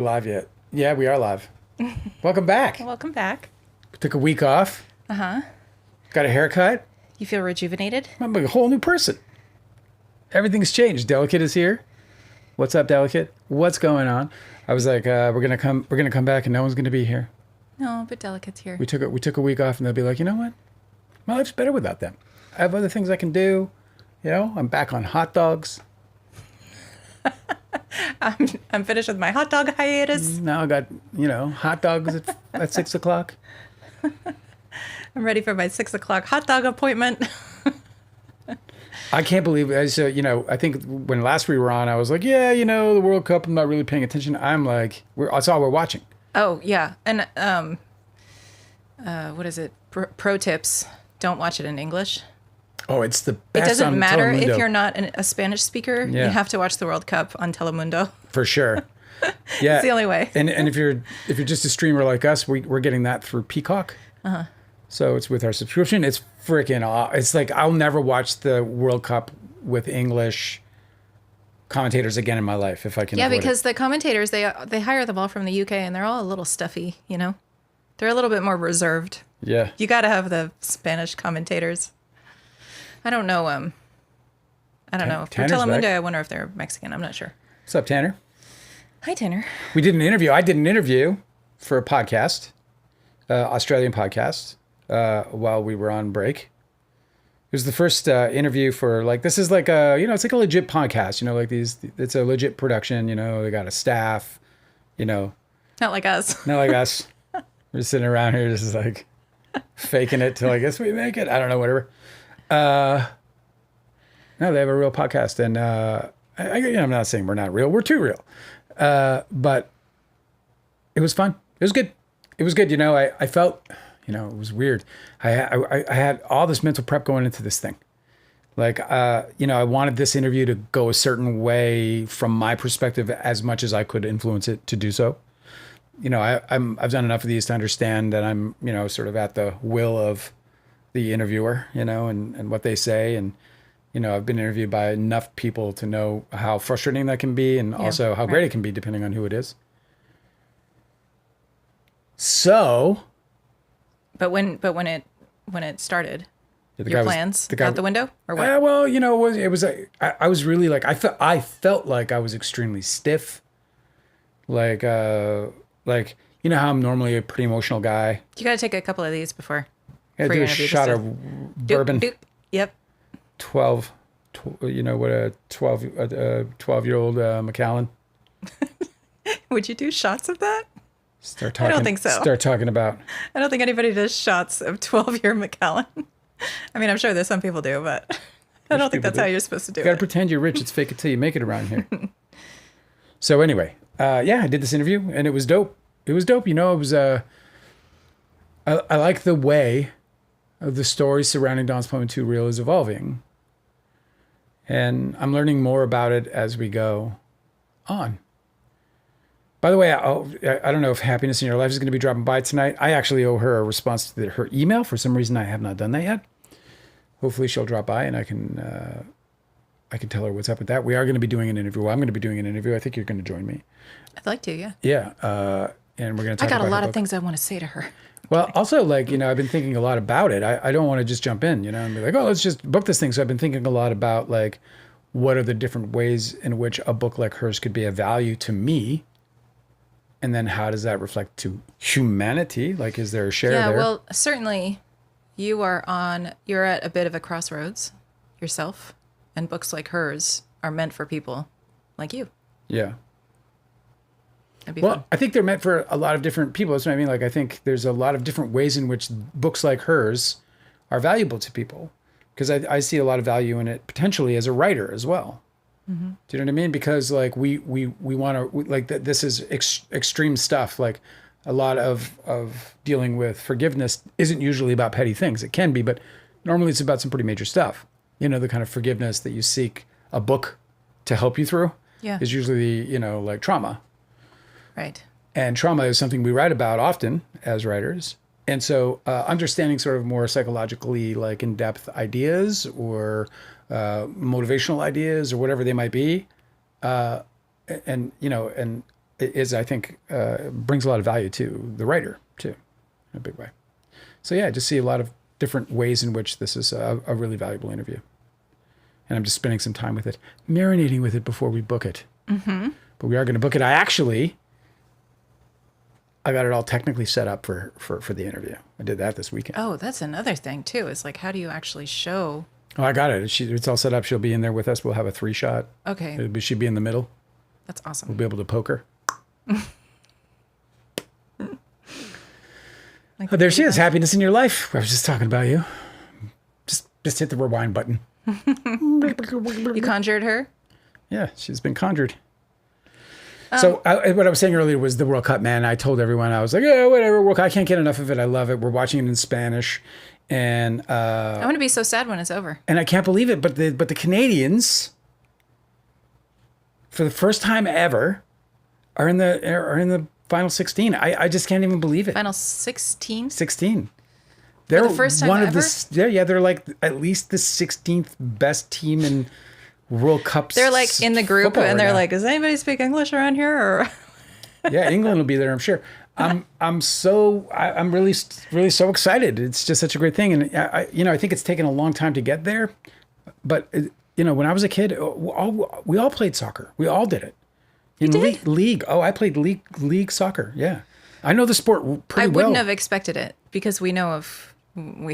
Live yet? Yeah, we are live. Welcome back. Welcome back. Took a week off. Uh-huh. Got a haircut. You feel rejuvenated? I'm a whole new person. Everything's changed. Delicate is here. What's up, Delicate? What's going on? I was like, we're gonna come back, and no one's gonna be here. No, but Delicate's here. We took a week off, and they'll be like, you know what? My life's better without them. I have other things I can do. You know, I'm back on hot dogs. I'm finished with my hot dog hiatus. Now I got hot dogs at 6 o'clock. I'm ready for my 6 o'clock hot dog appointment. I can't believe it. So, I think when last we were on, I was like, yeah, the World Cup, I'm not really paying attention. I'm like, that's all we're watching. Oh, yeah. And what is it? Pro tips. Don't watch it in English. Oh, it's the best. It doesn't matter Telemundo. if you're not a Spanish speaker. Yeah. You have to watch the World Cup on Telemundo. For sure. Yeah. It's the only way. And if you're just a streamer like us, we're getting that through Peacock. Uh-huh. So it's with our subscription. It's freaking aw. It's like I'll never watch the World Cup with English commentators again in my life if I can. Yeah, avoid because it. the commentators, they hire them all from the UK, and they're all a little stuffy, They're a little bit more reserved. Yeah. You got to have the Spanish commentators. I don't know. I don't know. For Tanner's Telemundo, back. I wonder if they're Mexican. I'm not sure. What's up, Tanner? Hi, Tanner. We did an interview. I did an interview for a podcast, Australian podcast, while we were on break. It was the first interview for this is like it's like a legit podcast, like these, it's a legit production, they got a staff, Not like us. not like us. We're sitting around here just like faking it till I guess we make it. I don't know, whatever. No, they have a real podcast, and I'm not saying we're not real. We're too real. But it was fun. It was good. It was good. I felt, it was weird. I had all this mental prep going into this thing. I wanted this interview to go a certain way from my perspective as much as I could influence it to do so. I've done enough of these to understand that I'm, sort of at the will of the interviewer, and what they say. And, I've been interviewed by enough people to know how frustrating that can be, and also how great it can be depending on who it is. So. But when it started, Yeah, your plans out the window, or what? Well, it was I was really I felt like I was extremely stiff. How I'm normally a pretty emotional guy. You got to take a couple of these before. I do a shot of bourbon. Doop. Yep. 12, what a 12-year-old Macallan. Would you do shots of that? Start talking. I don't think so. Start talking about. I don't think anybody does shots of 12-year Macallan. I mean, I'm sure there's some people do, but I don't think that's how you're supposed to do You got to it. pretend you're rich. It's fake it till you make it around here. So anyway, I did this interview, and it was dope. It was dope. It was I like the way of the story surrounding Don's Plumbing 2 Reel is evolving. And I'm learning more about it as we go on. By the way, I don't know if Happiness in Your Life is going to be dropping by tonight. I actually owe her a response to her email. For some reason, I have not done that yet. Hopefully she'll drop by and I can tell her what's up with that. We are going to be doing an interview. Well, I'm going to be doing an interview. I think you're going to join me. I'd like to, yeah. Yeah. And we're going to talk about I got a lot her of book. things I want to say to her. Well, also, I've been thinking a lot about it. I don't want to just jump in, and be like, oh, let's just book this thing. So I've been thinking a lot about, what are the different ways in which a book like hers could be of value to me? And then how does that reflect to humanity? Is there a share there? Yeah, well, certainly you're at a bit of a crossroads yourself, and books like hers are meant for people like you. Yeah. That'd be Well, fun. I think they're meant for a lot of different people. That's what I mean. I think there's a lot of different ways in which books like hers are valuable to people. Because I see a lot of value in it potentially as a writer as well. Mm-hmm. Do you know what I mean? Because we want to this is extreme stuff. A lot of dealing with forgiveness isn't usually about petty things. It can be, but normally it's about some pretty major stuff. The kind of forgiveness that you seek a book to help you through is usually, trauma. Right. And trauma is something we write about often as writers. And so understanding sort of more psychologically in-depth ideas or motivational ideas or whatever they might be. And is, I think, brings a lot of value to the writer too, in a big way. So yeah, I just see a lot of different ways in which this is a really valuable interview. And I'm just spending some time with it, marinating with it before we book it. Mm-hmm. But we are going to book it. I got it all technically set up for the interview. I did that this weekend. Oh, that's another thing too. Is like, how do you actually show? Oh, I got it. It's all set up. She'll be in there with us. We'll have a 3-shot. Okay. She'll be in the middle. That's awesome. We'll be able to poke her. Like Oh, there she is. Happiness in your life. I was just talking about you. Just hit the rewind button. You conjured her? Yeah, she's been conjured. So what I was saying earlier was the World Cup, man. I told everyone, I was like, yeah, whatever, World Cup. I can't get enough of it. I love it. We're watching it in Spanish. And I'm going to be so sad when it's over. And I can't believe it. But the Canadians, for the first time ever, are in the final 16. I just can't even believe it. Final 16? 16. They're the first time one ever? of the they're like at least the 16th best team in World Cups. They're like in the group and they're like, does anybody speak English around here? Or yeah, England will be there, I'm sure. I'm really so excited. It's just such a great thing, and I think it's taken a long time to get there. But when I was a kid, we all played soccer. We all did it. League. Oh, I played league soccer. Yeah, I know the sport pretty well. I wouldn't have expected it because we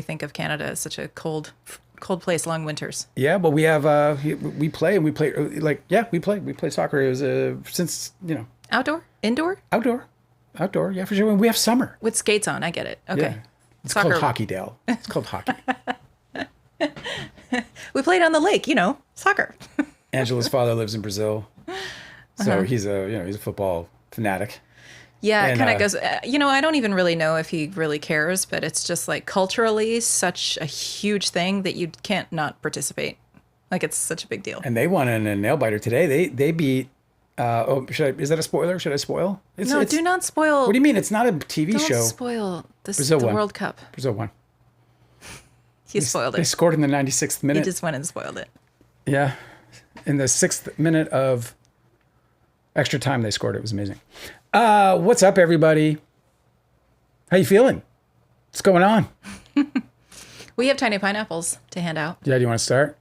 think of Canada as such a cold place, long winters. Yeah, but we have we play soccer. It was since Outdoor, indoor, outdoor. Yeah, for sure. We have summer with skates on. I get it. Okay, yeah. It's soccer. Called hockey, Dale. It's called hockey. We played on the lake. Soccer. Angela's father lives in Brazil, so he's a football fanatic. Yeah, it kind of goes, I don't even really know if he really cares, but it's just like culturally such a huge thing that you can't not participate. Like it's such a big deal. And they won in a nail biter today. They beat, is that a spoiler? Should I spoil? No, do not spoil. What do you mean? It's not a TV show. Don't spoil Brazil the won. World Cup. Brazil won. He spoiled it. They scored in the 96th minute. He just went and spoiled it. Yeah. In the 6th minute of extra time, they scored. It was amazing. What's up, everybody? How you feeling? What's going on? We have tiny pineapples to hand out. Yeah, do you want to start?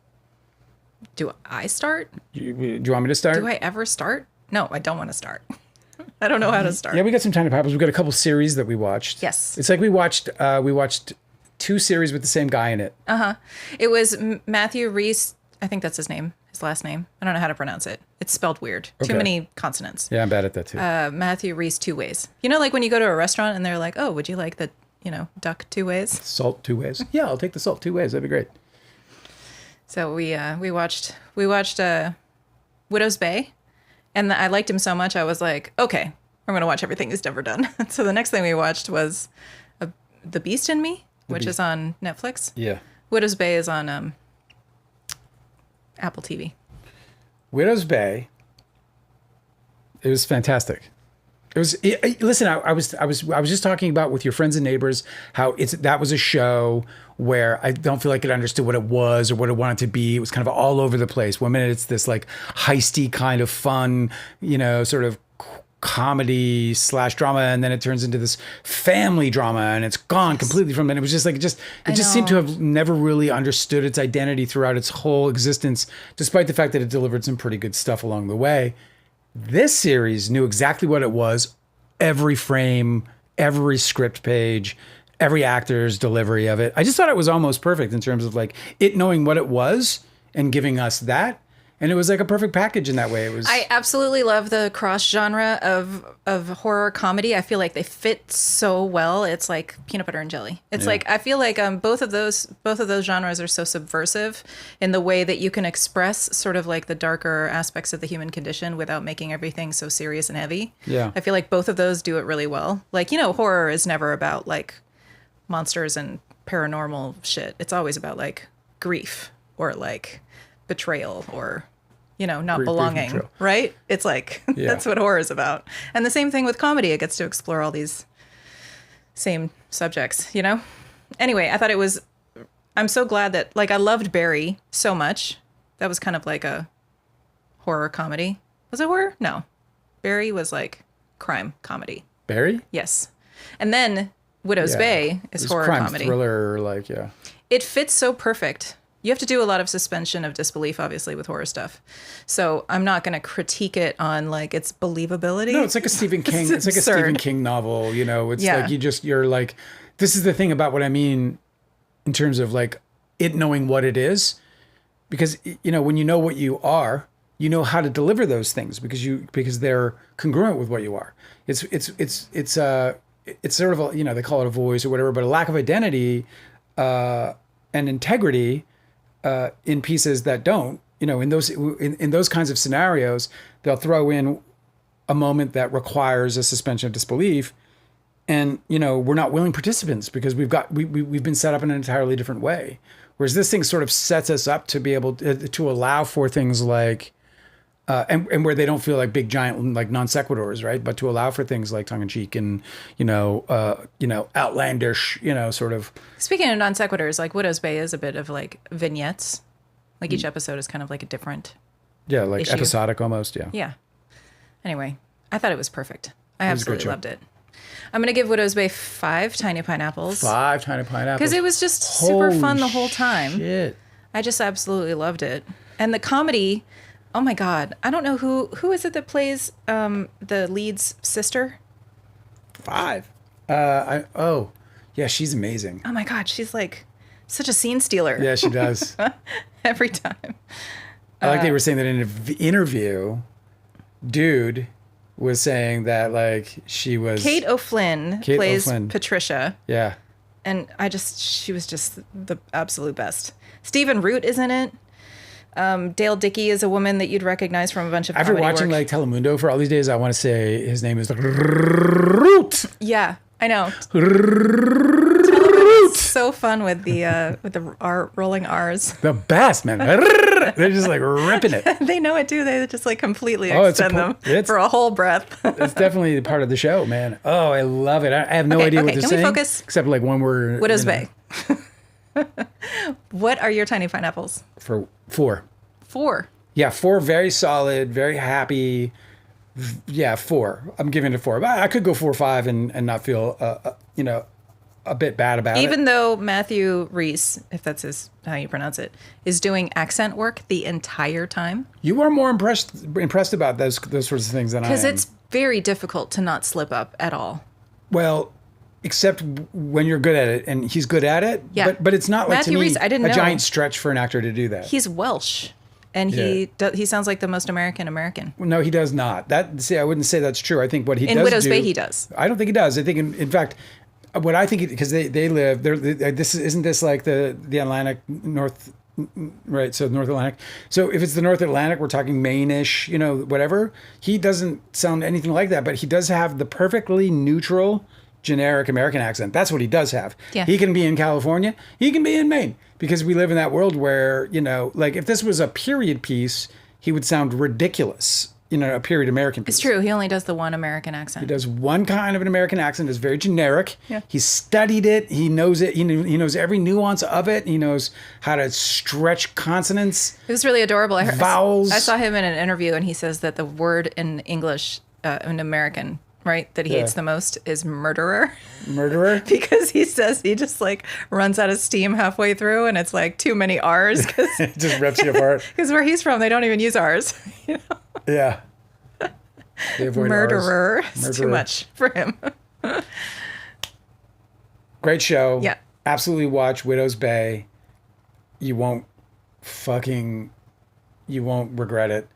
Do I start? Do you want me to start? Do I ever start? No, I don't want to start. I don't know how to start. Yeah, we got some tiny pineapples. We got a couple series that we watched. Yes. It's like we watched 2 series with the same guy in it. It was Matthew Reese. I think that's his name. His last name. I don't know how to pronounce it. It's spelled weird. Okay. Too many consonants. Yeah, I'm bad at that too. Matthew Reese 2 ways. Like when you go to a restaurant and they're like, oh, would you like the, duck 2 ways? Salt 2 ways. Yeah, I'll take the salt 2 ways. That'd be great. So we watched Widow's Bay, and I liked him so much. I was like, okay, I'm going to watch everything he's ever done. So the next thing we watched was The Beast in Me, which is on Netflix. Yeah. Widow's Bay is on Apple TV. Widow's Bay. It was fantastic. Listen, I was just talking about with your friends and neighbors how that was a show where I don't feel like it understood what it was or what it wanted to be. It was kind of all over the place. One minute it's this like heisty kind of fun, sort of comedy / drama, and then it turns into this family drama, and it's gone completely from it. It was just like it just seemed to have never really understood its identity throughout its whole existence, despite the fact that it delivered some pretty good stuff along the way. This series knew exactly what it was. Every frame, every script page, every actor's delivery of it. I just thought it was almost perfect in terms of like it knowing what it was and giving us that. And it was like a perfect package in that way. I absolutely love the cross genre of horror comedy. I feel like they fit so well. It's like peanut butter and jelly. It's like I feel like both of those genres are so subversive in the way that you can express sort of like the darker aspects of the human condition without making everything so serious and heavy. Yeah. I feel like both of those do it really well. Like, horror is never about like monsters and paranormal shit. It's always about like grief or like betrayal or not belonging, right? It's like that's what horror is about. And the same thing with comedy. It gets to explore all these same subjects, Anyway, I thought I'm so glad that like I loved Barry so much. That was kind of like a horror comedy. Was it horror? No. Barry was like crime comedy. Barry? Yes. And then Widow's Yeah. Bay is It's horror crime comedy. thriller, like, yeah. It fits so perfect. You have to do a lot of suspension of disbelief, obviously, with horror stuff. So I'm not going to critique it on like its believability. No, it's like a Stephen King. It's like a absurd. Stephen King novel. You know, it's Yeah. like you're like, this is the thing about what I mean in terms of like it knowing what it is, because you know when you know what you are, you know how to deliver those things because they're congruent with what you are. It's sort of a, you know, they call it a voice or whatever, but a lack of identity and integrity in pieces that don't. You know, in those kinds of scenarios, they'll throw in a moment that requires a suspension of disbelief, and you know we're not willing participants because we've been set up in an entirely different way. Whereas this thing sort of sets us up to be able to allow for things like and where they don't feel like big giant like non sequiturs, right? But to allow for things like tongue in cheek and you know outlandish, you know, sort of. Speaking of non sequiturs, like Widow's Bay is a bit of like vignettes. Like each episode is kind of like a different. Yeah, like issue. episodic almost. Yeah. Yeah. Anyway, I thought it was perfect. I was a great absolutely show. loved it. I'm going to give Widow's Bay 5 tiny pineapples. 5 tiny pineapples. Because it was just super Holy fun the whole time. Shit. I just absolutely loved it. And the comedy, oh my God. I don't know who is it that plays the lead's sister? 5. Yeah, she's amazing. Oh my God. She's like such a scene stealer Yeah, she does. every time. I like they were saying that in an interview, dude was saying that like she was Kate O'Flynn plays O'Flynn. Patricia. Yeah. And she was just the absolute best. Stephen Root is in it. Dale Dickey is a woman that you'd recognize from a bunch of After comedy watching work. like Telemundo for all these days, I want to say his name is Root. Yeah, I know. So fun with the R rolling R's. The best, man. They're just like ripping it. They know it too. They just like completely it's extend them for a whole breath. It's definitely part of the show, man. Oh, I love it. I have no idea what they're can saying. we focus? Except like one word. Widow's Bay. What are your tiny pineapples? For 4. 4. Yeah, 4 very solid, very happy. Yeah, 4. I'm giving it a 4. But I could go 4 or 5 and not feel, a bit bad about it. Even though Matthew Reese, if that's how you pronounce it, is doing accent work the entire time. You are more impressed about those sorts of things than I am. Because it's very difficult to not slip up at all. Well, except when you're good at it, and he's good at it. Yeah. But it's not like Matthew to me Reese, I didn't a know. giant stretch for an actor to do that. He's Welsh, and he sounds like the most American. No, he does not. I wouldn't say that's true. I think what he In does Widow's do, Bay, he does. I don't think he does. I think in fact, what I think, because they live there. Isn't this like the Atlantic North, right? So North Atlantic. So if it's the North Atlantic, we're talking Maine-ish, whatever. He doesn't sound anything like that, but he does have the perfectly neutral, generic American accent. That's what he does have. Yeah. He can be in California. He can be in Maine, because we live in that world where, like if this was a period piece, he would sound ridiculous. A period American piece. It's true. He only does the one American accent. He does one kind of an American accent. It's very generic. Yeah. He studied it. He knows it. He knows every nuance of it. He knows how to stretch consonants. It was really adorable. Vowels. I saw him in an interview, and he says that the word in English, in American, right, that he hates the most is murderer. Murderer? Because he says he just like runs out of steam halfway through, and it's like too many R's. It just rips you apart. Because where he's from, they don't even use R's. Yeah. They avoid Murderer. R's. It's too much for him. Great show. Yeah. Absolutely watch Widow's Bay. You won't regret it.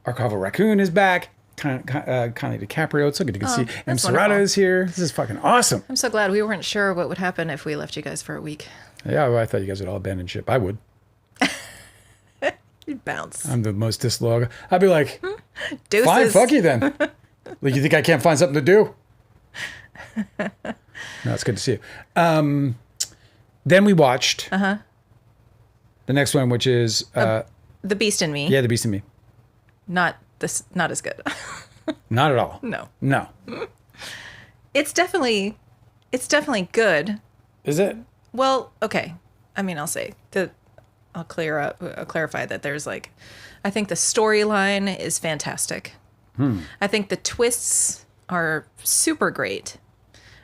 Archival Raccoon is back. Connie DiCaprio. It's so good to see. M. that's Serrata wonderful. is here. This is fucking awesome. I'm so glad. We weren't sure what would happen if we left you guys for a week. Yeah, well, I thought you guys would all abandon ship. I would. You'd bounce. I'm the most disloyal. I'd be like, Deuces. fine, fuck you then. Like, you think I can't find something to do? No, it's good to see you. Then we watched the next one, which is The Beast in Me. The Beast in Me. Not as good. Not at all. No. No. It's definitely good. Is it? Well, okay. I mean, I'll clarify that there's I think the storyline is fantastic. I think the twists are super great.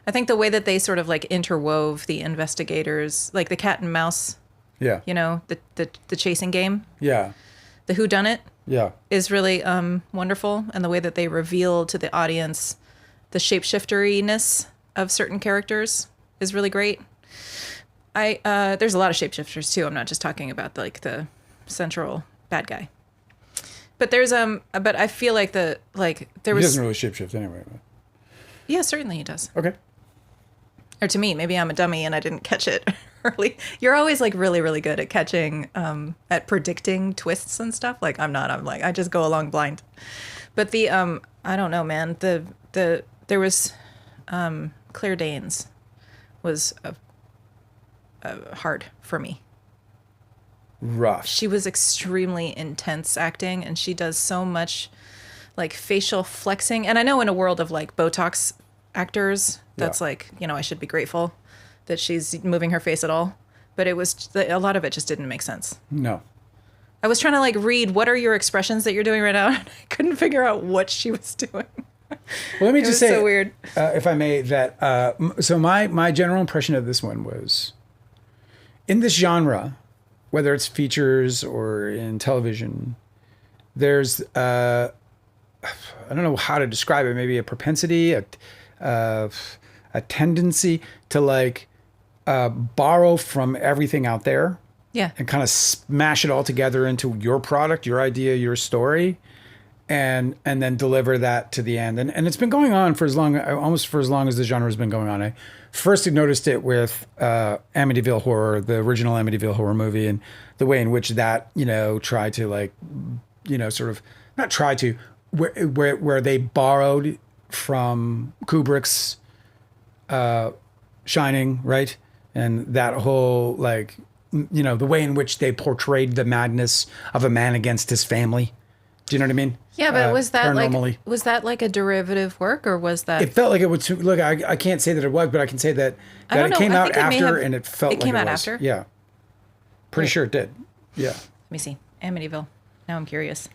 I think the way that they sort of like interwove the investigators, like the cat and mouse, Yeah. you know, the chasing game, Yeah. the whodunit Yeah. is really wonderful. And the way that they reveal to the audience the shapeshifteriness of certain characters is really great. There's a lot of shapeshifters too. I'm not just talking about the central bad guy. But but I feel like there He was. doesn't really shapeshift anyway. Yeah, certainly he does. Okay. Or to me, maybe I'm a dummy and I didn't catch it early. You're always like really, really good at catching, at predicting twists and stuff. Like I'm not. I'm like I just go along blind. But I don't know, man. There was Claire Danes was hard for me. Rough. She was extremely intense acting, and she does so much like facial flexing. And I know in a world of like Botox actors, that's like, you know, I should be grateful that she's moving her face at all. But it was a lot of it just didn't make sense. No. I was trying to like read what are your expressions that you're doing right now, and I couldn't figure out what she was doing. Well, let me just say, so weird. If I may, that so my general impression of this one was, in this genre, whether it's features or in television, there's I don't know how to describe it. Maybe a propensity, a tendency to like borrow from everything out there. Yeah. And kind of smash it all together into your product, your idea, your story, and then deliver that to the end. And it's been going on for almost as long as the genre has been going on. I first noticed it with Amityville Horror, the original Amityville Horror movie, and the way in which that, you know, tried to like, you know, sort of not try to, where they borrowed from Kubrick's Shining, right? And that whole like, you know, the way in which they portrayed the madness of a man against his family. Do you know what I mean? Yeah, but was that like a derivative work, or was that? It felt like it would. Look, I can't say that it was, but I can say that it came out after, and it felt like it was. It came out after. Yeah, pretty sure it did. Yeah. Let me see, Amityville. Now I'm curious.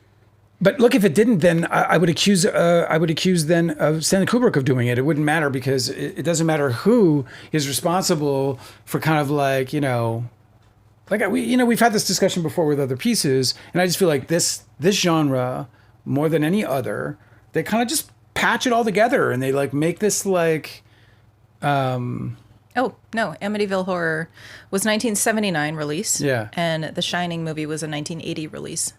But look, if it didn't, then I would accuse then of Stanley Kubrick of doing it. It wouldn't matter because it doesn't matter who is responsible for kind of like, you know, like we've had this discussion before with other pieces, and I just feel like this genre more than any other, they kind of just patch it all together and they like make this like. Oh no, Amityville Horror was 1979 release. Yeah, and The Shining movie was a 1980 release.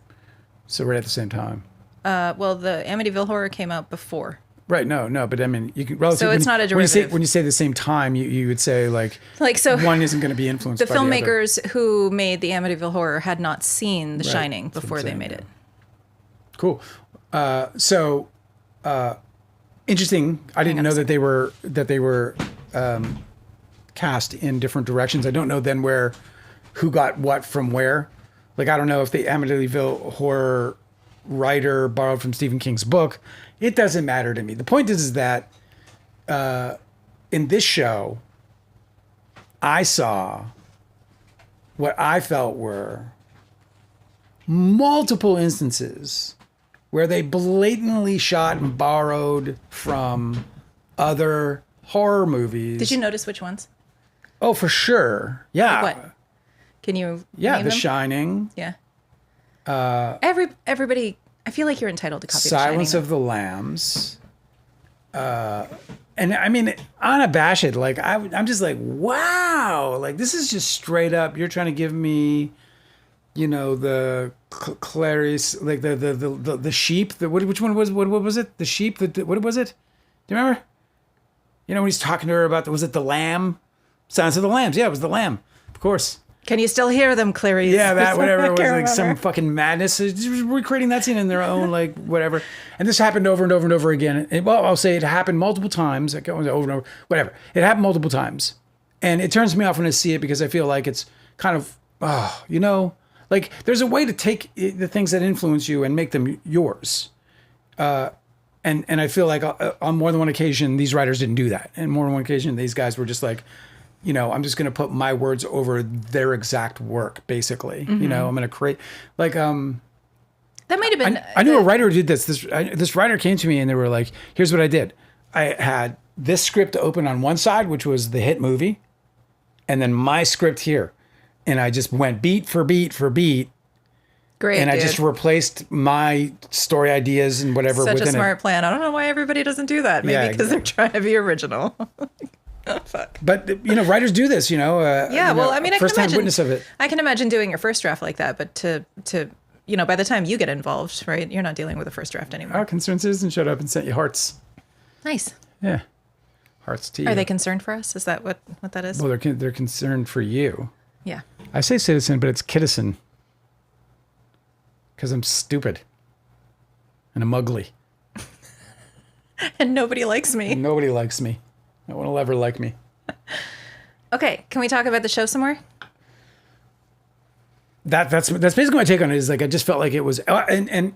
So right at the same time. Well, the Amityville Horror came out before. Right. No, but I mean, you can. So it's not a derivative. When you say the same time, you would say like so one isn't going to be influenced. The by filmmakers who made the Amityville Horror had not seen The Shining before they made it. Cool. So interesting. I didn't know that they were cast in different directions. I don't know then who got what from where. Like I don't know if the Amityville Horror writer borrowed from Stephen King's book. It doesn't matter to me. The point is that in this show, I saw what I felt were multiple instances where they blatantly shot and borrowed from other horror movies. Did you notice which ones? Oh, for sure. Yeah. Like what? Can you name The them? Shining. Yeah. Everybody, I feel like you're entitled to copy Silence The Shining. of the Lambs. And I mean, unabashed, like I'm just like, wow, like this is just straight up. You're trying to give me, you know, the Clarice, like the sheep. Which one was what was it? The sheep. What was it? Do you remember? You know when he's talking to her about was it the lamb? Silence of the Lambs. Yeah, it was the lamb. Of course. Can you still hear them, Clarice? Yeah, that whatever it was, like some fucking madness. Just recreating that scene in their own like whatever. And this happened over and over and over again. Well, I'll say it happened multiple times. Like over and over, whatever. It happened multiple times, and it turns me off when I see it because I feel like it's kind of, you know, like there's a way to take the things that influence you and make them yours. And I feel like on more than one occasion these writers didn't do that. And more than one occasion these guys were just like, you know, I'm just going to put my words over their exact work, basically. Mm-hmm. You know, I'm going to create, like, that might have been. I knew a writer who did this. This writer came to me and they were like, here's what I did. I had this script open on one side, which was the hit movie, and then my script here. And I just went beat for beat for beat. Great, and I dude. just replaced my story ideas and whatever Such within a smart plan. I don't know why everybody doesn't do that. Maybe Yeah, because they're trying to be original. Oh, fuck. But writers do this. Yeah, well, I mean, I can first-hand imagine. witness of it. I can imagine doing your first draft like that, but to by the time you get involved, right, you're not dealing with a first draft anymore. Our concerned citizen showed up and sent you hearts. Nice. Yeah, hearts to you. Are they concerned for us? Is that what that is? Well, they're concerned for you. Yeah. I say citizen, but it's Kittison. Because I'm stupid. And I'm ugly. And nobody likes me. Nobody likes me. No one will ever like me. Okay, can we talk about the show some more? That's basically my take on it. Is like I just felt like it was and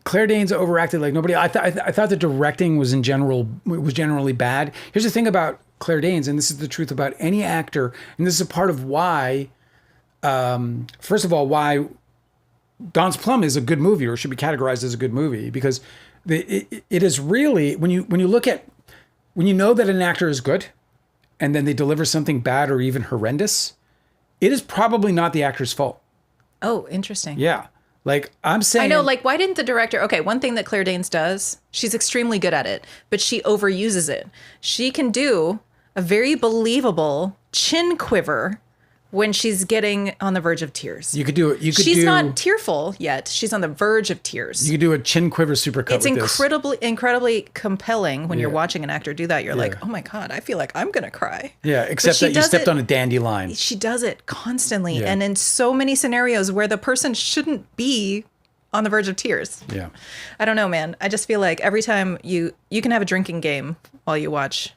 Claire Danes overacted like nobody. I thought the directing was generally bad. Here's the thing about Claire Danes, and this is the truth about any actor, and this is a part of why. First of all, why Don's Plum is a good movie, or should be categorized as a good movie, because it is really when you know that an actor is good, and then they deliver something bad or even horrendous, it is probably not the actor's fault. Oh, interesting. Yeah. Like I'm saying, I know, like, why didn't the director, okay, one thing that Claire Danes does, she's extremely good at it, but she overuses it. She can do a very believable chin quiver when she's getting on the verge of tears. You could do it. She's not tearful yet. She's on the verge of tears. You could do a chin quiver supercut. It's incredibly compelling when you're watching an actor do that. You're like, oh my God, I feel like I'm going to cry. Yeah, except that you stepped on a dandelion. She does it constantly. Yeah. And in so many scenarios where the person shouldn't be on the verge of tears. Yeah. I don't know, man. I just feel like every time you can have a drinking game while you watch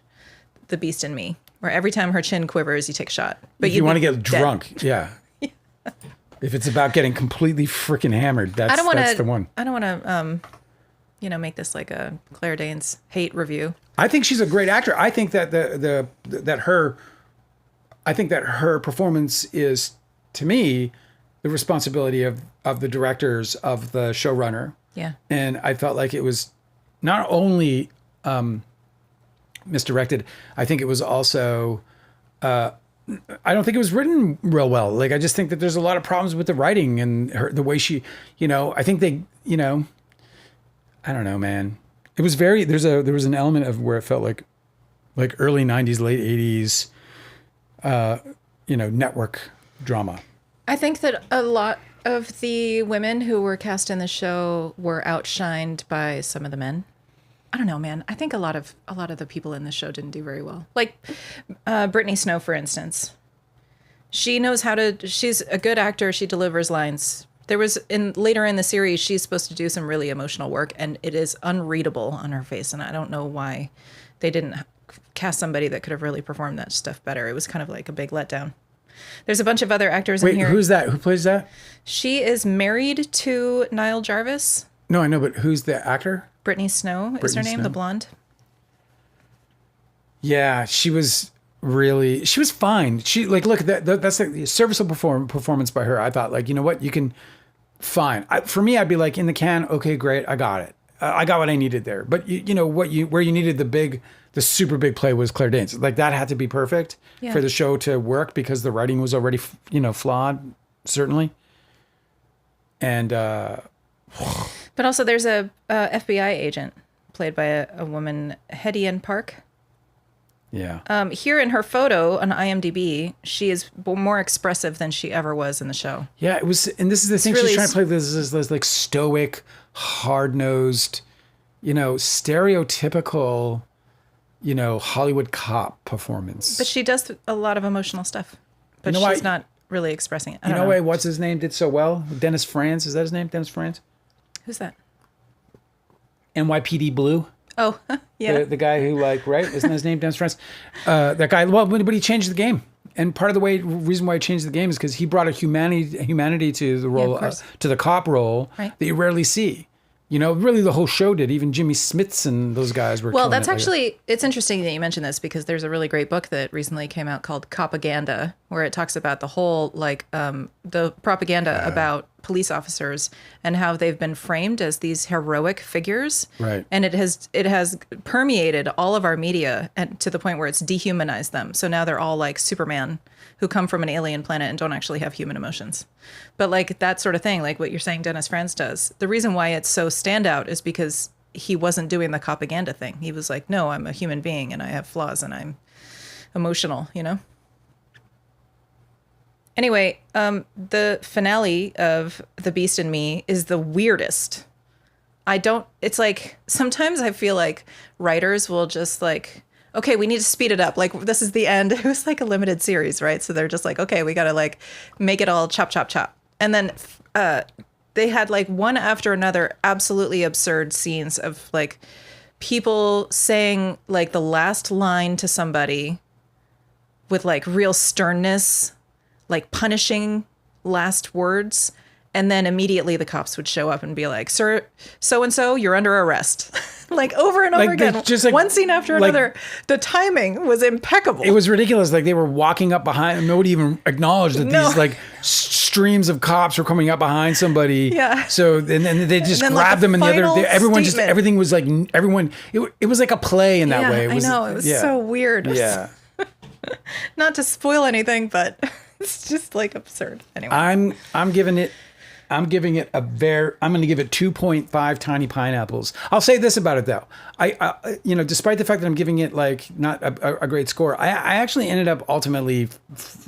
The Beast in Me, where every time her chin quivers, you take a shot. But if you want to get drunk, yeah. If it's about getting completely freaking hammered, that's the one. I don't want to, make this like a Claire Danes hate review. I think she's a great actor. I think that her performance is, to me, the responsibility of the directors, of the showrunner. Yeah. And I felt like it was not only misdirected, I think it was also I don't think it was written real well. Like I just think that there's a lot of problems with the writing and the way she, I think they, I don't know, man. It was there was an element of where it felt like early 90s, late 80s network drama. I think that a lot of the women who were cast in the show were outshined by some of the men. I don't know, man. I think a lot of the people in the show didn't do very well. Like Brittany Snow, for instance. She knows she's a good actor. She delivers lines. There was later in the series, she's supposed to do some really emotional work, and it is unreadable on her face. And I don't know why they didn't cast somebody that could have really performed that stuff better. It was kind of like a big letdown. There's a bunch of other actors in here. Wait, who's that? Who plays that? She is married to Niall Jarvis. No, I know, but who's the actor? Brittany Snow is her name, Snow? the blonde. Yeah, she was fine. She look, that's a serviceable performance by her. I thought, like, you know what, you can, fine. For me, I'd be like, in the can, okay, great, I got it. I got what I needed there. But where you needed the super big play was Claire Danes. Like that had to be perfect for the show to work because the writing was already, flawed, certainly. And but also there's a FBI agent played by a woman, Hetty Ann Park. Yeah. Here in her photo on IMDb, she is more expressive than she ever was in the show. Yeah, it was, and this is the thing, really she's trying to play this like stoic, hard-nosed, stereotypical, Hollywood cop performance. But she does a lot of emotional stuff. But she's not really expressing it. I don't know why what's his name did so well? Dennis Franz, is that his name? Dennis Franz? Who's that? NYPD Blue. Oh, yeah. The guy who right? Isn't his name Dennis Franz? That guy, well, but he changed the game. And part of the reason why he changed the game is because he brought a humanity to the role, to the cop role that you rarely see. Really the whole show did. Even Jimmy Smits and those guys were. Well, that's actually, it's interesting that you mentioned this because there's a really great book that recently came out called Copaganda, where it talks about the whole, the propaganda about police officers and how they've been framed as these heroic figures. Right. And it has permeated all of our media and to the point where it's dehumanized them. So now they're all like Superman who come from an alien planet and don't actually have human emotions. But like that sort of thing, like what you're saying Dennis Franz does, the reason why it's so standout is because he wasn't doing the propaganda thing. He was like, no, I'm a human being and I have flaws and I'm emotional, you know? Anyway, the finale of The Beast in Me is the weirdest. It's like, sometimes I feel like writers will just like, okay, we need to speed it up. Like, this is the end. It was like a limited series, right? So they're just like, okay, we got to like make it all chop, chop, chop. And then they had like one after another absolutely absurd scenes of like people saying like the last line to somebody with like real sternness, like punishing last words. And then immediately the cops would show up and be like, sir, so-and-so, you're under arrest. Like over and over Like, again. just like- one scene after like- another. The timing was impeccable. It was ridiculous. Like they were walking up behind them. Nobody even acknowledged that No. these like streams of cops were coming up behind somebody. Yeah. So and then they just And then, like, grabbed the them and final everyone just statement. everything was like everyone. It was like a play in that way. It was, I know. It was yeah. so weird. Yeah. Not to spoil anything, but it's just like absurd. Anyway. I'm giving it I'm going to give it 2.5 tiny pineapples. I'll say this about it though. I despite the fact that I'm giving it like not a great score, I actually ended up ultimately, I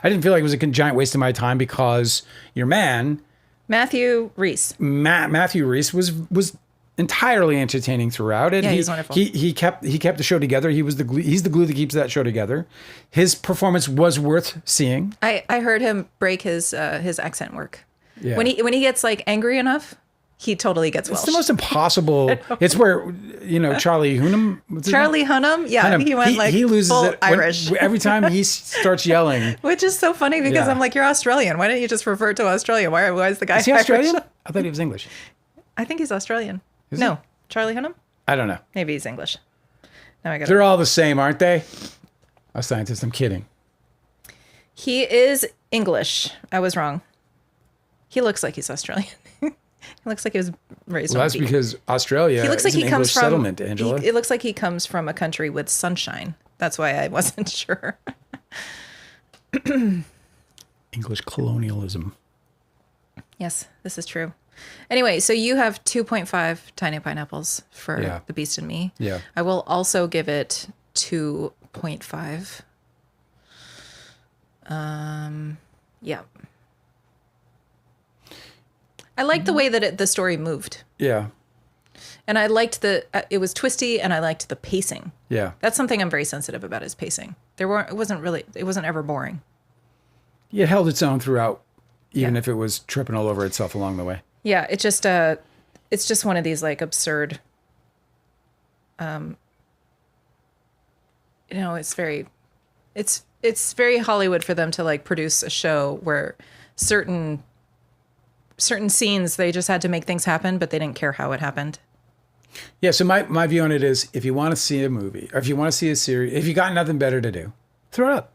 didn't feel like it was a giant waste of my time because your man, Matthew Rhys. Matthew Rhys was entirely entertaining throughout it. Yeah, he's wonderful. He kept the show together. He's the glue that keeps that show together. His performance was worth seeing. I heard him break his accent work. Yeah. When he gets like angry enough, he totally gets Welsh. It's the most impossible. It's where Charlie Hunnam. Charlie Hunnam, yeah, Hunnam, he went like he loses full it Irish, every time he starts yelling. which is so funny because Yeah. I'm like, you're Australian. Why don't you just revert to Australia? Why is the guy Is he Irish? Australian? I thought he was English. I think he's Australian. Is no, he? Charlie Hunnam. I don't know. Maybe he's English. Now I got. They're all the same, aren't they? A scientist. I'm kidding. He is English. I was wrong. He looks like he's Australian. He looks like he was raised Well, on that's beef. because Australia He looks like is an he comes English from settlement, Angela. It looks like he comes from a country with sunshine. That's why I wasn't sure. English colonialism. Yes, this is true. Anyway, so you have 2.5 tiny pineapples for Yeah. The Beast in Me. Yeah. I will also give it 2.5. Yeah. I liked the way that the story moved. Yeah. And I liked it was twisty and I liked the pacing. Yeah. That's something I'm very sensitive about is pacing. It wasn't ever boring. It held its own throughout, even Yeah. if it was tripping all over itself along the way. Yeah, it's just one of these like absurd, it's very Hollywood for them to like produce a show where certain scenes they just had to make things happen, but they didn't care how it happened. Yeah, so my view on it is if you want to see a movie or if you want to see a series, if you got nothing better to do, throw it up.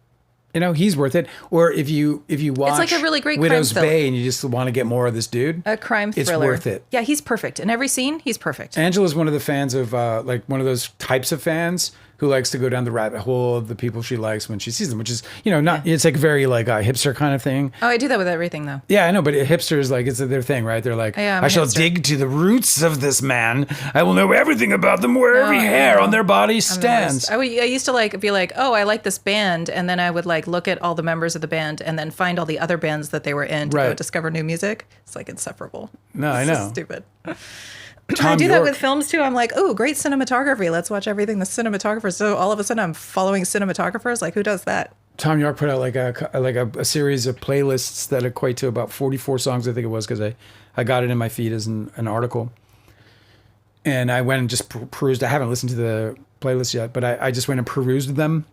He's worth it. Or if you watch like a really great Widow's crime film. Bay and you just want to get more of this dude, A crime it's thriller. worth it. Yeah, he's perfect. In every scene, he's perfect. Angela's one of the fans of like one of those types of fans who likes to go down the rabbit hole of the people she likes when she sees them, which is, not, it's like very like a hipster kind of thing. Oh, I do that with everything though. Yeah, I know, but hipsters, like, it's their thing, right? They're like, Yeah, I'm I a shall hipster. dig to the roots of this man. I will know everything about them where every I hair know. on their body I'm the stands. worst. I used to like be like, oh, I like this band, and then I would like look at all the members of the band, and then find all the other bands that they were in to go Right. discover new music. It's like inseparable. No, I It's so know. stupid. Tom I do that York- with films too. I'm like, oh, great cinematography. Let's watch everything the cinematographers. So all of a sudden, I'm following cinematographers. Like, who does that? Tom York put out like a series of playlists that equate to about 44 songs, I think it was, because I got it in my feed as an article. And I went and just perused. I haven't listened to the playlist yet, but I just went and perused them.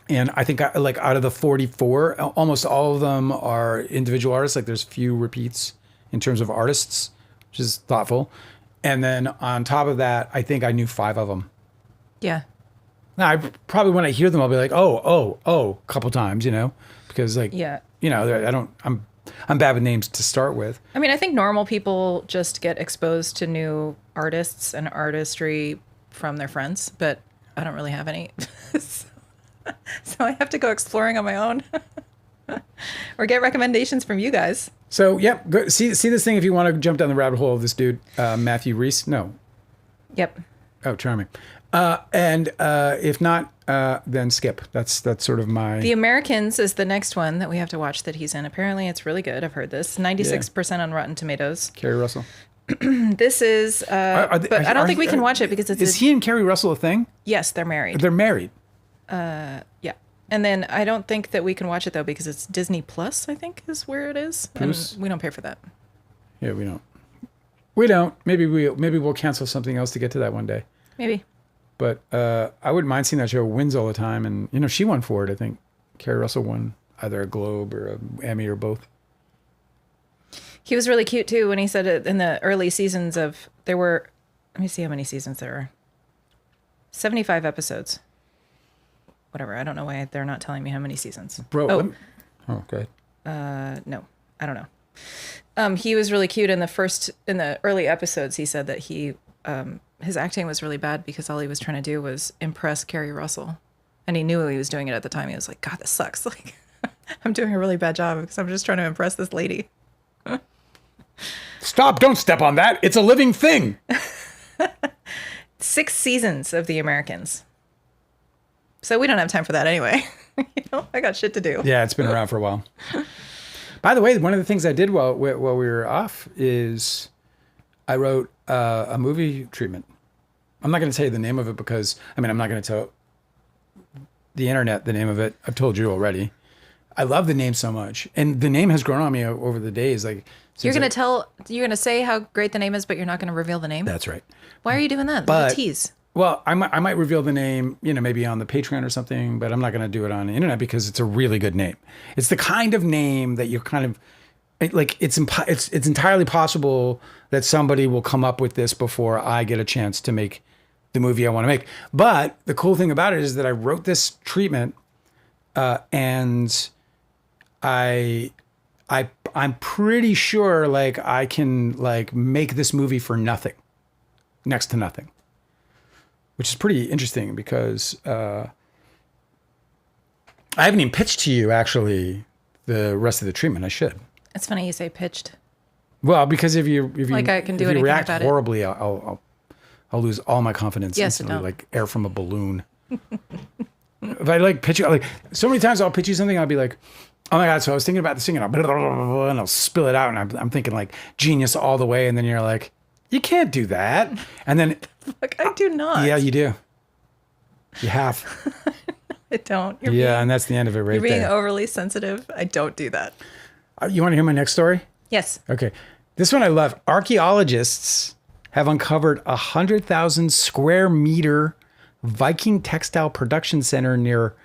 And I think like out of the 44, almost all of them are individual artists. Like there's few repeats in terms of artists, which is thoughtful. And then on top of that, I think I knew 5 of them. Yeah. Now, I probably when I hear them, I'll be like, oh, a couple times, because like, Yeah. I don't, I'm I'm bad with names to start with. I mean, I think normal people just get exposed to new artists and artistry from their friends, but I don't really have any. So I have to go exploring on my own or get recommendations from you guys. So, yep, go, see this thing if you want to jump down the rabbit hole of this dude, Matthew Reese. No. Yep. Oh, charming. And if not, then skip. That's sort of my... The Americans is the next one that we have to watch that he's in. Apparently, it's really good. I've heard this. 96% on Rotten Tomatoes. Kerry Russell. This is... but I don't think we can watch it because it's... Is he and Kerry Russell a thing? Yes, they're married. They're married. Yeah. And then I don't think that we can watch it, though, because it's Disney Plus, I think, is where it is. Plus? And we don't pay for that. Yeah, we don't. We don't. Maybe we'll cancel something else to get to that one day. Maybe. But I wouldn't mind seeing that show. It wins all the time. And, you know, she won for it, I think. Kerry Russell won either a Globe or an Emmy or both. He was really cute, too, when he said it in the early seasons of... There were... Let me see how many seasons there are. 75 episodes. Whatever. I don't know why they're not telling me how many seasons. Bro. Oh, go ahead. No. I don't know. He was really cute in the early episodes. He said that his acting was really bad because all he was trying to do was impress Kerry Russell. And he knew he was doing it at the time. He was like, God, this sucks. Like, I'm doing a really bad job because I'm just trying to impress this lady. Stop. Don't step on that. It's a living thing. 6 seasons of The Americans. So we don't have time for that anyway. I got shit to do. Yeah, it's been around for a while. By the way, one of the things I did while we were off is I wrote a movie treatment. I'm not going to tell you the name of it because, I'm not going to tell the internet the name of it. I've told you already. I love the name so much. And the name has grown on me over the days. Like, you're going to say how great the name is, but you're not going to reveal the name? That's right. Why are you doing that? But, tease. Well, I might reveal the name, maybe on the Patreon or something, but I'm not going to do it on the internet because it's a really good name. It's the kind of name that you're kind of like, it's entirely possible that somebody will come up with this before I get a chance to make the movie I want to make. But the cool thing about it is that I wrote this treatment, and I'm pretty sure like I can like make this movie for nothing, next to nothing. Which is pretty interesting because I haven't even pitched to you, actually, the rest of the treatment. I should. It's funny you say pitched. Well, because if you I can do if you anything react about horribly, I'll lose all my confidence instantly, don't. like air from a balloon. If I like pitch you, like so many times I'll pitch you something, I'll be like, oh my God, so I was thinking about this thing, and I'll spill it out, and I'm thinking like genius all the way, and then you're like, you can't do that. And then... Look, I do not. Yeah, you do. You have. I don't. And that's the end of it right there. You're being overly sensitive. I don't do that. You want to hear my next story? Yes. Okay. This one I love. Archaeologists have uncovered 100,000 square meter Viking textile production center near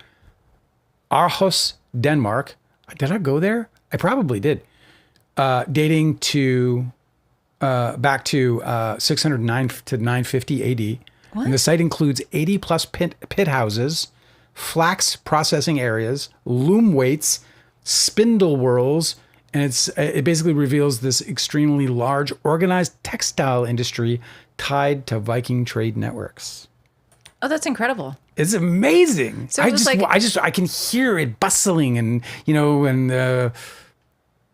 Aarhus, Denmark. Did I go there? I probably did. Dating to... back to 609 to 950 AD. What? And the site includes 80 plus pit houses, flax processing areas, loom weights, spindle whirls, and it basically reveals this extremely large organized textile industry tied to Viking trade networks. Oh, that's incredible. It's amazing. So I can hear it bustling and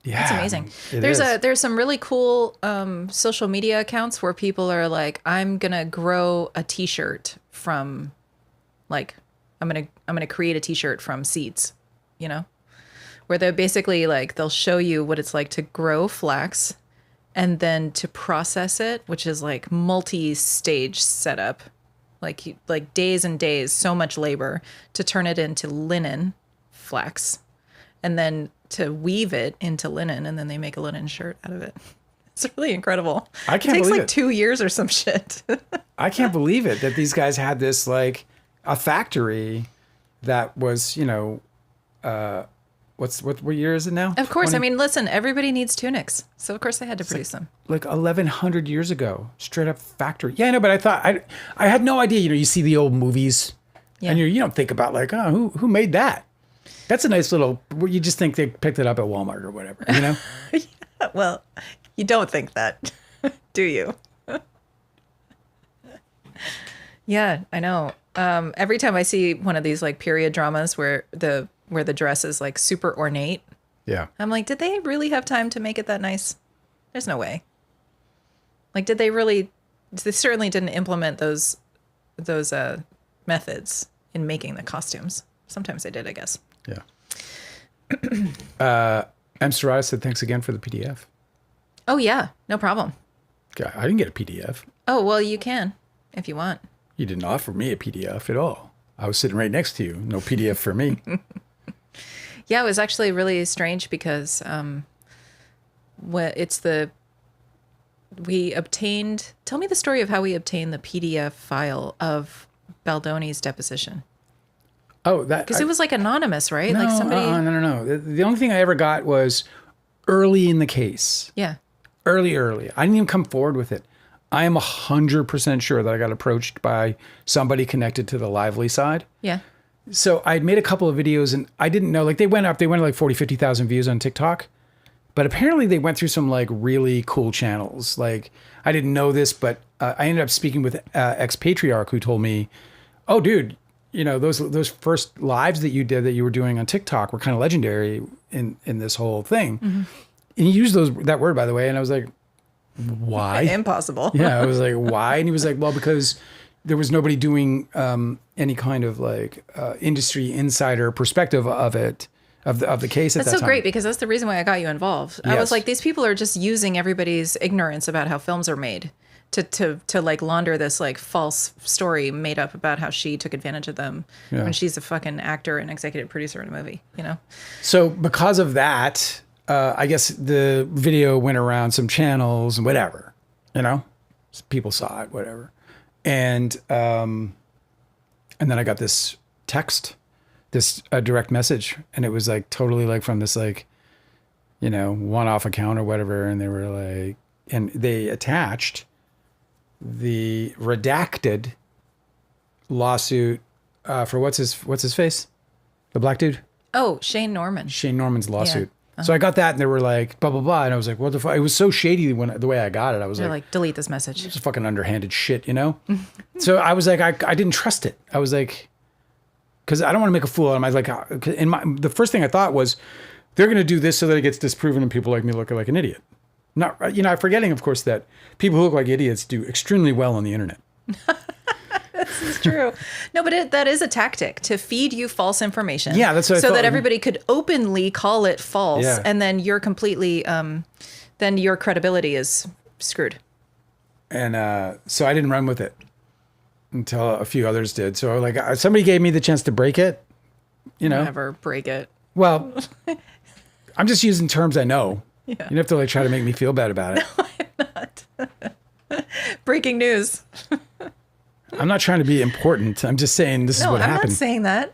yeah, that's amazing. There's some really cool social media accounts where people are like, I'm gonna grow a T-shirt from, like, I'm gonna create a T-shirt from seeds, where they're basically like they'll show you what it's like to grow flax, and then to process it, which is like multi-stage setup, like days and days, so much labor to turn it into linen, flax, and then to weave it into linen, and then they make a linen shirt out of it. It's really incredible. I can't believe it. believe takes 2 years or some shit. I can't believe it that these guys had this like a factory that was, what year is it now? Of course. 20? Listen, everybody needs tunics. So of course they had to produce them. Like 1,100 years ago, straight up factory. Yeah, I know, but I thought I had no idea. You see the old movies, and you don't think about like, oh, who made that? That's a nice little, you just think they picked it up at Walmart or whatever, you know? Well, you don't think that, do you? Yeah, I know. Every time I see one of these like period dramas where the dress is like super ornate, Yeah. I'm like, did they really have time to make it that nice? There's no way. Like, did they really? They certainly didn't implement those methods in making the costumes. Sometimes they did, I guess. Yeah. M. Serrata said, thanks again for the PDF. Oh yeah, no problem. God, I didn't get a PDF. Oh well, you can if you want. You didn't offer me a PDF at all. I was sitting right next to you. No PDF for me. Yeah, it was actually really strange because we obtained. Tell me the story of how we obtained the PDF file of Baldoni's deposition. Oh, that Because it was like anonymous, right? no, Like somebody. no. The only thing I ever got was early in the case. Yeah. Early. I didn't even come forward with it. I am 100% sure that I got approached by somebody connected to the Lively side. Yeah. So I'd made a couple of videos and I didn't know, like they went to like 40, 50,000 views on TikTok. But apparently they went through some like really cool channels. Like I didn't know this, but I ended up speaking with ex-patriarch who told me, oh dude, you know, those first lives that you did that you were doing on TikTok were kind of legendary in this whole thing. Mm-hmm. And he used that word, by the way. And I was like, why? Impossible. Yeah. I was like, why? And he was like, well, because there was nobody doing any kind of like industry insider perspective of it, of the case at that time. That's so great because that's the reason why I got you involved. Yes. I was like, these people are just using everybody's ignorance about how films are made to like launder this like false story made up about how she took advantage of them when she's a fucking actor and executive producer in a movie, you know? So because of that, I guess the video went around some channels and whatever, you know, people saw it, whatever. And then I got this text, this direct message, and it was like totally like from this like, you know, one-off account or whatever. And they were like, and they attached the redacted lawsuit for what's his face? The black dude? Oh, Shane Norman's lawsuit. Yeah. So I got that and they were like, blah, blah, blah. And I was like, what the fuck? It was so shady the way I got it. I was They're like, delete this message. It's fucking underhanded shit, you know? So I was like, I didn't trust it. I was like, because I don't want to make a fool out of myself. Like, the first thing I thought was, they're going to do this so that it gets disproven and people like me look like an idiot. Not, you know, forgetting, of course, that people who look like idiots do extremely well on the internet. This is true. No, but that is a tactic to feed you false information. Yeah, that's what I so thought. that everybody could openly call it false, Yeah. and then you're completely, then your credibility is screwed. And so I didn't run with it until a few others did. So like somebody gave me the chance to break it, you know. Never break it. Well, I'm just using terms I know. Yeah. You don't have to like try to make me feel bad about it. No, I'm not. Breaking news. I'm not trying to be important. I'm just saying this is what happened. I'm not saying that.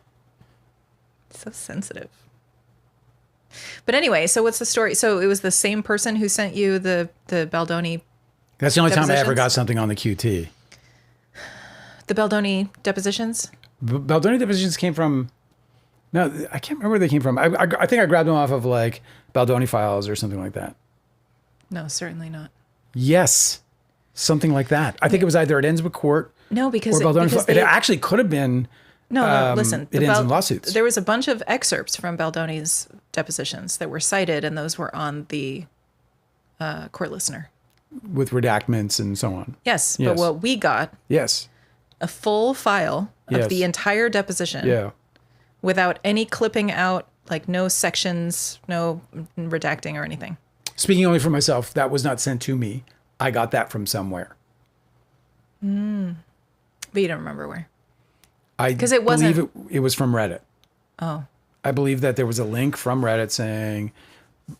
So sensitive. But anyway, so what's the story? So it was the same person who sent you the Baldoni. That's the only time I ever depositions? got something on the QT. The Baldoni depositions? Baldoni depositions came from, no, I can't remember where they came from. I think I grabbed them off of like Baldoni files or something like that. No, certainly not. Yes, something like that. I think it was either It Ends with Court. No, because or Baldoni. because It actually could have been. No, listen. It Ends in Lawsuits. There was a bunch of excerpts from Baldoni's depositions that were cited, and those were on the court listener. With redactments and so on. Yes, Yes. but what we got, Yes. a full file of Yes. the entire deposition. Yeah. Without any clipping out, like no sections, no redacting or anything. Speaking only for myself, that was not sent to me. I got that from somewhere. But you don't remember where. Because it wasn't- believe it was from Reddit. Oh. I believe that there was a link from Reddit saying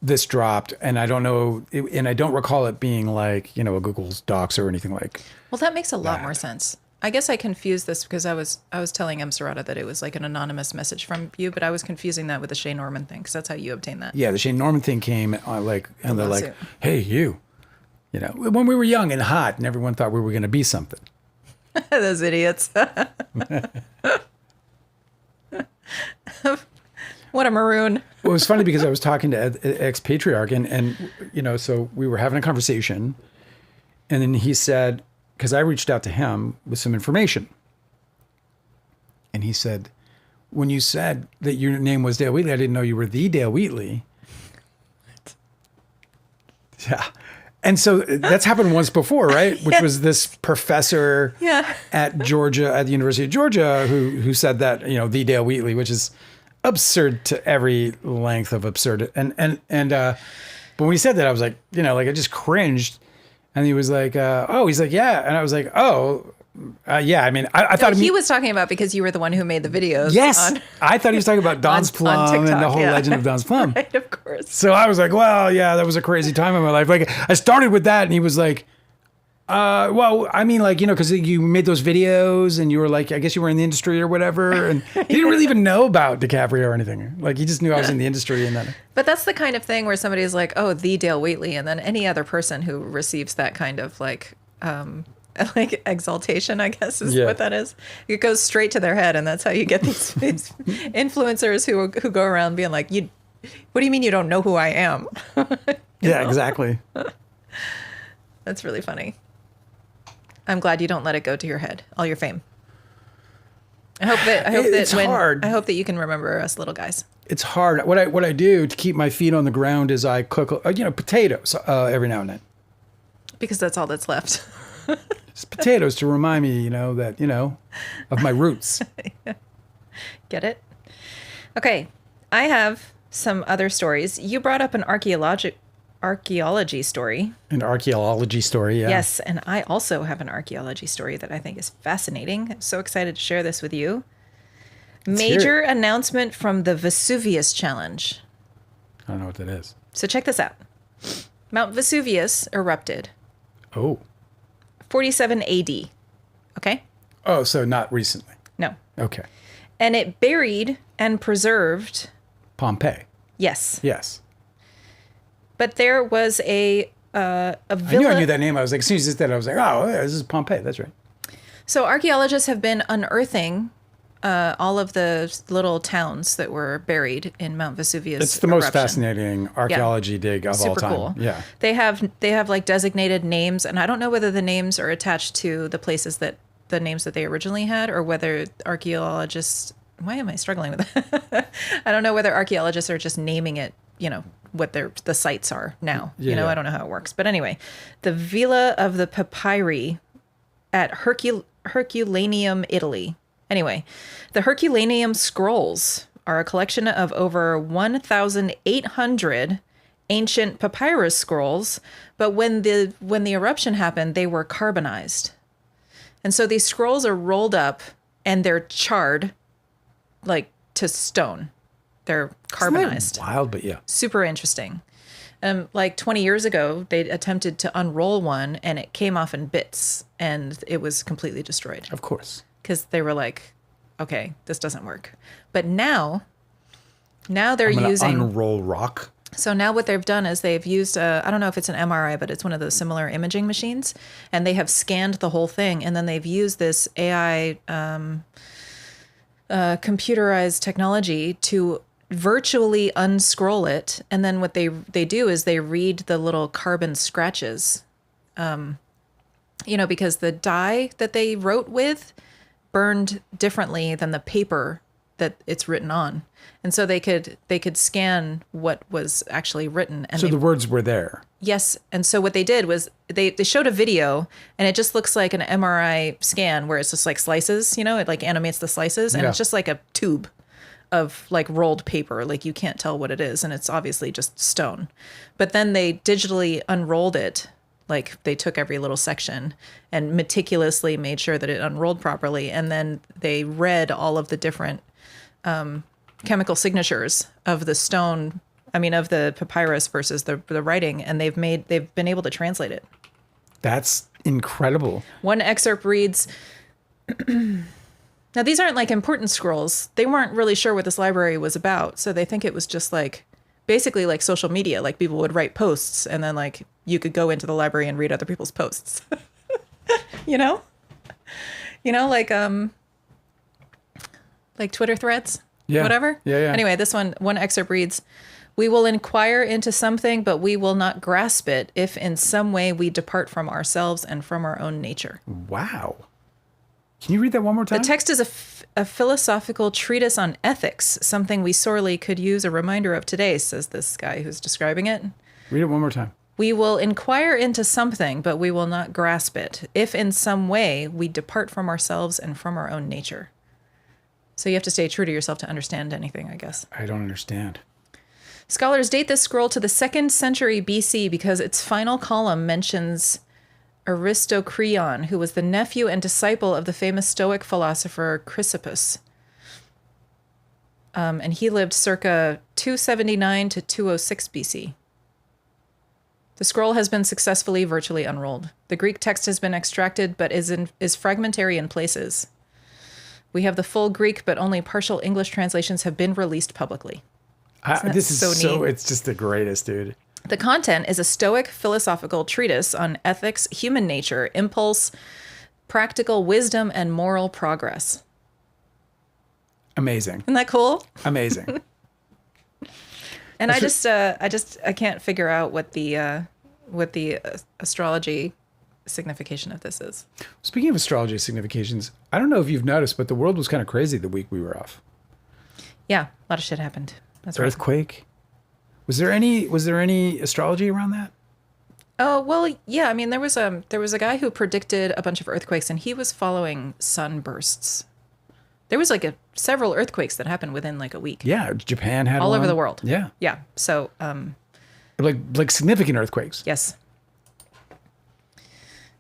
this dropped, and I don't know, and I don't recall it being like, you know, a Google Docs or anything like. Well, that makes a lot more sense. I guess I confused this because I was telling M. Serrata that it was like an anonymous message from you, but I was confusing that with the Shane Norman thing because that's how you obtain that. Yeah, the Shane Norman thing came on like, and they're like, lawsuit. hey, you know, when we were young and hot and everyone thought we were going to be something. Those idiots. What a maroon. Well, it was funny because I was talking to ex-patriarch and, you know, so we were having a conversation and then he said, because I reached out to him with some information. And he said, when you said that your name was Dale Wheatley, I didn't know you were the Dale Wheatley. Yeah. And so that's happened once before, right? Which was this professor at Georgia, at the University of Georgia, who said that, you know, the Dale Wheatley, which is absurd to every length of absurd. But when he said that, I was like, you know, like I just cringed. And he was like, he's like, yeah. And I was like, yeah. I mean, I thought he was talking about because you were the one who made the videos. Yes. I thought he was talking about Don's Plum TikTok, and the whole legend of Don's Plum. Right, of course. So I was like, well, yeah, that was a crazy time in my life. Like I started with that and he was like, well, I mean, like, you know, because you made those videos and you were like, I guess you were in the industry or whatever. And he didn't really even know about DiCaprio or anything. Like, he just knew I was in the industry and then. But that's the kind of thing where somebody's like, oh, the Dale Wheatley. And then any other person who receives that kind of like exaltation, I guess is what that is. It goes straight to their head. And that's how you get these influencers who go around being like, what do you mean you don't know who I am? Yeah, exactly. That's really funny. I'm glad you don't let it go to your head, all your fame. I hope that you can remember us little guys. It's hard. What I do to keep my feet on the ground is I cook, potatoes every now and then. Because that's all that's left. Just potatoes to remind me, that, of my roots. Get it? Okay. I have some other stories. You brought up an archaeology story. An archaeology story, yeah. Yes, and I also have an archaeology story that I think is fascinating. I'm so excited to share this with you. Major announcement from the Vesuvius Challenge. I don't know what that is. So check this out. Mount Vesuvius erupted. Oh. 47 AD. Okay? Oh, so not recently. No. Okay. And it buried and preserved... Pompeii. Yes. Yes. But there was a villa. I knew that name. I was like, as soon as you said that, I was like, oh, yeah, this is Pompeii. That's right. So archaeologists have been unearthing all of the little towns that were buried in Mount Vesuvius. It's the most fascinating archaeology dig of all time. Super cool. Yeah. They have like designated names, and I don't know whether the names are attached to the places that the names that they originally had, or whether archaeologists. Why am I struggling with that? I don't know whether archaeologists are just naming it, what the sites are now. I don't know how it works. But anyway, the Villa of the Papyri at Herculaneum, Italy. Anyway, the Herculaneum scrolls are a collection of over 1,800 ancient papyrus scrolls, but when the eruption happened, they were carbonized. And so these scrolls are rolled up and they're charred like to stone. They're carbonized. Wild, but yeah. Super interesting. Like 20 years ago, they attempted to unroll one and it came off in bits and it was completely destroyed. Of course. Because they were like, okay, this doesn't work. But now they're using... unroll rock. So now what they've done is they've used, I don't know if it's an MRI, but it's one of those similar imaging machines. And they have scanned the whole thing. And then they've used this AI computerized technology to virtually unscroll it. And then what they do is they read the little carbon scratches, because the dye that they wrote with burned differently than the paper that it's written on. And so they could scan what was actually written. And so the words were there. Yes. And so what they did was they showed a video and it just looks like an MRI scan where it's just like slices, it like animates the slices and it's just like a tube of like rolled paper. Like you can't tell what it is. And it's obviously just stone. But then they digitally unrolled it. Like they took every little section and meticulously made sure that it unrolled properly. And then they read all of the different chemical signatures of the stone, of the papyrus versus the writing. And they've been able to translate it. That's incredible. One excerpt reads, now these aren't like important scrolls. They weren't really sure what this library was about. So they think it was just like, basically like social media, like people would write posts and then like you could go into the library and read other people's posts. like Twitter threads. Yeah. whatever. Yeah. Anyway, this one excerpt reads, "We will inquire into something, but we will not grasp it if in some way we depart from ourselves and from our own nature." Wow. Can you read that one more time? The text is a philosophical treatise on ethics, something we sorely could use a reminder of today, says this guy who's describing it. Read it one more time. "We will inquire into something, but we will not grasp it, if in some way we depart from ourselves and from our own nature." So you have to stay true to yourself to understand anything, I guess. I don't understand. Scholars date this scroll to the 2nd century BC because its final column mentions Aristocreon, who was the nephew and disciple of the famous Stoic philosopher Chrysippus. And he lived circa 279 to 206 BC. The scroll has been successfully virtually unrolled. The Greek text has been extracted, but is fragmentary in places. We have the full Greek, but only partial English translations have been released publicly. This is so neat. it's just the greatest, dude. The content is a Stoic philosophical treatise on ethics, human nature, impulse, practical wisdom, and moral progress. Amazing. Isn't that cool? Amazing. And I can't figure out what the astrology signification of this is. Speaking of astrology significations, I don't know if you've noticed, but the world was kind of crazy the week we were off. Yeah, a lot of shit happened. That's right. Earthquake. Was there any astrology around that? Oh, well, yeah. I mean, there was a guy who predicted a bunch of earthquakes, and he was following sunbursts. There was several earthquakes that happened within like a week. Yeah, Japan had all one. over the world. Yeah. Yeah. So, like significant earthquakes. yes.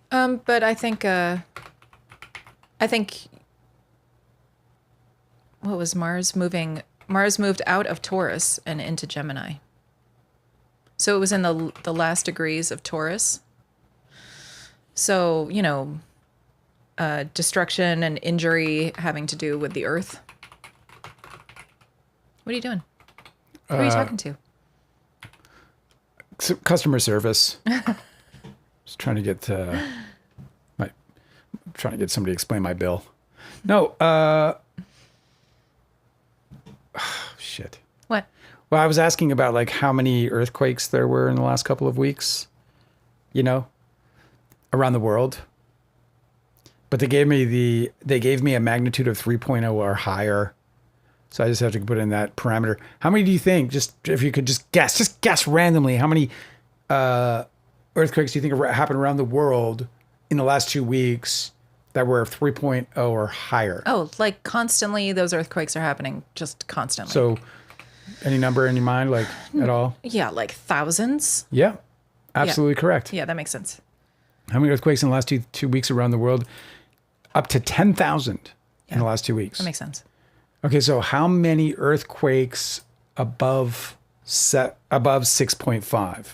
But I think what was Mars moving? Mars moved out of Taurus and into Gemini. So it was in the last degrees of Taurus. So, destruction and injury having to do with the earth. What are you doing? Who are you talking to? Customer service. Just trying to get somebody to explain my bill. No, shit. What? Well, I was asking about like how many earthquakes there were in the last couple of weeks, around the world. But they gave me a magnitude of 3.0 or higher. So I just have to put in that parameter. How many do you think, just if you could just guess randomly, how many earthquakes do you think happened around the world in the last 2 weeks that were 3.0 or higher? Oh, like constantly those earthquakes are happening, just constantly. So any number in your mind, like at all? Yeah, like thousands. Yeah, absolutely correct. Yeah, that makes sense. How many earthquakes in the last two weeks around the world? Up to 10,000 in the last 2 weeks. That makes sense. Okay, so how many earthquakes above 6.5?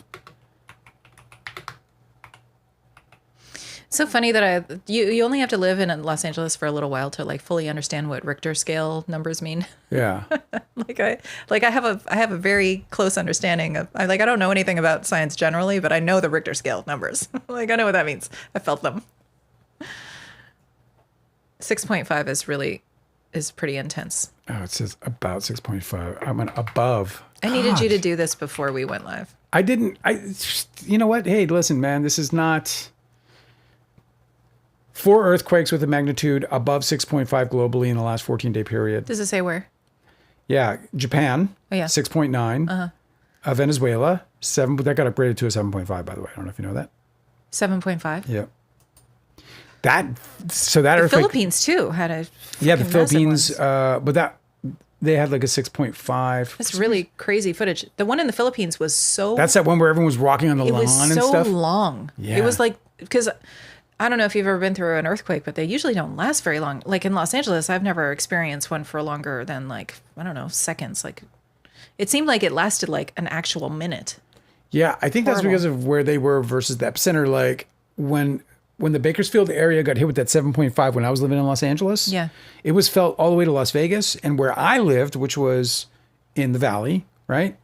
It's so funny that you only have to live in Los Angeles for a little while to like fully understand what Richter scale numbers mean. Yeah. I have a very close understanding of I don't know anything about science generally, but I know the Richter scale numbers. I know what that means. I felt them. 6.5 is pretty intense. Oh, it says about 6.5. I went above. I needed you to do this before we went live. I didn't. You know what? Hey, listen, man, this is not 4 earthquakes with a magnitude above 6.5 globally in the last 14-day period. Does it say where? Yeah, Japan, Oh, yeah. 6.9. Venezuela, 7. But that got upgraded to a 7.5, by the way. I don't know if you know that. 7.5. Yeah. That The earthquake. Philippines too had a Yeah, the freaking massive Philippines. ones. But they had like a 6.5. That's really crazy footage. The one in the Philippines was so. That's that one where everyone was walking on the It lawn was and so stuff. long. Yeah. It was like because I don't know if you've ever been through an earthquake, but they usually don't last very long. Like in Los Angeles, I've never experienced one for longer than like I don't know seconds. Like it seemed like it lasted like an actual minute. Yeah, I think that's Horrible. because of where they were versus the epicenter. Like when the Bakersfield area got hit with that 7.5 when I was living in Los Angeles, Yeah. it was felt all the way to Las Vegas. And where I lived, which was in the Valley, right?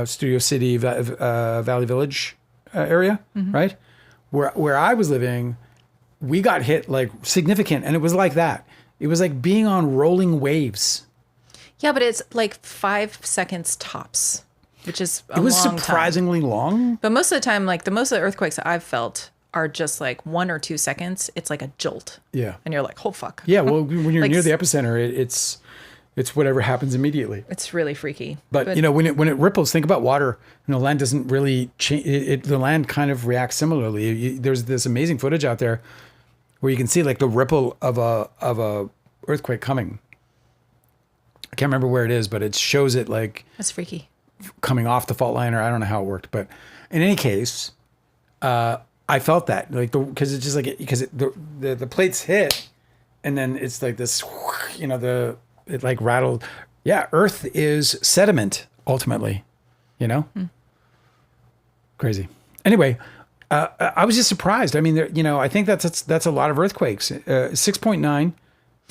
Studio City, Valley Village area, right? Where I was living, we got hit like significant. And it was like that. It was like being on rolling waves. Yeah, but it's like 5 seconds tops, which is a It was long time. surprisingly long. But most of the time, like most of the earthquakes that I've felt are just like 1 or 2 seconds. It's like a jolt. Yeah. And you're like, oh, fuck. Yeah, well, when you're Like near the epicenter, it's whatever happens immediately. It's really freaky. But you know, when it ripples, think about water. You know, land doesn't really change. The land kind of reacts similarly. There's this amazing footage out there where you can see like the ripple of a earthquake coming. I can't remember where it is, but it shows it like That's freaky. coming off the fault line, or I don't know how it worked. But in any case, I felt that like because it's just like because the plates hit, and then it's like this, you know, it like rattled. Yeah, Earth is sediment ultimately, you know. Crazy. Anyway, I was just surprised. I mean, you know, I think that's a lot of earthquakes. 6.9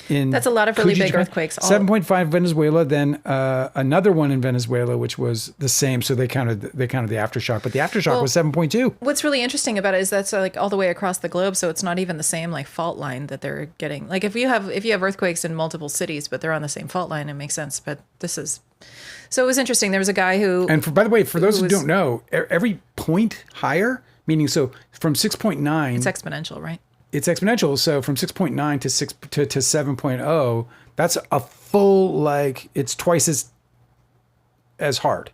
in That's a lot of really Fuji, big Japan. earthquakes. 7.5 Venezuela, then another one in Venezuela, which was the same. So they counted the aftershock, but the aftershock was 7.2. What's really interesting about it is that's like all the way across the globe, so it's not even the same like fault line that they're getting. Like if you have earthquakes in multiple cities, but they're on the same fault line, it makes sense. But this is so it was interesting. There was a guy who By the way, for those who don't know, every point higher, meaning so from 6.9, it's exponential, right? it's exponential. So from 6.9 to 7.0, that's a full, like it's twice as hard.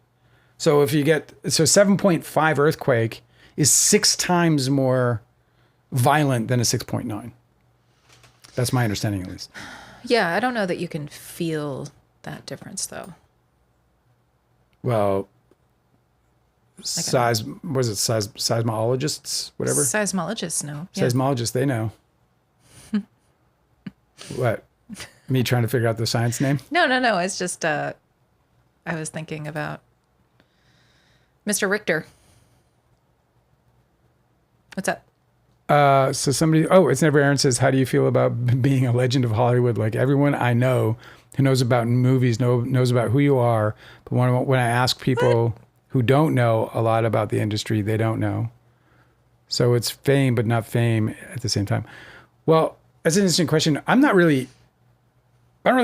So if you get 7.5 earthquake is 6 times more violent than a 6.9. That's my understanding, at least. Yeah, I don't know that you can feel that difference though. Well, seismologists, whatever. Seismologists know. Yeah. Seismologists, they know. What? Me trying to figure out the science name? No. It's just I was thinking about Mr. Richter. What's up? So it's Never Aaron says, how do you feel about being a legend of Hollywood? Like everyone I know who knows about movies knows about who you are. But when I ask people who don't know a lot about the industry, they don't know. So it's fame, but not fame at the same time. Well, that's an interesting question. I don't really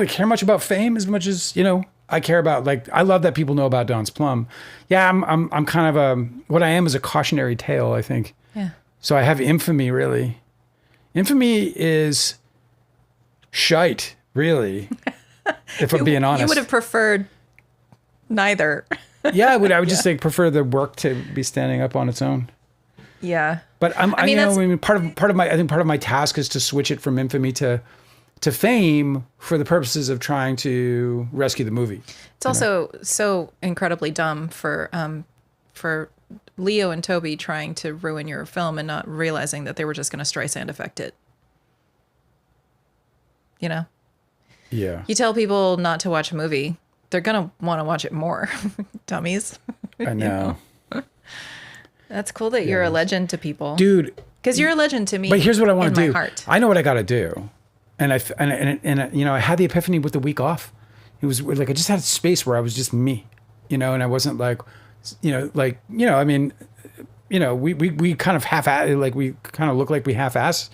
care much about fame as much as, you know, I care about, like, I love that people know about Don's Plum. Yeah, I'm kind of what I am is a cautionary tale, I think. Yeah. So I have infamy, really. Infamy is shite, really, if I'm being honest. You would have preferred neither. Yeah, I would just like prefer the work to be standing up on its own. Yeah. But part of my task is to switch it from infamy to fame for the purposes of trying to rescue the movie. It's also so incredibly dumb for Leo and Toby trying to ruin your film and not realizing that they were just going to Streisand effect it. You know? Yeah. You tell people not to watch a movie, they're going to want to watch it more. Dummies. I know. That's cool that you're a legend to people. Dude. Because you're a legend to me. But here's what I want to do. My heart. I know what I got to do. And you know, I had the epiphany with the week off. It was like I just had a space where I was just me, you know, and I wasn't like, I mean, you know, we kind of we kind of look like we half-ass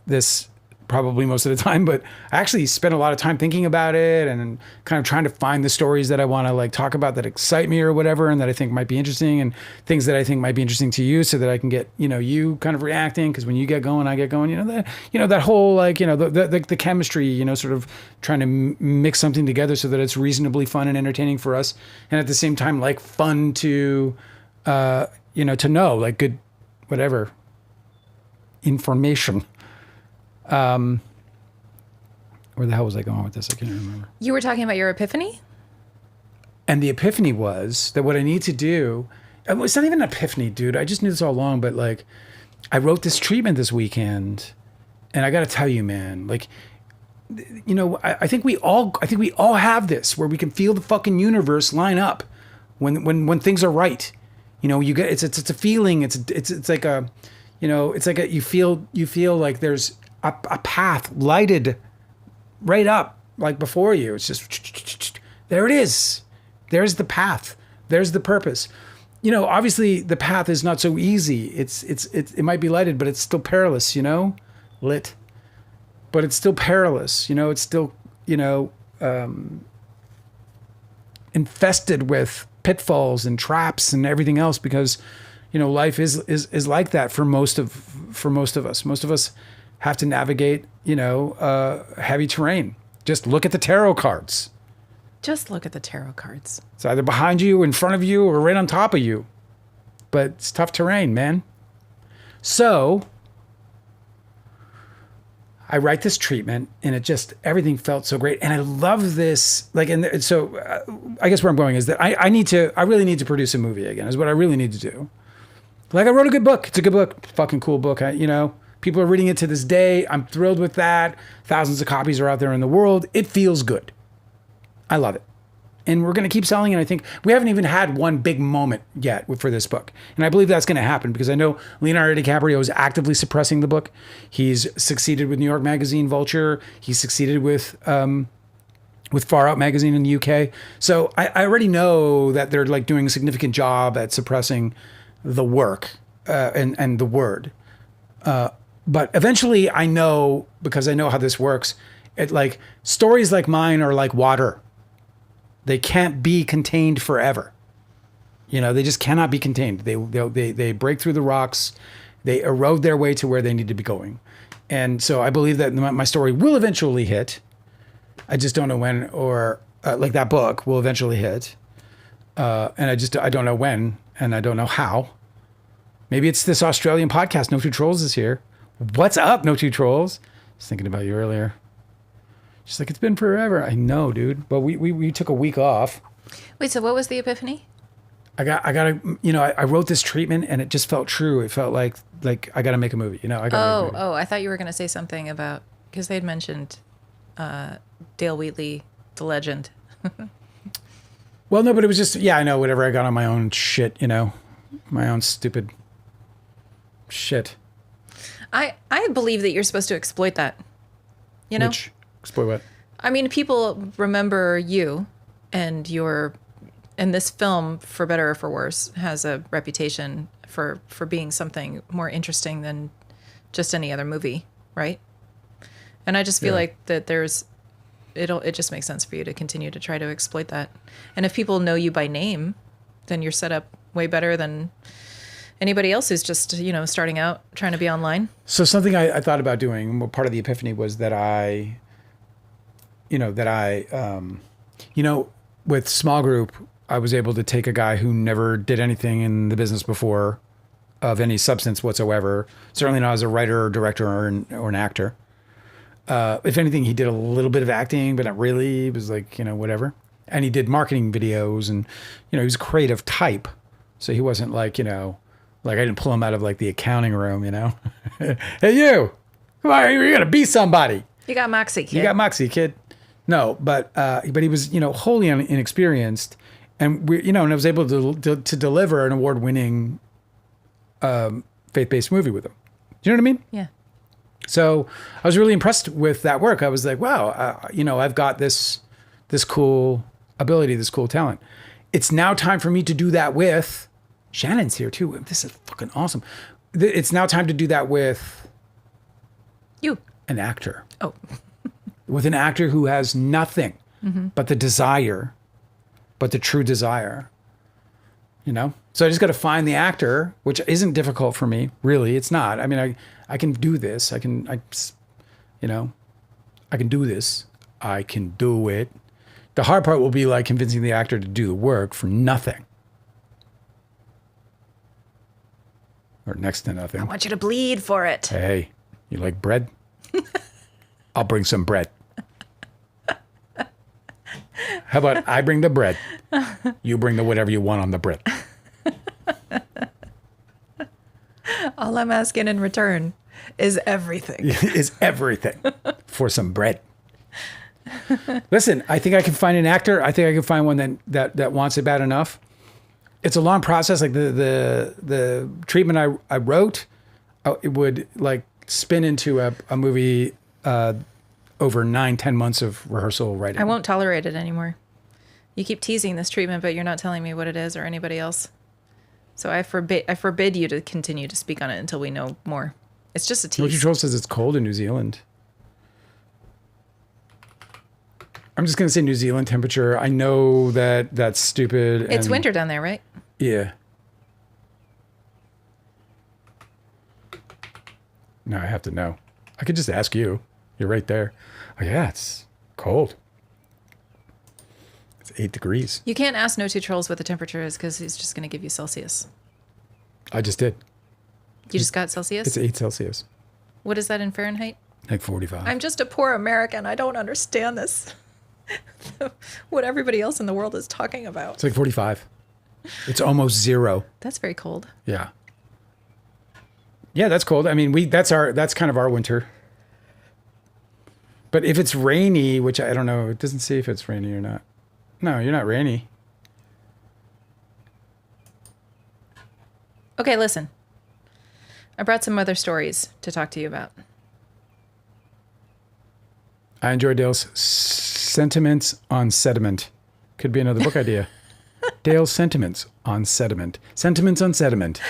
this probably most of the time, but I actually spent a lot of time thinking about it and kind of trying to find the stories that I want to like talk about that excite me or whatever, and that I think might be interesting, and things that I think might be interesting to you, so that I can get, you know, you kind of reacting, because when you get going, I get going, that whole, like, you know, the chemistry, you know, sort of trying to mix something together so that it's reasonably fun and entertaining for us, and at the same time, like, fun to, to know, like, good, whatever, information. Where the hell was I going with this? I can't remember. You were talking about your epiphany? And the epiphany was that what I need to do, it's not even an epiphany, dude. I just knew this all along, but like, I wrote this treatment this weekend, and I got to tell you, man, like, you know, I think we all have this, where we can feel the fucking universe line up when things are right. You know, you get, it's a feeling. It's like a, you know, it's like you feel like there's a path lighted right up, like, before you. It's just, there it is. There's the path. There's the purpose. You know, obviously the path is not so easy. It might be lighted, but it's still perilous, you know, lit, but it's still perilous. You know, it's still, you know, infested with pitfalls and traps and everything else, because, you know, life is like that for most of us. Most of us have to navigate, you know, heavy terrain. Just look at the tarot cards. Just look at the tarot cards. It's either behind you, in front of you, or right on top of you. But it's tough terrain, man. So I write this treatment, and everything felt so great. And I love this. Like, and so I guess where I'm going is that I really need to produce a movie again, is what I really need to do. Like, I wrote a good book. It's a good book. Fucking cool book. You know, people are reading it to this day. I'm thrilled with that. Thousands of copies are out there in the world. It feels good. I love it. And we're going to keep selling it. I think we haven't even had one big moment yet for this book. And I believe that's going to happen, because I know Leonardo DiCaprio is actively suppressing the book. He's succeeded with New York Magazine, Vulture. He's succeeded with Far Out Magazine in the UK. So I already know that they're like doing a significant job at suppressing the work and the word. But eventually I know, because I know how this works, like stories like mine are like water. They can't be contained forever. You know, they just cannot be contained. They break through the rocks. They erode their way to where they need to be going. And so I believe that my story will eventually hit. I just don't know when, or like that book will eventually hit. And I don't know when, and I don't know how. Maybe it's this Australian podcast. No Two Trolls is here. What's up, No Two Trolls? I was thinking about you earlier. She's like, it's been forever. I know, dude. But we took a week off. Wait, so what was the epiphany? I got to, you know, I wrote this treatment, and it just felt true. It felt like I got to make a movie. You know, I got. I thought you were going to say something about, because they had mentioned Dale Wheatley, the legend. Well, no, but it was just, yeah, I know, whatever. I got on my own shit, you know, my own stupid shit. I believe that you're supposed to exploit that. You know? Exploit what? I mean, people remember you, and this film, for better or for worse, has a reputation for being something more interesting than just any other movie, right? And I just feel like that it just makes sense for you to continue to try to exploit that. And if people know you by name, then you're set up way better than anybody else who's just, you know, starting out trying to be online. So something I thought about doing, part of the epiphany was that with small group, I was able to take a guy who never did anything in the business before of any substance whatsoever. Certainly not as a writer or director or an actor. If anything, he did a little bit of acting, but not really. It was like, you know, whatever. And he did marketing videos, and, you know, he was a creative type. So he wasn't like, you know, like I didn't pull him out of like the accounting room, you know. Hey, you, come on, you're going to be somebody. You got moxie, kid. You got moxie, kid. No, but he was, you know, wholly inexperienced, and and I was able to deliver an award-winning faith-based movie with him. Do you know what I mean? Yeah. So I was really impressed with that work. I was like, wow, you know, I've got this cool ability, this cool talent. It's now time for me to do that with Shannon's here too. This is fucking awesome. It's now time to do that with you, an actor. Oh. With an actor who has nothing but the desire, but the true desire, you know? So I just got to find the actor, which isn't difficult for me, really. It's not. I mean, I can do this. I can do this. I can do it. The hard part will be like convincing the actor to do the work for nothing. Or next to nothing. I want you to bleed for it. Hey, you like bread? I'll bring some bread. How about I bring the bread? You bring the whatever you want on the bread. All I'm asking in return is everything. Is everything for some bread. Listen, I think I can find an actor. I think I can find one that wants it bad enough. It's a long process. Like the treatment I wrote, it would like spin into a movie over 9-10 months of rehearsal writing. I won't tolerate it anymore. You keep teasing this treatment, but you're not telling me what it is or anybody else. So I forbid you to continue to speak on it until we know more. It's just a tease. Troll says it's cold in New Zealand. I'm just going to say New Zealand temperature. I know that that's stupid. It's winter down there, right? Yeah. No, I have to know. I could just ask you. You're right there. Oh, yeah, it's cold. It's 8 degrees. You can't ask No Two Trolls what the temperature is because he's just going to give you Celsius. I just did. You just got Celsius? It's 8 Celsius. What is that in Fahrenheit? Like 45. I'm just a poor American. I don't understand this. What everybody else in the world is talking about. It's like 45. It's almost 0. That's very cold. Yeah. Yeah, that's cold. I mean, that's kind of our winter. But if it's rainy, which I don't know, it doesn't say if it's rainy or not. No, you're not rainy. Okay, listen. I brought some other stories to talk to you about. I enjoy Dale's Sentiments on Sediment. Could be another book idea. Dale's Sentiments on Sediment. Sentiments on Sediment.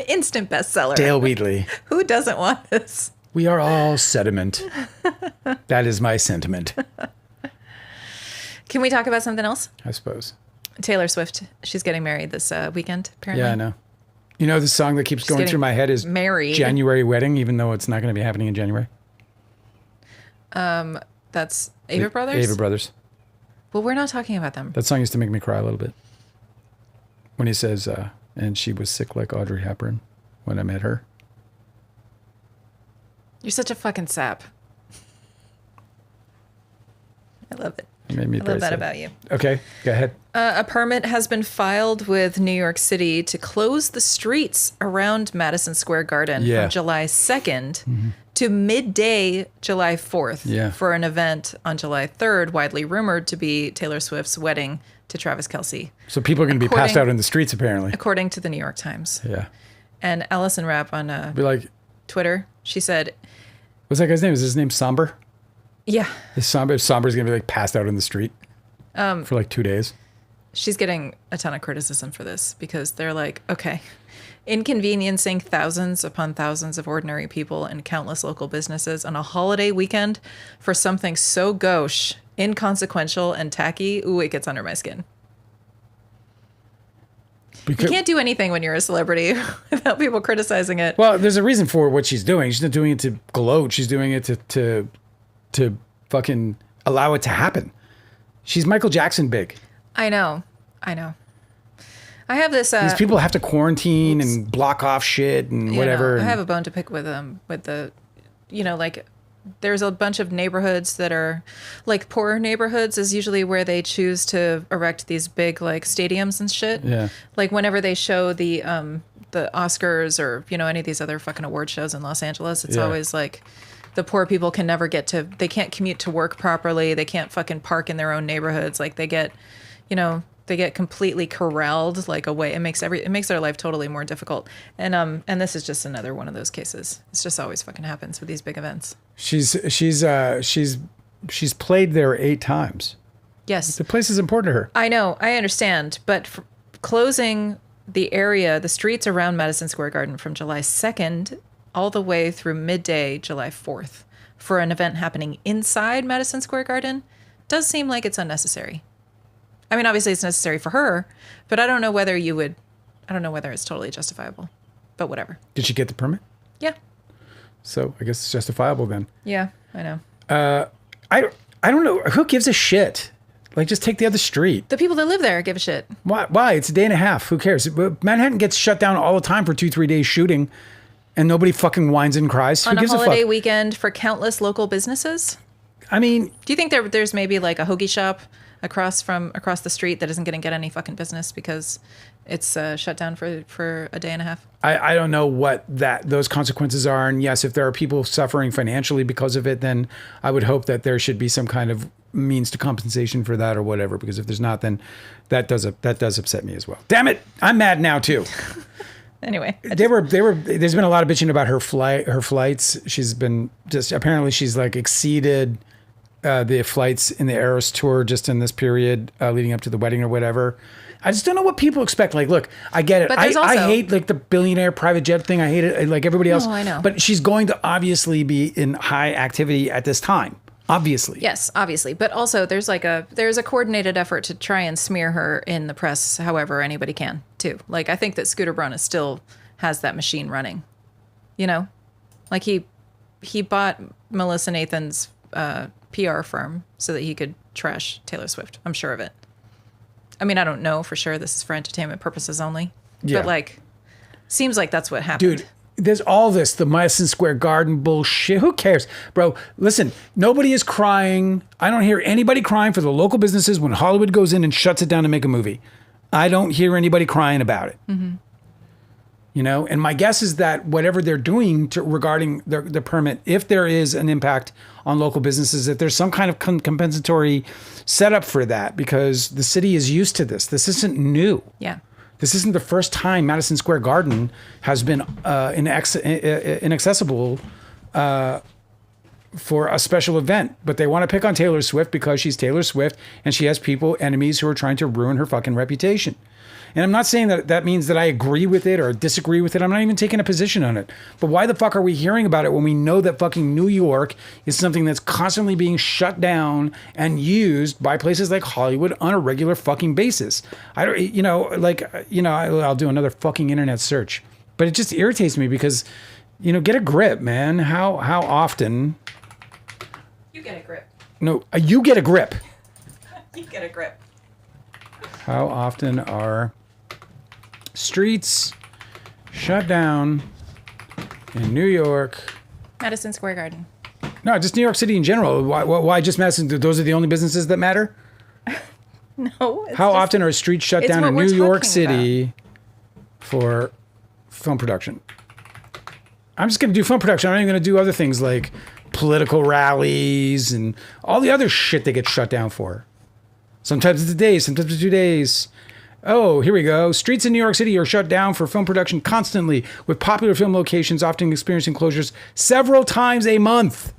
Instant bestseller. Dale Wheatley. Who doesn't want this? We are all sediment. That is my sentiment, Can we talk about something else? I suppose. Taylor Swift. She's getting married this weekend, apparently. Yeah, I know. You know, the song that keeps going through my head is married. January Wedding, even though it's not going to be happening in January. That's Ava Brothers? Ava Brothers. Well, we're not talking about them. That song used to make me cry a little bit. When he says, and she was sick like Audrey Hepburn when I met her. You're such a fucking sap. I love it. It made me I love that about you. Okay, go ahead. A permit has been filed with New York City to close the streets around Madison Square Garden from July 2nd to midday July 4th for an event on July 3rd, widely rumored to be Taylor Swift's wedding to Travis Kelce. So people are going to be passed out in the streets, apparently. According to the New York Times. Yeah. And Allison Rapp on be like, Twitter, she said... What's that guy's name? Is his name Somber? Yeah. Somber's going to be like passed out in the street for like 2 days. She's getting a ton of criticism for this because they're like, okay, inconveniencing thousands upon thousands of ordinary people and countless local businesses on a holiday weekend for something so gauche, inconsequential, and tacky. Ooh, it gets under my skin. Because, you can't do anything when you're a celebrity without people criticizing it. Well, there's a reason for what she's doing. She's not doing it to gloat. She's doing it to fucking allow it to happen. She's Michael Jackson big. I know. I have this. These people have to quarantine and block off shit and whatever. I have a bone to pick with the, like, there's a bunch of neighborhoods that are, like, poorer neighborhoods is usually where they choose to erect these big, like, stadiums and shit. Yeah. Like, whenever they show the Oscars or, any of these other fucking award shows in Los Angeles, it's always like the poor people can never they can't commute to work properly. They can't fucking park in their own neighborhoods. Like, they get, they get completely corralled, like, away. It makes their life totally more difficult. And this is just another one of those cases. It's just always fucking happens with these big events. She's played there 8 times. Yes. The place is important to her. I know. I understand. But closing the streets around Madison Square Garden from July 2nd all the way through midday July 4th for an event happening inside Madison Square Garden does seem like it's unnecessary. I mean, obviously it's necessary for her, but I don't know whether it's totally justifiable, but whatever. Did she get the permit? Yeah. So I guess it's justifiable then. Yeah, I know. I don't know. Who gives a shit? Like, just take the other street. The people that live there give a shit. Why? It's a day and a half. Who cares? Manhattan gets shut down all the time for 2-3 days shooting, and nobody fucking whines and cries. On Who gives a holiday fuck? weekend for countless local businesses? I mean... Do you think there's maybe like a hoagie shop across the street that isn't going to get any fucking business because it's shut down for a day and a half? I don't know what those consequences are. And yes, if there are people suffering financially because of it, then I would hope that there should be some kind of means to compensation for that or whatever. Because if there's not, then that does upset me as well. Damn it. I'm mad now too. Anyway, there's been a lot of bitching about her flights. She's been apparently she's like exceeded the flights in the Eras tour just in this period leading up to the wedding or whatever. I just don't know what people expect. Like, look, I get it. But I hate like the billionaire private jet thing. I hate it like everybody else. No, I know. But she's going to obviously be in high activity at this time. Obviously. Yes, obviously. But also there's a coordinated effort to try and smear her in the press however anybody can, too. Like, I think that Scooter Braun still has that machine running. You know? Like, he bought Melissa Nathan's PR firm so that he could trash Taylor Swift. I'm sure of it. I mean, I don't know for sure. This is for entertainment purposes only. Yeah. But, like, seems like that's what happened. Dude, there's all this, the Madison Square Garden bullshit. Who cares? Bro, listen, nobody is crying. I don't hear anybody crying for the local businesses when Hollywood goes in and shuts it down to make a movie. I don't hear anybody crying about it. Mm-hmm. You know, and my guess is that whatever they're doing regarding the permit, if there is an impact on local businesses, that there's some kind of compensatory setup for that, because the city is used to this. This isn't new. Yeah. This isn't the first time Madison Square Garden has been inaccessible for a special event. But they want to pick on Taylor Swift because she's Taylor Swift and she has enemies who are trying to ruin her fucking reputation. And I'm not saying that that means that I agree with it or disagree with it. I'm not even taking a position on it. But why the fuck are we hearing about it when we know that fucking New York is something that's constantly being shut down and used by places like Hollywood on a regular fucking basis? I don't, I'll do another fucking internet search. But it just irritates me because, get a grip, man. How often? You get a grip. No, you get a grip. You get a grip. How often are streets shut down in New York? Madison Square Garden. No, just New York City in general. Why just Madison? Those are the only businesses that matter? No. How often are streets shut down in New York City for film production? I'm just going to do film production. I'm not even going to do other things like political rallies and all the other shit they get shut down for. Sometimes it's a day, sometimes it's 2 days. Oh, here we go. Streets in New York City are shut down for film production constantly, with popular film locations often experiencing closures several times a month.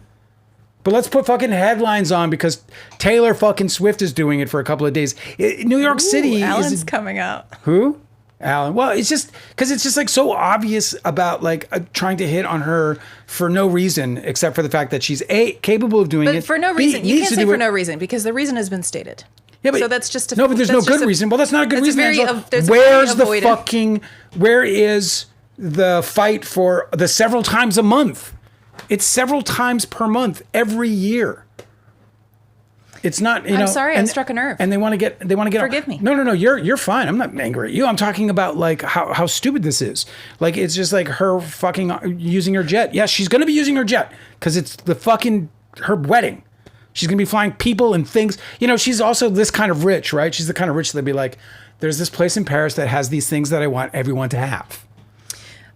But let's put fucking headlines on because Taylor fucking Swift is doing it for a couple of days. New York City Alan's coming out. Who? Alan. Well, it's just because it's just like so obvious about like trying to hit on her for no reason except for the fact that she's capable of doing it. But for no reason. You can't say for no reason because the reason has been stated. Yeah, but so that's just no, but there's no good reason. Well, that's not a good reason. Where is the fight for the several times a month? It's several times per month every year. It's not, I'm sorry, I struck a nerve. And they want to get Forgive me. No, you're fine. I'm not angry at you. I'm talking about like how stupid this is. Like it's just like her fucking using her jet. Yes, she's going to be using her jet because it's the fucking her wedding. She's going to be flying people and things. She's also this kind of rich, right? She's the kind of rich that'd be like, there's this place in Paris that has these things that I want everyone to have.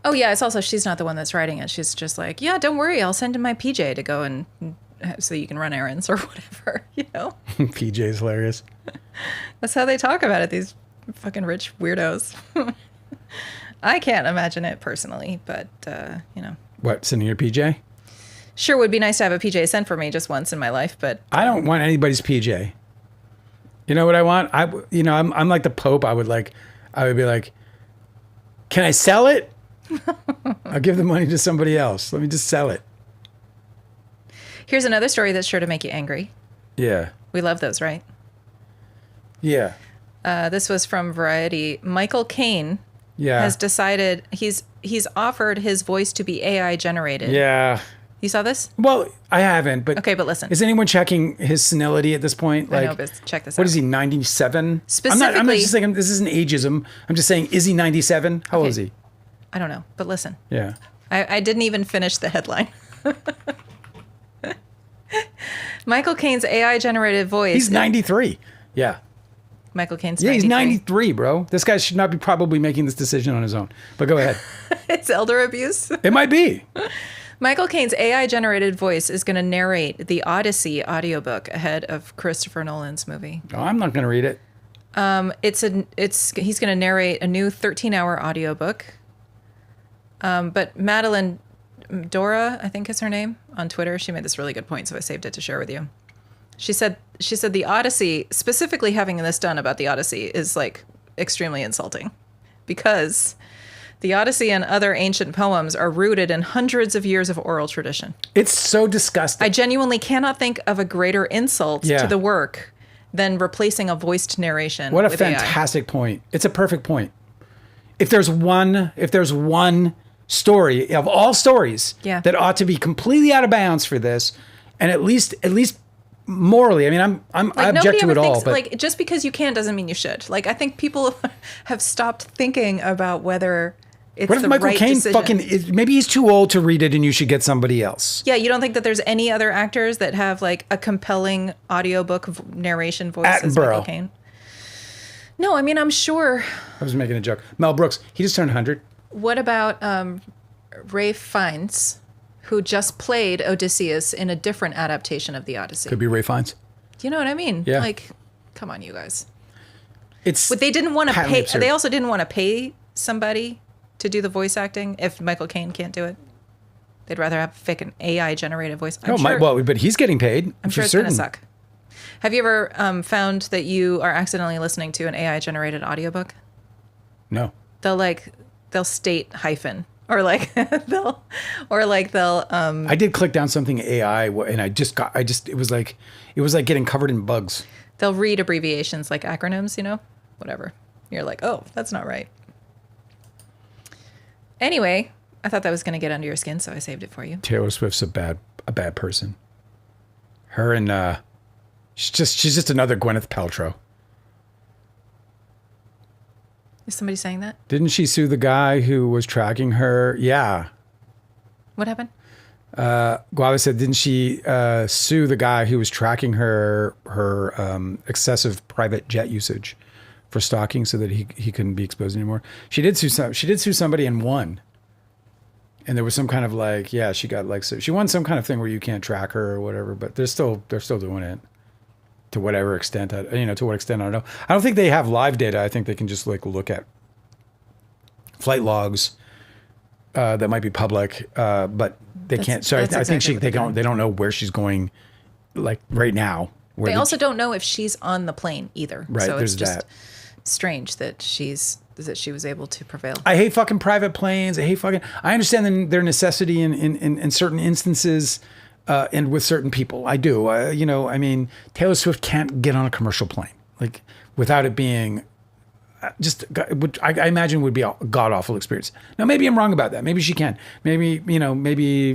Oh, yeah. It's also, she's not the one that's writing it. She's just like, yeah, don't worry. I'll send in my PJ to go and so you can run errands or whatever, PJ is hilarious. That's how they talk about it, these fucking rich weirdos. I can't imagine it personally, but, What, sending your PJ? Sure would be nice to have a PJ sent for me just once in my life, but I don't want anybody's PJ. You know what I want? I'm like the Pope. I would be like, can I sell it? I'll give the money to somebody else. Let me just sell it. Here's another story that's sure to make you angry. Yeah. We love those, right? Yeah. This was from Variety. Michael Caine has decided he's offered his voice to be AI generated. Yeah. You saw this? Well, I haven't, but... Okay, but listen. Is anyone checking his senility at this point? I know, but check this out. What is he, 97? Specifically... I'm not just saying, this is an ageism. I'm just saying, is he 97? How old is he? I don't know, but listen. Yeah. I didn't even finish the headline. Michael Caine's AI-generated voice... He's 93. Yeah. Michael Caine's 93. Yeah, he's 93, bro. This guy should not be probably making this decision on his own. But go ahead. It's elder abuse. It might be. Michael Caine's AI-generated voice is going to narrate the Odyssey audiobook ahead of Christopher Nolan's movie. Oh, I'm not going to read it. He's going to narrate a new 13-hour audiobook. But Madeline Dora, I think is her name, on Twitter, she made this really good point, so I saved it to share with you. She said the Odyssey, specifically having this done about the Odyssey, is like extremely insulting because The Odyssey and other ancient poems are rooted in hundreds of years of oral tradition. It's so disgusting. I genuinely cannot think of a greater insult Yeah. to the work than replacing a voiced narration. What a with AI. fantastic point. It's a perfect point. If there's one story of all stories Yeah. that ought to be completely out of bounds for this, and at least morally, I mean, I object to it all, but like just because you can doesn't mean you should. Like I think people have stopped thinking about whether it's what if the Michael right Caine decision. maybe he's too old to read it and you should get somebody else. Yeah, you don't think that there's any other actors that have like a compelling audiobook narration voice as Attenborough. Michael Caine? No, I mean I'm sure. I was making a joke. Mel Brooks, he just turned 100. What about Ralph Fiennes, who just played Odysseus in a different adaptation of the Odyssey? Could be Ray Fiennes. Do you know what I mean? Yeah. Like, come on, you guys. It's But they didn't want to patently pay. absurd. They also didn't want to pay somebody to do the voice acting if Michael Caine can't do it. They'd rather have an AI generated voice. I'm sure, but he's getting paid. I'm sure it's going to suck. Have you ever found that you are accidentally listening to an AI generated audiobook? No. They'll state hyphen or like they'll I did click down something AI and it was like getting covered in bugs. they'll read abbreviations like acronyms, whatever. You're like, oh, that's not right. Anyway, I thought that was going to get under your skin, so I saved it for you. Taylor Swift's a bad person. Her and she's just another Gwyneth Paltrow. Is somebody saying that? Didn't she sue the guy who was tracking her? Yeah. What happened? Guava said, didn't she sue the guy who was tracking her excessive private jet usage for stalking so that he couldn't be exposed anymore? She did sue somebody and won. And there was some kind of she got she won some kind of thing where you can't track her or whatever, but they're still doing it to whatever extent. To what extent, I don't know. I don't think they have live data. I think they can just look at flight logs that might be public, but they can't. So I think they don't know where she's going, right now. They also don't know if she's on the plane either. Right, So there's it's just that. strange that she was able to prevail. I hate fucking private planes. I understand their necessity in certain instances and with certain people. I do. I mean, Taylor Swift can't get on a commercial plane without it being I imagine would be a god awful experience. Now, maybe I'm wrong about that. Maybe she can. Maybe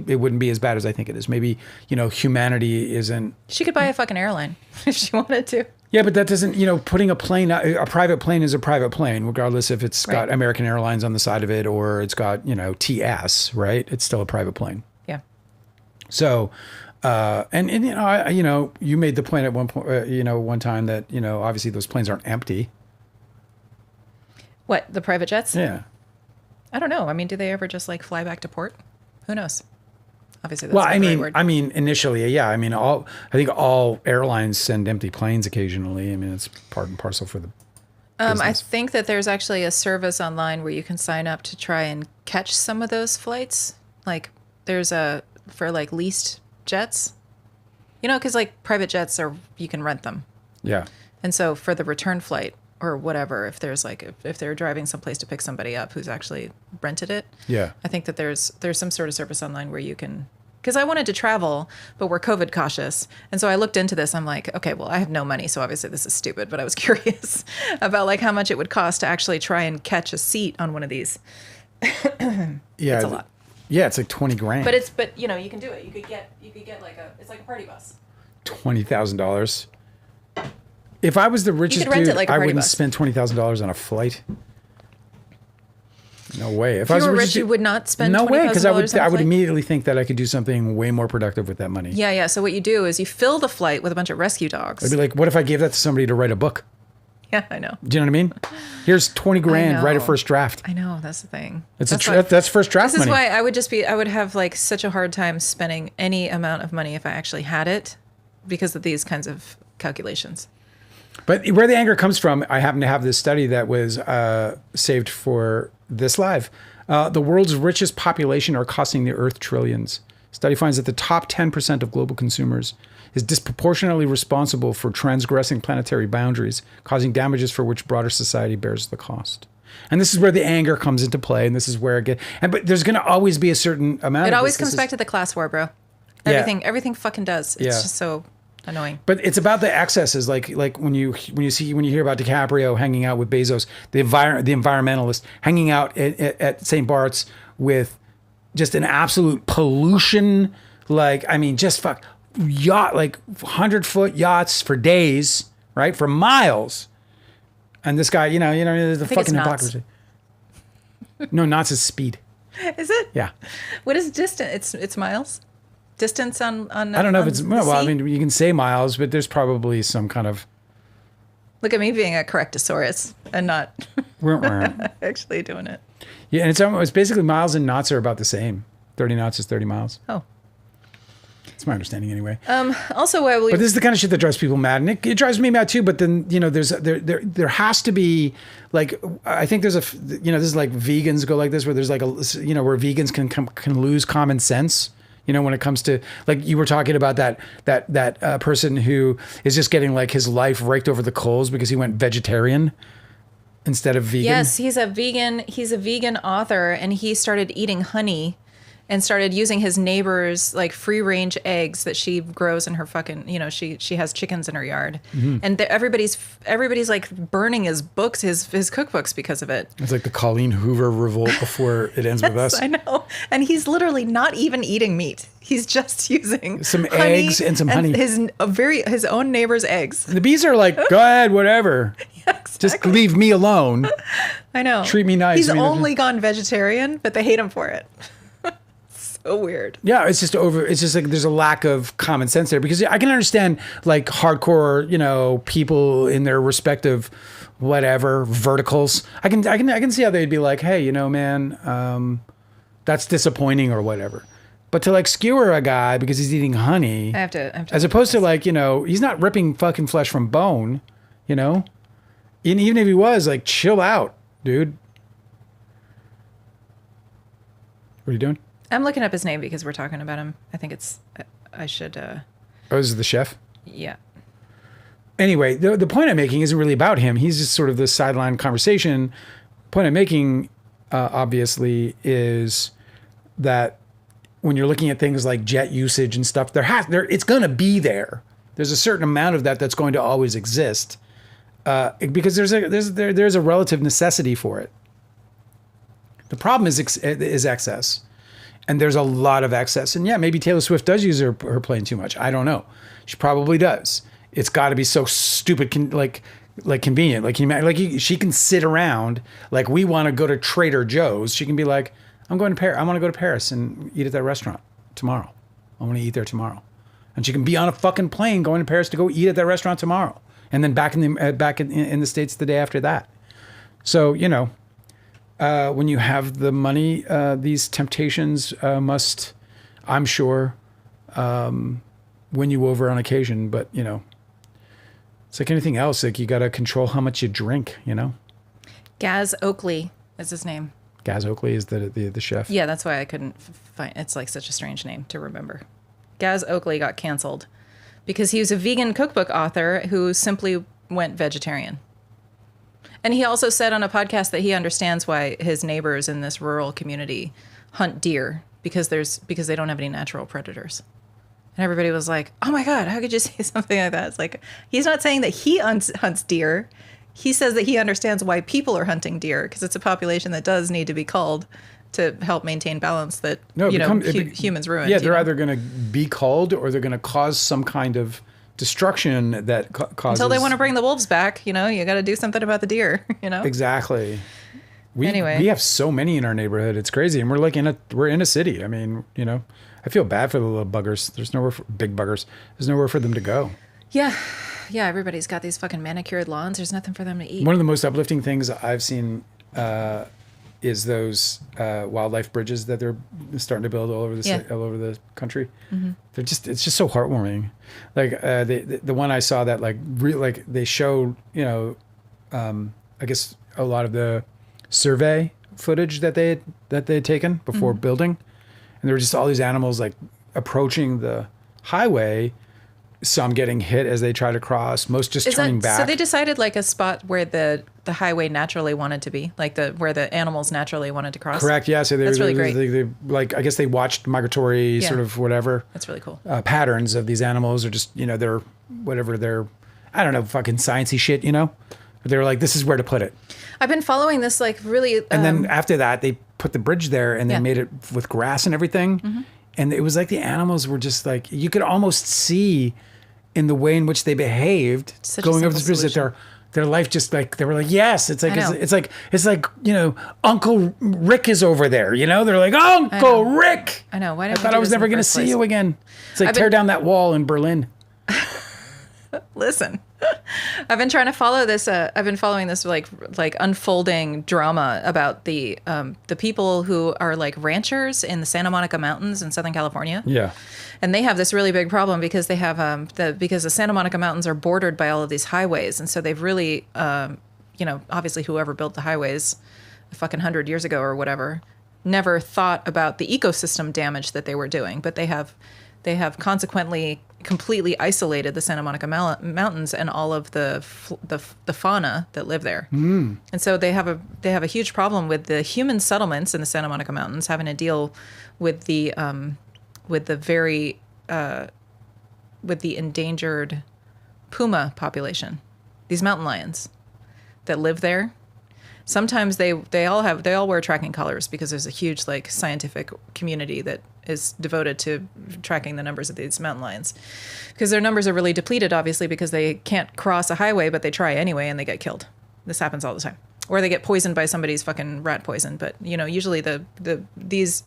it wouldn't be as bad as I think it is. Maybe humanity isn't. She could buy a fucking airline if she wanted to. Yeah, but that doesn't, putting a private plane is a private plane, regardless if it's got American Airlines on the side of it or it's got, TS, right? It's still a private plane. Yeah. So, you made the point at one point, one time that, obviously those planes aren't empty. What, the private jets? Yeah. I don't know. I mean, do they ever just fly back to port? Who knows? Obviously, that's Well, not the right word. I mean, initially, yeah. I mean, I think all airlines send empty planes occasionally. I mean, it's part and parcel for the business. I think that there's actually a service online where you can sign up to try and catch some of those flights. There's for leased jets, because private jets you can rent them. Yeah. And so for the return flight or whatever, if there's if they're driving someplace to pick somebody up who's actually rented it. Yeah. I think that there's some sort of service online where you can, because I wanted to travel, but we're COVID cautious. And so I looked into this. I'm like, okay, well, I have no money. So obviously this is stupid, but I was curious about how much it would cost to actually try and catch a seat on one of these. Yeah. It's a lot. Yeah. It's like $20,000. But you can do it. You could get it's like a party bus. $20,000. If I was the richest rent dude, it like a I party wouldn't bus. spend $20,000 on a flight. No way. If you were rich, you would not spend no way, because $20,000 I on a would flight? immediately think that I could do something way more productive with that money. Yeah. So what you do is you fill the flight with a bunch of rescue dogs. I'd be like, what if I gave that to somebody to write a book? Yeah, I know. Do you know what I mean? Here's $20,000, write a first draft. I know, that's the thing. That's first draft This is money. why I would have such a hard time spending any amount of money if I actually had it because of these kinds of calculations. But where the anger comes from, I happen to have this study that was saved for this live. The world's richest population are costing the earth trillions. Study finds that the top 10% of global consumers is disproportionately responsible for transgressing planetary boundaries, causing damages for which broader society bears the cost. And this is where the anger comes into play, and this is where it gets. But there's going to always be a certain amount. It of always this. comes back to the class war, bro. Yeah. Everything fucking does. It's just so annoying. But it's about the excesses, like when you hear about DiCaprio hanging out with Bezos, the environmentalist hanging out at St. Bart's with just an absolute pollution, just yacht, like 100-foot yachts for days, right, for miles, and this guy, the fucking hypocrisy. No, knots is speed. Is it? Yeah. What is distance? It's miles. Distance on I don't know if it's I mean, you can say miles, but there's probably some kind of. Look at me being a correctosaurus and not actually doing it. Yeah, and it's basically miles and knots are about the same. 30 knots is 30 miles. Oh. That's my understanding anyway. Also, but this is the kind of shit that drives people mad, and it drives me mad too. But then there has to be I think there's this is like vegans go like this, where there's where vegans can lose common sense. When it comes to, like, you were talking about that person who is just getting like his life raked over the coals because he went vegetarian instead of vegan. Yes, he's a vegan author, and he started eating honey and started using his neighbor's like free range eggs that she grows in her fucking, she has chickens in her yard. Mm-hmm. And everybody's like burning his books, his cookbooks because of it. It's like the Colleen Hoover revolt before it ends with us. I know. And he's literally not even eating meat. He's just using some eggs and some honey. His own neighbor's eggs. The bees are like, go ahead, whatever. Yeah, exactly. Just leave me alone. I know. Treat me nice. He's only gone vegetarian, but they hate him for it. So weird. Yeah, it's just like there's a lack of common sense there, because I can understand like hardcore, people in their respective whatever verticals. I can see how they'd be like, hey, man, that's disappointing or whatever. But to like skewer a guy because he's eating honey, I have to as opposed to like, he's not ripping fucking flesh from bone, and even if he was, like, chill out, dude. What are you doing? I'm looking up his name because we're talking about him. I think I should. Oh, this is the chef? Yeah. Anyway, the point I'm making isn't really about him. He's just sort of the sideline conversation. Point I'm making, obviously, is that when you're looking at things like jet usage and stuff, it's going to be there. There's a certain amount of that's going to always exist, because there's a relative necessity for it. The problem is excess. And there's a lot of excess. And yeah, maybe Taylor Swift does use her plane too much. I don't know. She probably does. It's got to be so stupid, convenient. She can sit around, like, we want to go to Trader Joe's. She can be like, I'm going to Paris. I want to go to Paris and eat at that restaurant tomorrow. I want to eat there tomorrow. And she can be on a fucking plane going to Paris to go eat at that restaurant tomorrow. And then back in the States the day after that. So, when you have the money, these temptations must, I'm sure, win you over on occasion. But, it's like anything else. Like, you got to control how much you drink, Gaz Oakley is his name. Gaz Oakley is the chef. Yeah, that's why I couldn't find. It's like such a strange name to remember. Gaz Oakley got canceled because he was a vegan cookbook author who simply went vegetarian. And he also said on a podcast that he understands why his neighbors in this rural community hunt deer because they don't have any natural predators. And everybody was like, "Oh my God, how could you say something like that?" It's like, he's not saying that he hunts deer. He says that he understands why people are hunting deer because it's a population that does need to be culled to help maintain balance that humans ruin. Yeah, they're either going to be culled or they're going to cause some kind of destruction that causes. Until they want to bring the wolves back, you got to do something about the deer. Exactly. We have so many in our neighborhood. It's crazy, and we're in a city. I mean, I feel bad for the little buggers. There's nowhere for big buggers. There's nowhere for them to go. Yeah. Yeah, everybody's got these fucking manicured lawns. There's nothing for them to eat. One of the most uplifting things I've seen is those wildlife bridges that they're starting to build all over the country. Mm-hmm. It's just so heartwarming. Like the one I saw that they showed, I guess a lot of the survey footage that they had taken before building, and there were just all these animals like approaching the highway some getting hit as they try to cross, most just turning back. So they decided like a spot where the highway naturally wanted to be, like where the animals naturally wanted to cross. Correct. Yeah. So That's really great. They like, I guess they watched migratory sort of whatever. That's really cool. Patterns of these animals, or just, they're whatever they're, I don't know, fucking sciencey shit, But they were like, this is where to put it. I've been following this like really. And then after that, they put the bridge there and they made it with grass and everything. Mm-hmm. And it was like the animals were just like, you could almost see in the way in which they behaved going over this bridge that their life just like, they were like, yes, it's like, it's like, Uncle Rick is over there, They're like, Uncle Rick. I know. Why I thought I was never going to see you again. It's like tear down that wall in Berlin. Listen, I've been trying to follow this. I've been following this like unfolding drama about the people who are like ranchers in the Santa Monica Mountains in Southern California. Yeah, and they have this really big problem because they have because the Santa Monica Mountains are bordered by all of these highways, and so they've really obviously whoever built the highways a fucking 100 years ago or whatever never thought about the ecosystem damage that they were doing, but they have consequently completely isolated the Santa Monica Mountains and all of the fauna that live there. Mm. And so they have a huge problem with the human settlements in the Santa Monica Mountains having to deal with the endangered puma population, these mountain lions that live there. Sometimes they all wear tracking collars because there's a huge like scientific community that is devoted to tracking the numbers of these mountain lions, because their numbers are really depleted, obviously, because they can't cross a highway, but they try anyway and they get killed. This happens all the time, or they get poisoned by somebody's fucking rat poison. But usually these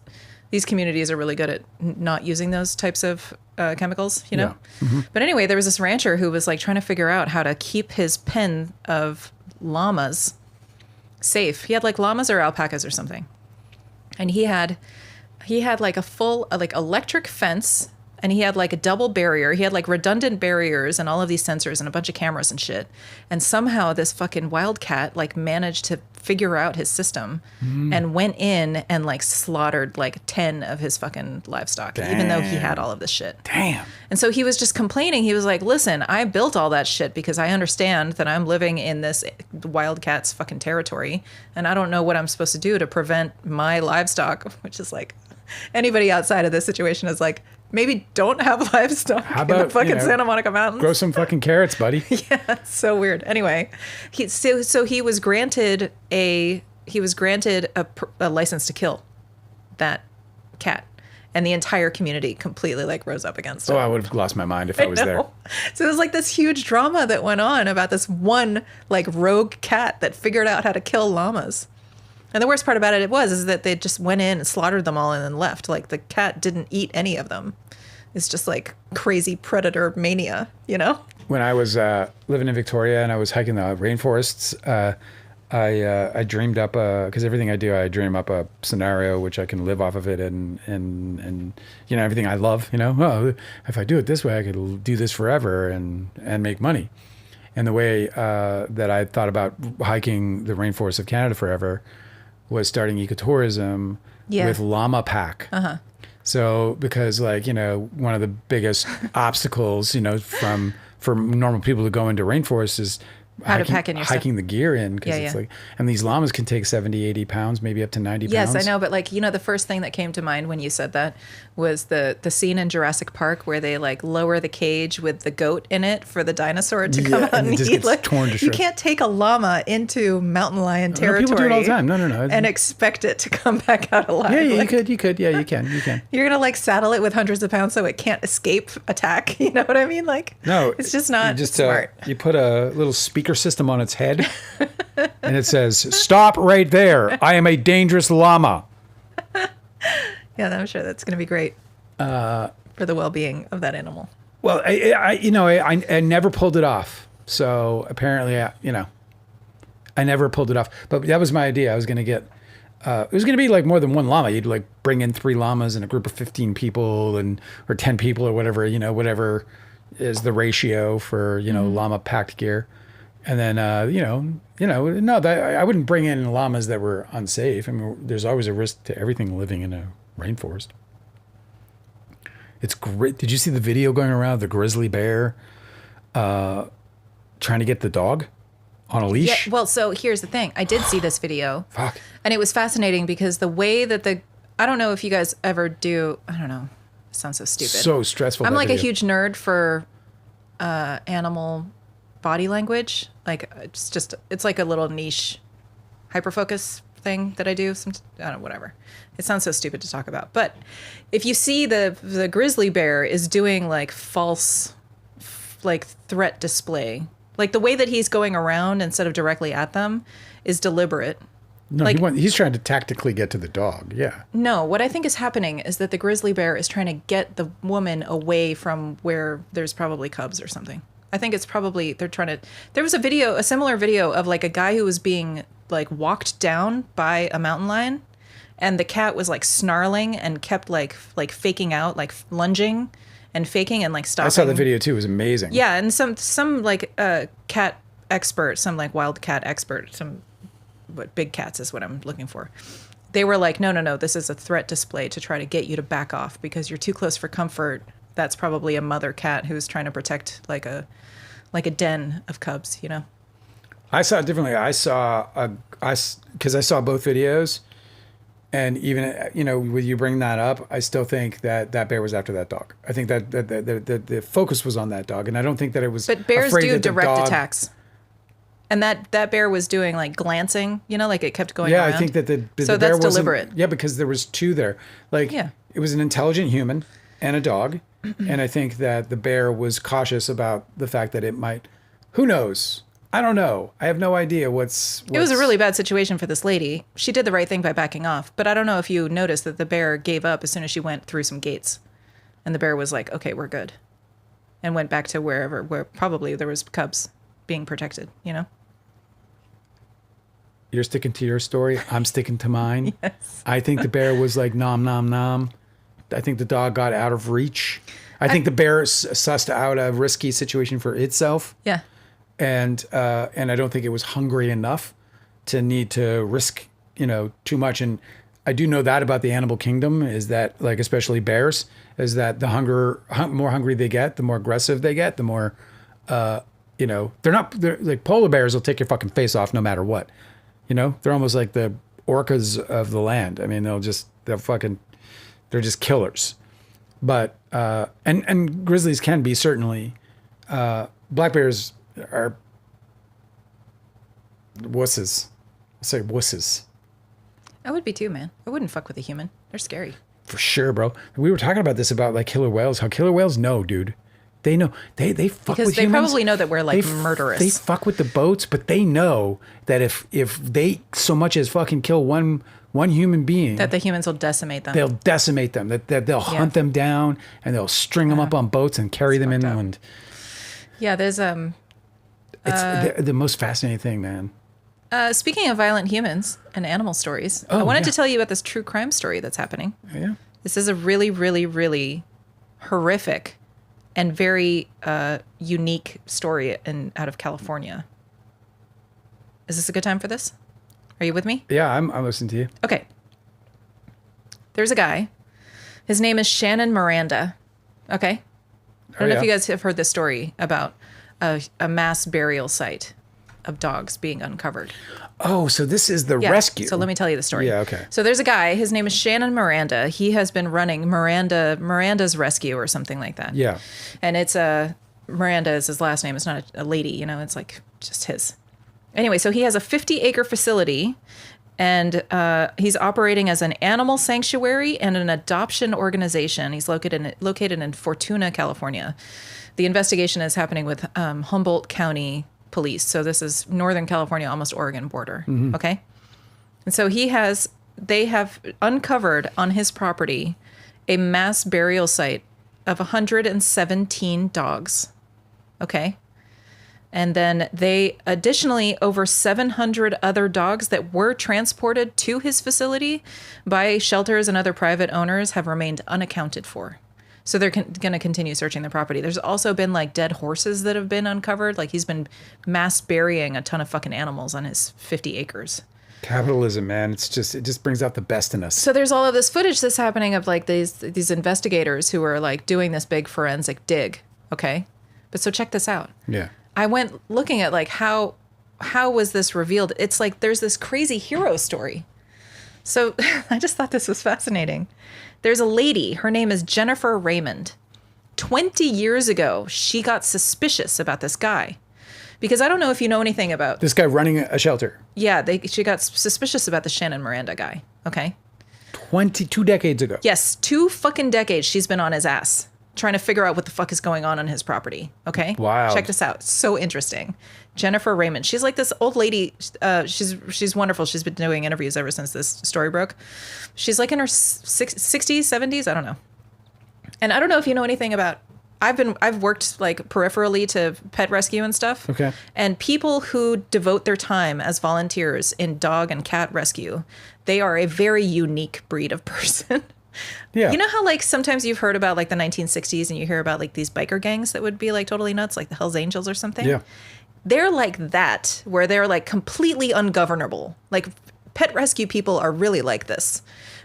communities are really good at not using those types of chemicals. Yeah. Mm-hmm. But anyway, there was this rancher who was like trying to figure out how to keep his pen of llamas safe. He had like llamas or alpacas or something, and he had like a full like electric fence, and he had like a double barrier. He had like redundant barriers and all of these sensors and a bunch of cameras and shit. And somehow this fucking wildcat like managed to figure out his system and went in and like slaughtered like 10 of his fucking livestock. Damn. Even though he had all of this shit. Damn. And so he was just complaining. He was like, listen, I built all that shit because I understand that I'm living in this wildcat's fucking territory, and I don't know what I'm supposed to do to prevent my livestock, which is like, anybody outside of this situation is like, maybe don't have livestock in the fucking Santa Monica Mountains. Grow some fucking carrots, buddy. Yeah, it's so weird. Anyway, he was granted a license to kill that cat, and the entire community completely like rose up against him. Oh, I would have lost my mind if I was there. So it was like this huge drama that went on about this one like rogue cat that figured out how to kill llamas. And the worst part about it is that they just went in and slaughtered them all and then left. Like the cat didn't eat any of them. It's just like crazy predator mania, When I was living in Victoria and I was hiking the rainforests, I dreamed up because everything I do, I dream up a scenario which I can live off of it and everything I love. Oh, if I do it this way, I could do this forever and make money. And the way that I thought about hiking the rainforests of Canada forever was starting ecotourism with llama pack. Uh-huh. So because one of the biggest obstacles, for normal people to go into rainforests is hiking the gear in, because it's like, and these llamas can take 70, 80 pounds, maybe up to 90 pounds. Yes, I know. But the first thing that came to mind when you said that was the scene in Jurassic Park where they like lower the cage with the goat in it for the dinosaur to come out and it just eat. Gets torn to you shreds. Can't take a llama into mountain lion territory. People do it all the time. No. And expect it to come back out alive. Yeah, you could. Yeah, you can. You're going to like saddle it with hundreds of pounds so it can't escape attack. You know what I mean? Like, no, it's just not smart. You put a little speaker system on its head and it says, "Stop right there. I am a dangerous llama." Yeah, I'm sure that's going to be great for the well-being of that animal. Well, I never pulled it off. So apparently, I never pulled it off. But that was my idea. I was going to get, it was going to be like more than one llama. You'd like bring in 3 llamas and a group of 15 people or 10 people or whatever, whatever is the ratio for, llama packed gear. And then, I wouldn't bring in llamas that were unsafe. I mean, there's always a risk to everything living in a rainforest. It's great. Did you see the video going around of the grizzly bear trying to get the dog on a leash? Yeah, well, so here's the thing. I did see this video. Fuck. And it was fascinating because the way that I don't know if you guys ever do, I don't know. It sounds so stupid. So stressful. I'm that like a video. huge nerd for animal body language. Like it's like a little niche hyperfocus thing that I do. I don't know, whatever. It sounds so stupid to talk about. But if you see the grizzly bear is doing like false like threat display, like the way that he's going around instead of directly at them is deliberate. No, like, he's trying to tactically get to the dog. Yeah. No, what I think is happening is that the grizzly bear is trying to get the woman away from where there's probably cubs or something. I think it's probably they're trying to. There was a similar video of like a guy who was being like walked down by a mountain lion, and the cat was like snarling and kept like faking out, like lunging and faking and like stopping. I saw the video too. It was amazing. Yeah, and some like cat expert, some like wild cat expert, what big cats is what I'm looking for. They were like, no, this is a threat display to try to get you to back off because you're too close for comfort. That's probably a mother cat who's trying to protect like a den of cubs, you know? I saw it differently. Because I saw both videos, and even, you know, when you bring that up, I still think that bear was after that dog. I think that the focus was on that dog, and I don't think that it was. But bears afraid do that the direct dog, attacks. And that bear was doing like glancing, you know, like it kept going Yeah, around. I think that the so bear that's wasn't- deliberate. Yeah, because there was two there. Like, Yeah. it was an intelligent human and a dog, and I think that the bear was cautious about the fact that it might. Who knows? I don't know. I have no idea what's. It was a really bad situation for this lady. She did the right thing by backing off, but I don't know if you noticed that the bear gave up as soon as she went through some gates, and the bear was like, "Okay, we're good," and went back to where probably there was cubs being protected. You know. You're sticking to your story. I'm sticking to mine. Yes. I think the bear was like nom nom nom. I think the dog got out of reach. I think the bear sussed out a risky situation for itself. Yeah. And I don't think it was hungry enough to need to risk, you know, too much. And I do know that about the animal kingdom is that, like, especially bears, is that the more hungry they get, the more aggressive they get, the more, you know, they're like polar bears will take your fucking face off no matter what. You know, they're almost like the orcas of the land. I mean, they're just killers. But, and grizzlies can be certainly, black bears are wusses. I'll say wusses. I would be too, man. I wouldn't fuck with a human. They're scary. For sure, bro. We were talking about this about like killer whales, how killer whales know, dude. They know. They fuck Because with they humans. probably know that we're like They murderous. They fuck with the boats, but they know that if they so much as fucking kill one human being, that the humans will decimate them. they'll decimate them. That they'll hunt them down and they'll string them up on boats and carry them fucked up. inland. Yeah, there's It's the most fascinating thing, man. speaking of violent humans and animal stories, I wanted to tell you about this true crime story that's happening. Yeah. This is a really, really, really horrific and very unique story out of California. Is this a good time for this? Are you with me? Yeah, I'm listening to you. Okay. There's a guy. His name is Shannon Miranda. Okay. I don't know if you guys have heard this story about a mass burial site of dogs being uncovered. Oh, so this is the Yeah. rescue. So let me tell you the story. Yeah, okay. So there's a guy. His name is Shannon Miranda. He has been running Miranda's Rescue or something like that. Yeah. And it's Miranda is his last name. It's not a lady, you know. It's like just his. Anyway, so he has a 50-acre facility, and he's operating as an animal sanctuary and an adoption organization. He's located in Fortuna, California. The investigation is happening with Humboldt County Police. So this is Northern California, almost Oregon border. Mm-hmm. Okay. And so they have uncovered on his property a mass burial site of 117 dogs. Okay. And then they additionally over 700 other dogs that were transported to his facility by shelters and other private owners have remained unaccounted for. So they're going to continue searching the property. There's also been like dead horses that have been uncovered. Like he's been mass burying a ton of fucking animals on his 50 acres. Capitalism, man. It just brings out the best in us. So there's all of this footage that's happening of like these investigators who are like doing this big forensic dig. Okay. But so check this out. Yeah. I went looking at like how was this revealed? It's like there's this crazy hero story. So I just thought this was fascinating. There's a lady, her name is Jennifer Raymond. 20 years ago, she got suspicious about this guy. Because I don't know if you know anything about... This guy running a shelter. Yeah, she got suspicious about the Shannon Miranda guy. Okay? 22 decades ago. Yes, 2 fucking decades she's been on his ass, trying to figure out what the fuck is going on his property. Okay? Wow. Check this out. So interesting. Jennifer Raymond. She's like this old lady. She's wonderful. She's been doing interviews ever since this story broke. She's like in her 60s, 70s. I don't know. And I don't know if you know anything about... I've worked like peripherally to pet rescue and stuff. Okay. And people who devote their time as volunteers in dog and cat rescue, they are a very unique breed of person. Yeah. You know how like sometimes you've heard about like the 1960s and you hear about like these biker gangs that would be like totally nuts, like the Hells Angels or something? Yeah. They're like that, where they're like completely ungovernable. Like pet rescue people are really like this.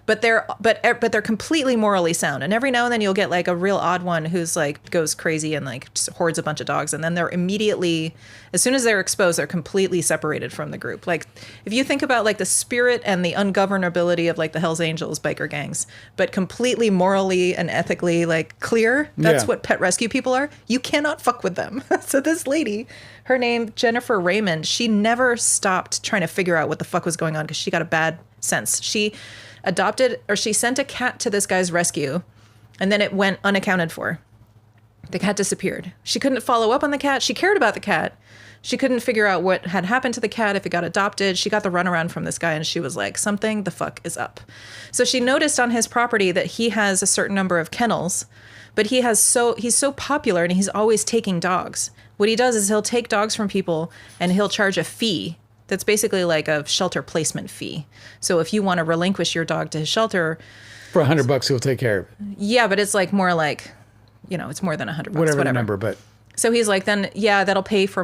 But they're completely morally sound. And every now and then you'll get like a real odd one who's like goes crazy and like just hoards a bunch of dogs. And then they're immediately, as soon as they're exposed, they're completely separated from the group. Like if you think about like the spirit and the ungovernability of like the Hells Angels biker gangs, but completely morally and ethically like clear, that's what pet rescue people are. You cannot fuck with them. So this lady, her name, Jennifer Raymond, she never stopped trying to figure out what the fuck was going on because she got a bad sense. She sent a cat to this guy's rescue and then it went unaccounted for. The cat disappeared. She couldn't follow up on the cat. She cared about the cat. She couldn't figure out what had happened to the cat, if it got adopted. She got the runaround from this guy and she was like, something the fuck is up. So she noticed on his property that he has a certain number of kennels, but he's so popular and he's always taking dogs. What he does is he'll take dogs from people and he'll charge a fee. That's basically like a shelter placement fee. So if you want to relinquish your dog to his shelter... For $100, he'll take care of it. Yeah, but it's like more like, it's more than $100. Whatever the number, but... So he's like, then, yeah, that'll pay for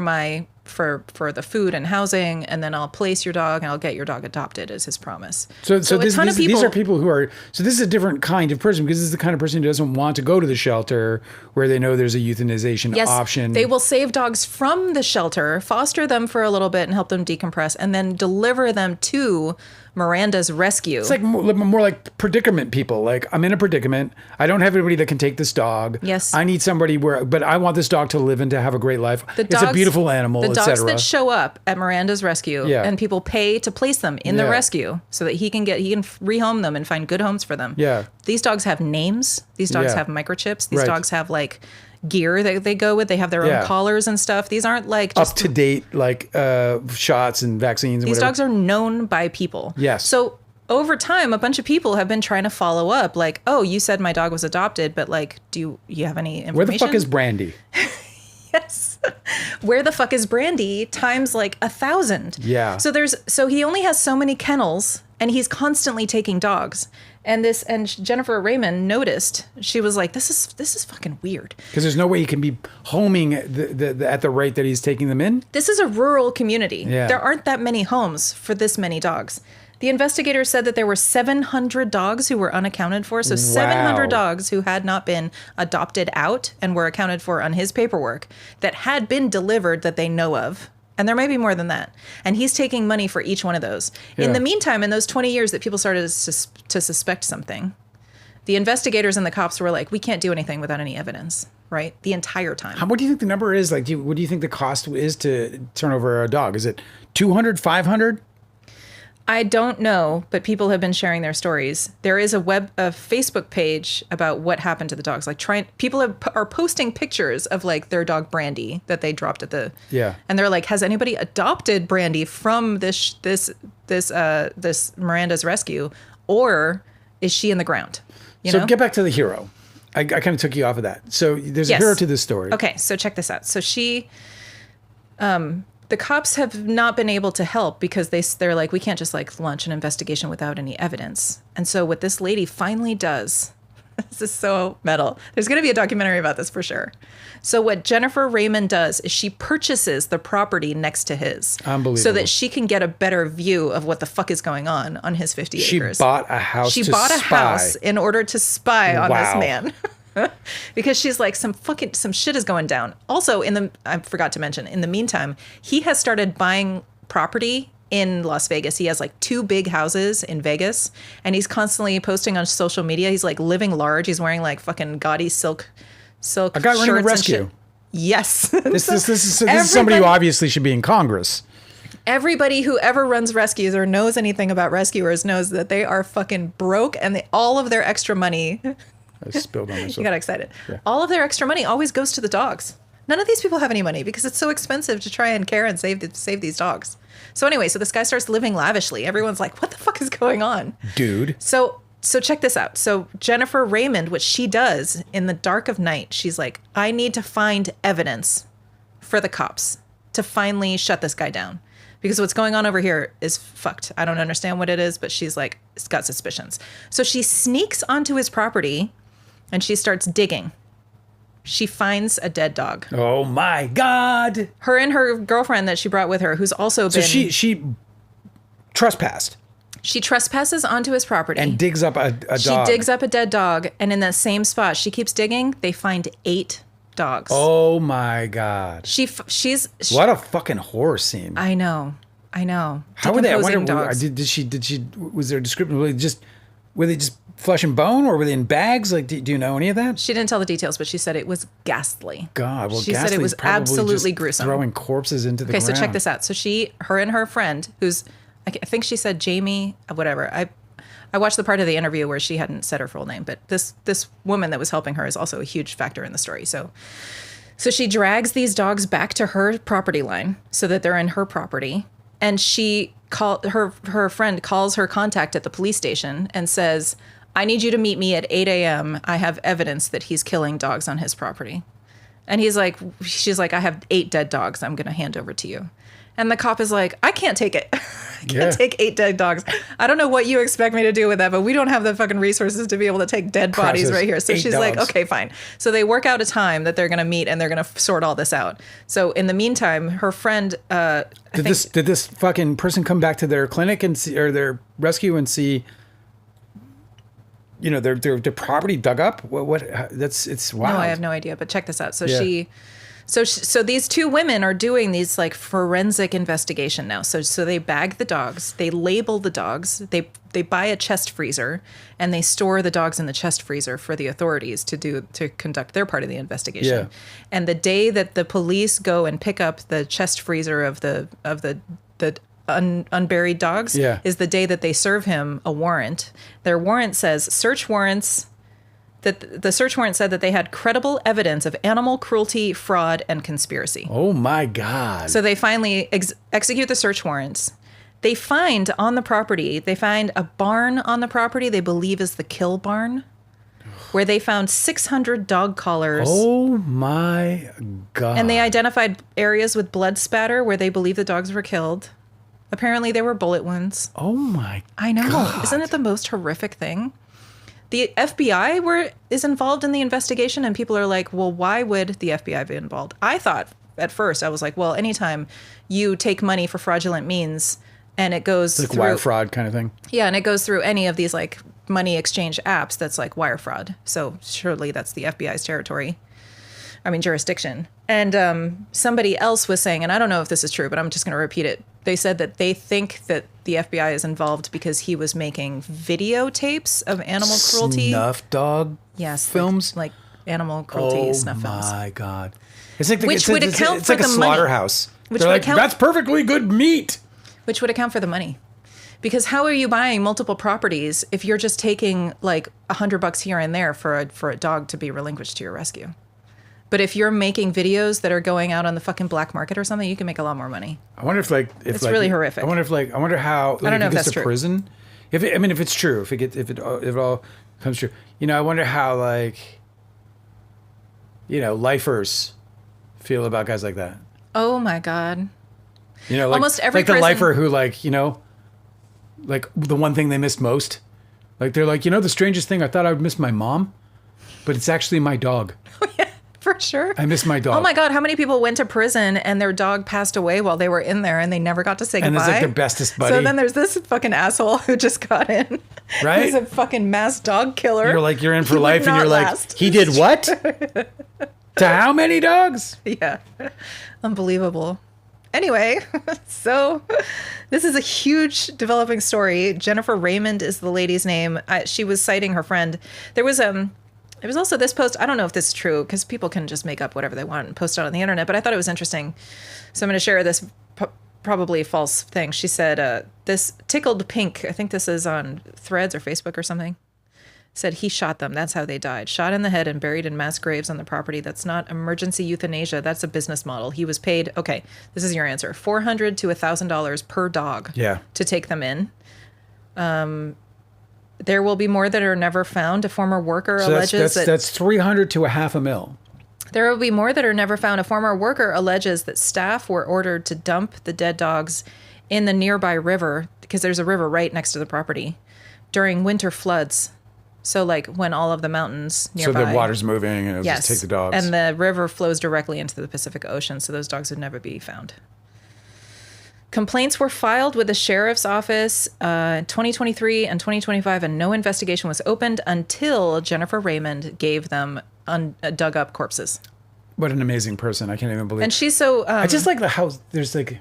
for the food and housing, and then I'll place your dog and I'll get your dog adopted, is his promise. So these are people who are... So this is a different kind of person, because this is the kind of person who doesn't want to go to the shelter where they know there's a euthanization option. They will save dogs from the shelter, foster them for a little bit and help them decompress, and then deliver them to Miranda's rescue. It's like more like predicament people. Like, I'm in a predicament. I don't have anybody that can take this dog. Yes. I need somebody but I want this dog to live and to have a great life. It's a beautiful animal, etc. The dogs that show up at Miranda's rescue, and people pay to place them in the rescue so that he can rehome them and find good homes for them. Yeah. These dogs have names. These dogs have microchips. These dogs have like gear that they go with. They have their own collars and stuff. These aren't like just up to date like shots and vaccines and these whatever. dogs are known by people. Yes. So over time, a bunch of people have been trying to follow up, like, oh, you said my dog was adopted, but like, do you have any information? Where the fuck is Brandy? Yes. Where the fuck is Brandy times like 1,000? Yeah. So he only has so many kennels and he's constantly taking dogs. And Jennifer Raymond noticed, she was like, this is fucking weird. Because there's no way he can be homing at the rate that he's taking them in. This is a rural community. Yeah. There aren't that many homes for this many dogs. The investigators said that there were 700 dogs who were unaccounted for. So 700 dogs who had not been adopted out and were accounted for on his paperwork that had been delivered that they know of. And there may be more than that. And he's taking money for each one of those. Yeah. In the meantime, in those 20 years that people started to suspect something, the investigators and the cops were like, we can't do anything without any evidence, right? The entire time. What do you think the number is? Like, what do you think the cost is to turn over a dog? Is it 200, 500? I don't know, but people have been sharing their stories. There is a Facebook page about what happened to the dogs. Like people are posting pictures of like their dog Brandy that they dropped at the and they're like, has anybody adopted Brandy from this Miranda's rescue, or is she in the ground? You know? Get back to the hero. I kind of took you off of that. So there's a hero to this story. Okay, so check this out. So she, the cops have not been able to help because they're like, we can't just like launch an investigation without any evidence. And so what this lady finally does, This is so metal. There's going to be a documentary about this for sure. So what Jennifer Raymond does is she purchases the property next to his. Unbelievable. So that she can get a better view of what the fuck is going on his 50 acres. She bought a house She to bought a spy. house in order to spy on Wow. this man. Because she's like, some shit is going down. Also, I forgot to mention, in the meantime, he has started buying property in Las Vegas. He has like 2 big houses in Vegas, and he's constantly posting on social media. He's like living large. He's wearing like fucking gaudy silk A guy running a shirts rescue. and shit. Yes. This is somebody who obviously should be in Congress. Everybody who ever runs rescues or knows anything about rescuers knows that they are fucking broke, and all of their extra money. I spilled on myself. You got excited. Yeah. All of their extra money always goes to the dogs. None of these people have any money because it's so expensive to try and care and save these dogs. So anyway, so this guy starts living lavishly. Everyone's like, what the fuck is going on? Dude. So check this out. So Jennifer Raymond, what she does in the dark of night, she's like, I need to find evidence for the cops to finally shut this guy down. Because what's going on over here is fucked. I don't understand what it is, but she's like, it's got suspicions. So she sneaks onto his property and she starts digging. She finds a dead dog. Oh my God. Her and her girlfriend that she brought with her, who's also So been... she trespassed She trespasses onto his property. and digs up a dog. She digs up a dead dog, and in that same spot, she keeps digging, they find 8 dogs. Oh my God. She's... What a fucking horror scene. I know. How were they? I Decomposing wonder, dogs. did she, was there a description? Were they just flesh and bone, or were they in bags? Like, do you know any of that? She didn't tell the details, but she said it was ghastly. God, well, she said it Ghastly's was probably absolutely just gruesome. throwing corpses into the Okay, ground. so check this out. So her and her friend, who's, I think she said Jamie, whatever. I watched the part of the interview where she hadn't said her full name, but this woman that was helping her is also a huge factor in the story. So she drags these dogs back to her property line so that they're in her property, and her friend calls her contact at the police station and says, I need you to meet me at 8 a.m. I have evidence that he's killing dogs on his property. And she's like, I have 8 dead dogs I'm going to hand over to you. And the cop is like, I can't take it. I can't take 8 dead dogs. I don't know what you expect me to do with that, but we don't have the fucking resources to be able to take dead bodies right here. So she's like, okay, fine. So they work out a time that they're going to meet and they're going to sort all this out. So in the meantime, her friend, did this fucking person come back to their clinic and see, or their rescue and see, their property dug up? It's wild. No, I have no idea, but check this out. So these 2 women are doing these like forensic investigation now. So they bag the dogs, they label the dogs, they buy a chest freezer, and they store the dogs in the chest freezer for the authorities to conduct their part of the investigation. Yeah. And the day that the police go and pick up the chest freezer of the unburied dogs is the day that they serve him a warrant. Their warrant says search warrants. That the search warrant said that they had credible evidence of animal cruelty, fraud, and conspiracy. Oh my God. So they finally execute the search warrants. They find on the property, a barn on the property they believe is the kill barn, where they found 600 dog collars. Oh my God. And they identified areas with blood spatter where they believe the dogs were killed. Apparently there were bullet wounds. Oh my I know. God. Isn't it the most horrific thing? The FBI is involved in the investigation, and people are like, well, why would the FBI be involved? I thought at first, I was like, well, anytime you take money for fraudulent means and it goes like through wire fraud kind of thing. Yeah, and it goes through any of these like money exchange apps, that's like wire fraud. So surely that's the FBI's jurisdiction. And somebody else was saying, and I don't know if this is true, but I'm just going to repeat it. They said that they think that the FBI is involved because he was making videotapes of animal cruelty. Snuff dog films? Like animal cruelty snuff films. Oh my God. It's like Which would account it's for like a the money. slaughterhouse. Which They're would like, account- that's perfectly good meat. Which would account for the money. Because how are you buying multiple properties if you're just taking like $100 here and there for a dog to be relinquished to your rescue? But if you're making videos that are going out on the fucking black market or something, you can make a lot more money. I wonder if it's really horrific. I wonder how. I don't know if that's that's true. Prison. If it's true, if it all comes true, I wonder how lifers feel about guys like that. Oh my God. Almost every the prison- lifer who the one thing they missed most. Like they're like, the strangest thing, I thought I would miss my mom. but it's actually my dog. Yeah, for sure. I miss my dog. Oh my God, how many people went to prison and their dog passed away while they were in there and they never got to say And goodbye? it's like their bestest buddy. So then there's this fucking asshole who just got in. Right? He's a fucking mass dog killer. You're like, you're in for He would life, and not you're last. like, he did what? To how many dogs? Yeah. Unbelievable. Anyway, so this is a huge developing story. Jennifer Raymond is the lady's name. She was citing her friend. There was also this post. I don't know if this is true because people can just make up whatever they want and post it on the internet, but I thought it was interesting. So I'm going to share this probably false thing. She said, this tickled pink, I think this is on Threads or Facebook or something, said he shot them. That's how they died. Shot in the head and buried in mass graves on the property. That's not emergency euthanasia. That's a business model. He was paid, okay, this is your answer, $400 to $1,000 per dog to take them in. There will be more that are never found. A former worker alleges that's 300 to a half a mil. There will be more that are never found. A former worker alleges that staff were ordered to dump the dead dogs in the nearby river, because there's a river right next to the property, during winter floods. So like when all of the mountains nearby. So the water's moving and it'll just take the dogs. And the river flows directly into the Pacific Ocean, so those dogs would never be found. Complaints were filed with the sheriff's office 2023 and 2025, and no investigation was opened until Jennifer Raymond gave them dug up corpses. What an amazing person. I can't even believe. And she's so... I just like the house. There's like...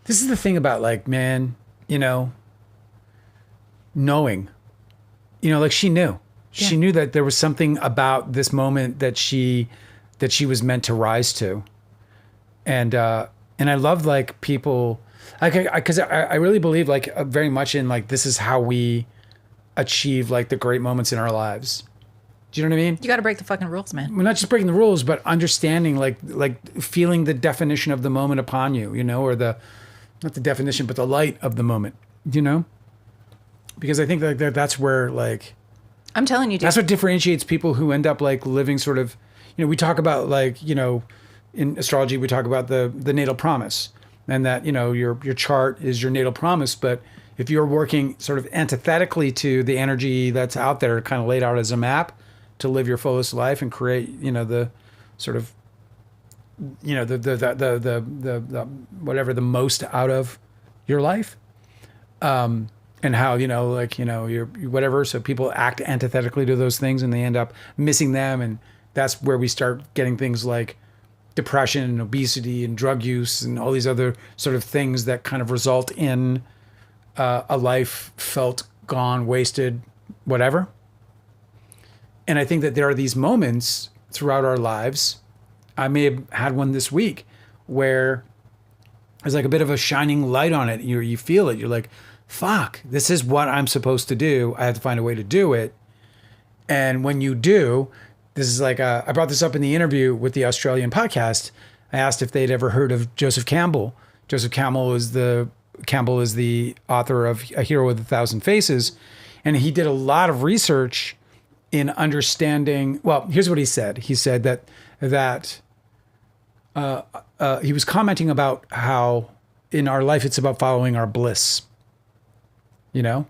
This is the thing about like, man, you know, knowing. You know, like she knew. Yeah. She knew that there was something about this moment that she was meant to rise to. And I love like people... Because I really believe like very much in like this is how we achieve like the great moments in our lives. Do you know what I mean? You got to break the fucking rules, man. We're not just breaking the rules, but understanding like feeling the definition of the moment upon you, you know, or not the definition, but the light of the moment, you know? Because I think like that's where like... I'm telling you, dude. That's what differentiates people who end up like living sort of, you know, we talk about like, you know, in astrology, we talk about the natal promise. And that, you know, your chart is your natal promise. But if you're working sort of antithetically to the energy that's out there, kind of laid out as a map to live your fullest life and create, you know, the sort of, you know, the whatever the most out of your life, and how, you know, like, you know, you're whatever. So people act antithetically to those things and they end up missing them. And that's where we start getting things like depression and obesity and drug use and all these other sort of things that kind of result in a life felt gone, wasted, whatever. And I think that there are these moments throughout our lives. I may have had one this week where there's like a bit of a shining light on it. You feel it. You're like, fuck, this is what I'm supposed to do. I have to find a way to do it. And when you do, this is like, I brought this up in the interview with the Australian podcast. I asked if they'd ever heard of Joseph Campbell. Joseph Campbell is the author of A Hero with a Thousand Faces. And he did a lot of research in understanding, well, here's what he said. He said that he was commenting about how in our life, it's about following our bliss, you know?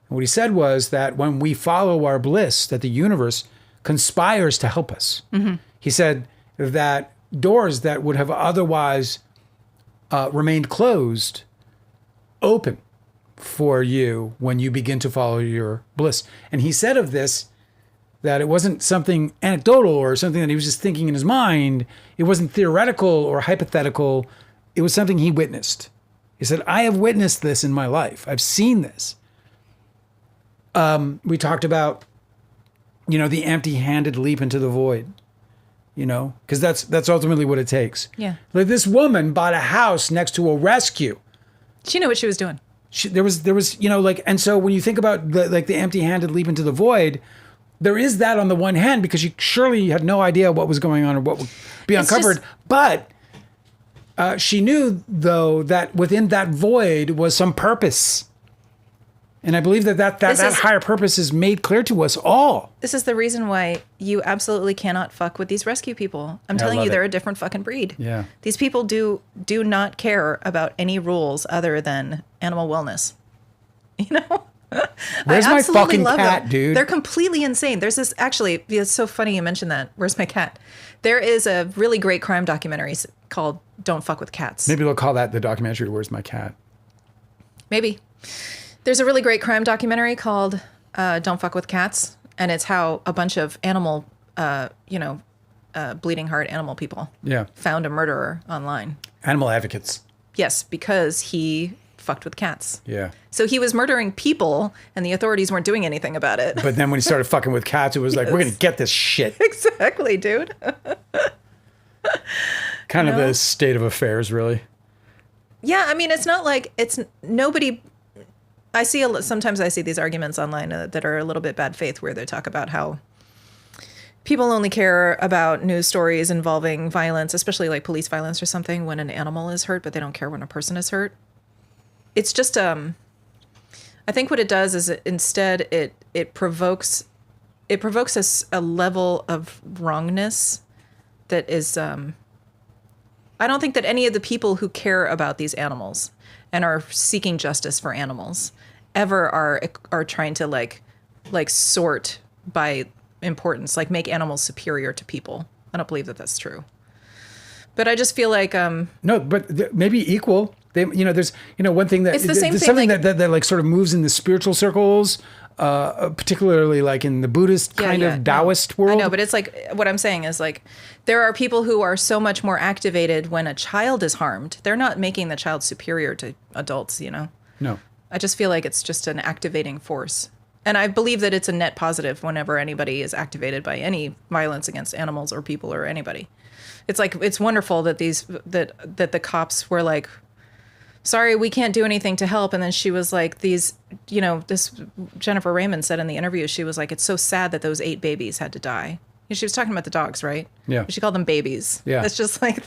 And what he said was that when we follow our bliss, that the universe conspires to help us. Mm-hmm. He said that doors that would have otherwise remained closed open for you when you begin to follow your bliss. And he said of this that it wasn't something anecdotal or something that he was just thinking in his mind. It wasn't theoretical or hypothetical. It was something he witnessed. He said, I have witnessed this in my life. I've seen this. We talked about, you know, the empty-handed leap into the void, you know, because that's ultimately what it takes. Yeah. Like this woman bought a house next to a rescue. She knew what she was doing. There was, you know, like, and so when you think about the empty-handed leap into the void, there is that on the one hand, because you surely had no idea what was going on or what would be uncovered. But she knew, though, that within that void was some purpose. And I believe that higher purpose is made clear to us all. This is the reason why you absolutely cannot fuck with these rescue people. I'm telling you, they're a different fucking breed. Yeah. These people do not care about any rules other than animal wellness. You know? Where's I my absolutely fucking love cat, them. dude? They're completely insane. There's this, actually, it's so funny you mentioned that. Where's my cat? There is a really great crime documentary called Don't Fuck with Cats. Maybe they'll call that the documentary, Where's My Cat? Maybe. There's a really great crime documentary called Don't Fuck with Cats. And it's how a bunch of animal, bleeding heart animal people Yeah. found a murderer online. Animal advocates. Yes, because he fucked with cats. Yeah. So he was murdering people, and the authorities weren't doing anything about it. But then when he started fucking with cats, it was like, we're going to get this shit. Exactly, dude. Kind of the state of affairs, really. Yeah, I mean, it's not like it's nobody. Sometimes I see these arguments online that are a little bit bad faith, where they talk about how people only care about news stories involving violence, especially like police violence or something, when an animal is hurt, but they don't care when a person is hurt. It's just, I think what it does is instead it provokes us a level of wrongness that is, I don't think that any of the people who care about these animals and are seeking justice for animals ever are trying to like sort by importance, like make animals superior to people. I don't believe that that's true. But I just feel like no, but maybe equal. They, there's, one thing that it's the same there's thing, something like, that like sort of moves in the spiritual circles, particularly like in the Buddhist kind of Taoist world. I know, but it's like what I'm saying is like there are people who are so much more activated when a child is harmed. They're not making the child superior to adults, No. I just feel like it's just an activating force. And I believe that it's a net positive whenever anybody is activated by any violence against animals or people or anybody. It's like, it's wonderful that that the cops were like, sorry, we can't do anything to help. And then she was like, this Jennifer Raymond said in the interview, she was like, it's so sad that those 8 babies had to die. She was talking about the dogs, right? Yeah. She called them babies. Yeah. It's just like,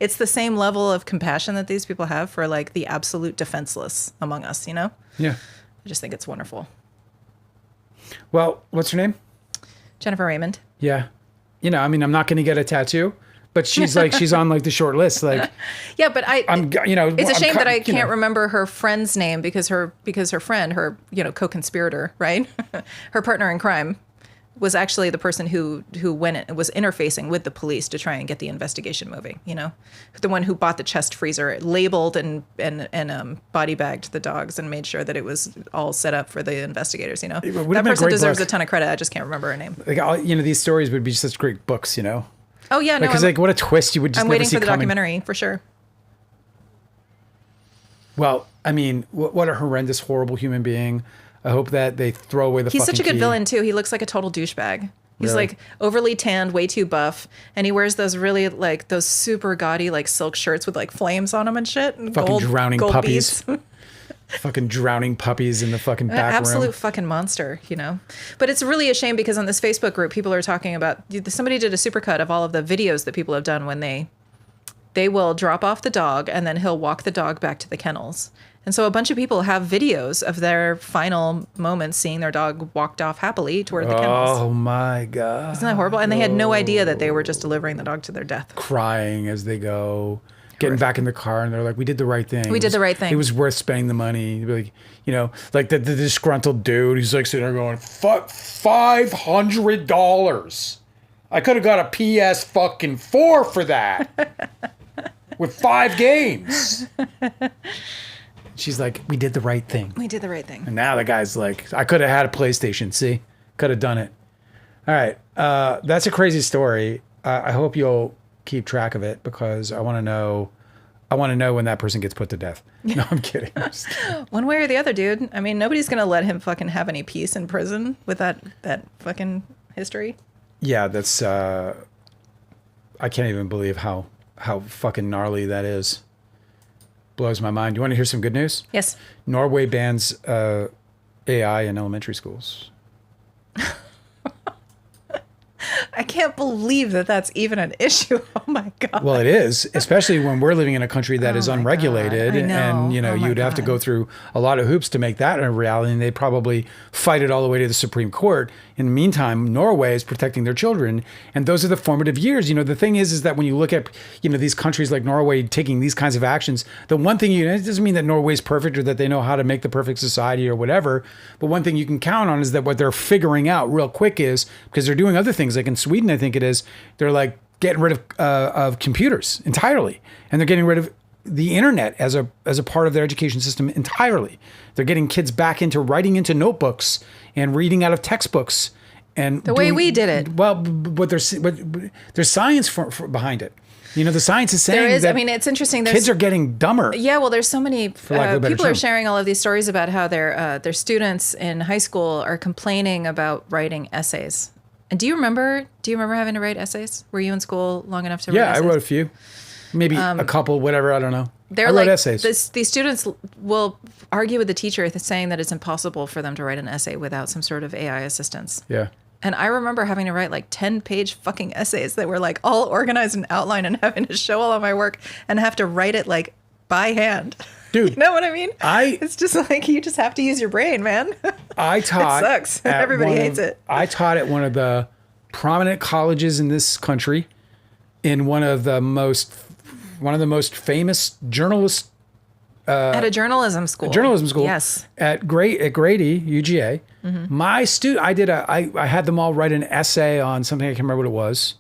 it's the same level of compassion that these people have for like the absolute defenseless among us, Yeah. I just think it's wonderful. Well, what's her name? Jennifer Raymond. Yeah. I mean, I'm not going to get a tattoo, but she's like, she's on like the short list. Like, yeah, but it's a shame that I can't know. remember her friend's name because her friend, her, co-conspirator, right? Her partner in crime was actually the person who was interfacing with the police to try and get the investigation moving, the one who bought the chest freezer, labeled and body bagged the dogs and made sure that it was all set up for the investigators, That person deserves a ton of credit. I just can't remember her name. Like, these stories would be such great books, Oh yeah, no. Because what a twist you would just I'm never waiting see for the coming. documentary for sure. Well, I mean, what a horrendous, horrible human being. I hope that they throw away the He's fucking such a good key. villain too. He looks like a total douchebag. He's Really? like overly tanned, way too buff, and he wears those really like those super gaudy like silk shirts with like flames on them and shit. And Fucking drowning gold puppies. beads. Fucking drowning puppies in the fucking An back absolute room. fucking monster, But it's really a shame because on this Facebook group, people are talking about, somebody did a supercut of all of the videos that people have done when they will drop off the dog and then he'll walk the dog back to the kennels. And so a bunch of people have videos of their final moments seeing their dog walked off happily toward the kennels. Oh my God. Isn't that horrible? And they had no idea that they were just delivering the dog to their death. Crying as they go, getting back in the car, and they're like, we did the right thing. We did the right thing. It was worth spending the money. Like, like the disgruntled dude who's like sitting there going, $500. I could have got a PS fucking 4 for that. With 5 games. She's like, we did the right thing. We did the right thing. And now the guy's like, I could have had a PlayStation. See? Could have done it. All right. That's a crazy story. I hope you'll keep track of it because I want to know when that person gets put to death. No, I'm kidding. I'm just kidding. One way or the other, dude. I mean, nobody's going to let him fucking have any peace in prison with that fucking history. Yeah, that's, I can't even believe how fucking gnarly that is. Blows my mind. You want to hear some good news? Yes. Norway bans AI in elementary schools. I can't can't believe that that's even an issue. Oh my God. Well, it is, especially when we're living in a country that is unregulated, God. I know. and you'd have to go through a lot of hoops to make that a reality, and they probably fight it all the way to the Supreme Court. In the meantime, Norway is protecting their children, and those are the formative years. The thing is that when you look at these countries like Norway taking these kinds of actions, the one thing it doesn't mean that Norway's perfect or that they know how to make the perfect society or whatever, but one thing you can count on is that what they're figuring out real quick is, because they're doing other things, like in Sweden, I think it is, they're like getting rid of computers entirely, and they're getting rid of the internet as a part of their education system entirely. They're getting kids back into writing into notebooks and reading out of textbooks, and the way we did it. Well, but there's science for behind it. The science is saying there is. that I mean, it's interesting. Kids are getting dumber. Yeah, well, there's so many people term. are sharing all of these stories about how their students in high school are complaining about writing essays. And do you remember having to write essays? Were you in school long enough to write essays? Yeah, I wrote a few. Maybe a couple, whatever, I don't know. They're I wrote essays. These students will argue with the teacher saying that it's impossible for them to write an essay without some sort of AI assistance. Yeah. And I remember having to write like 10-page fucking essays that were like all organized and outlined, and having to show all of my work and have to write it like by hand. Dude. You know what I mean? It's just like, you just have to use your brain, man. I taught. It sucks. Everybody hates it. I taught at one of the prominent colleges in this country, in one of the most famous journalists. At a journalism school. Yes. At Grady, UGA. Mm-hmm. My student, I had them all write an essay on something, I can't remember what it was.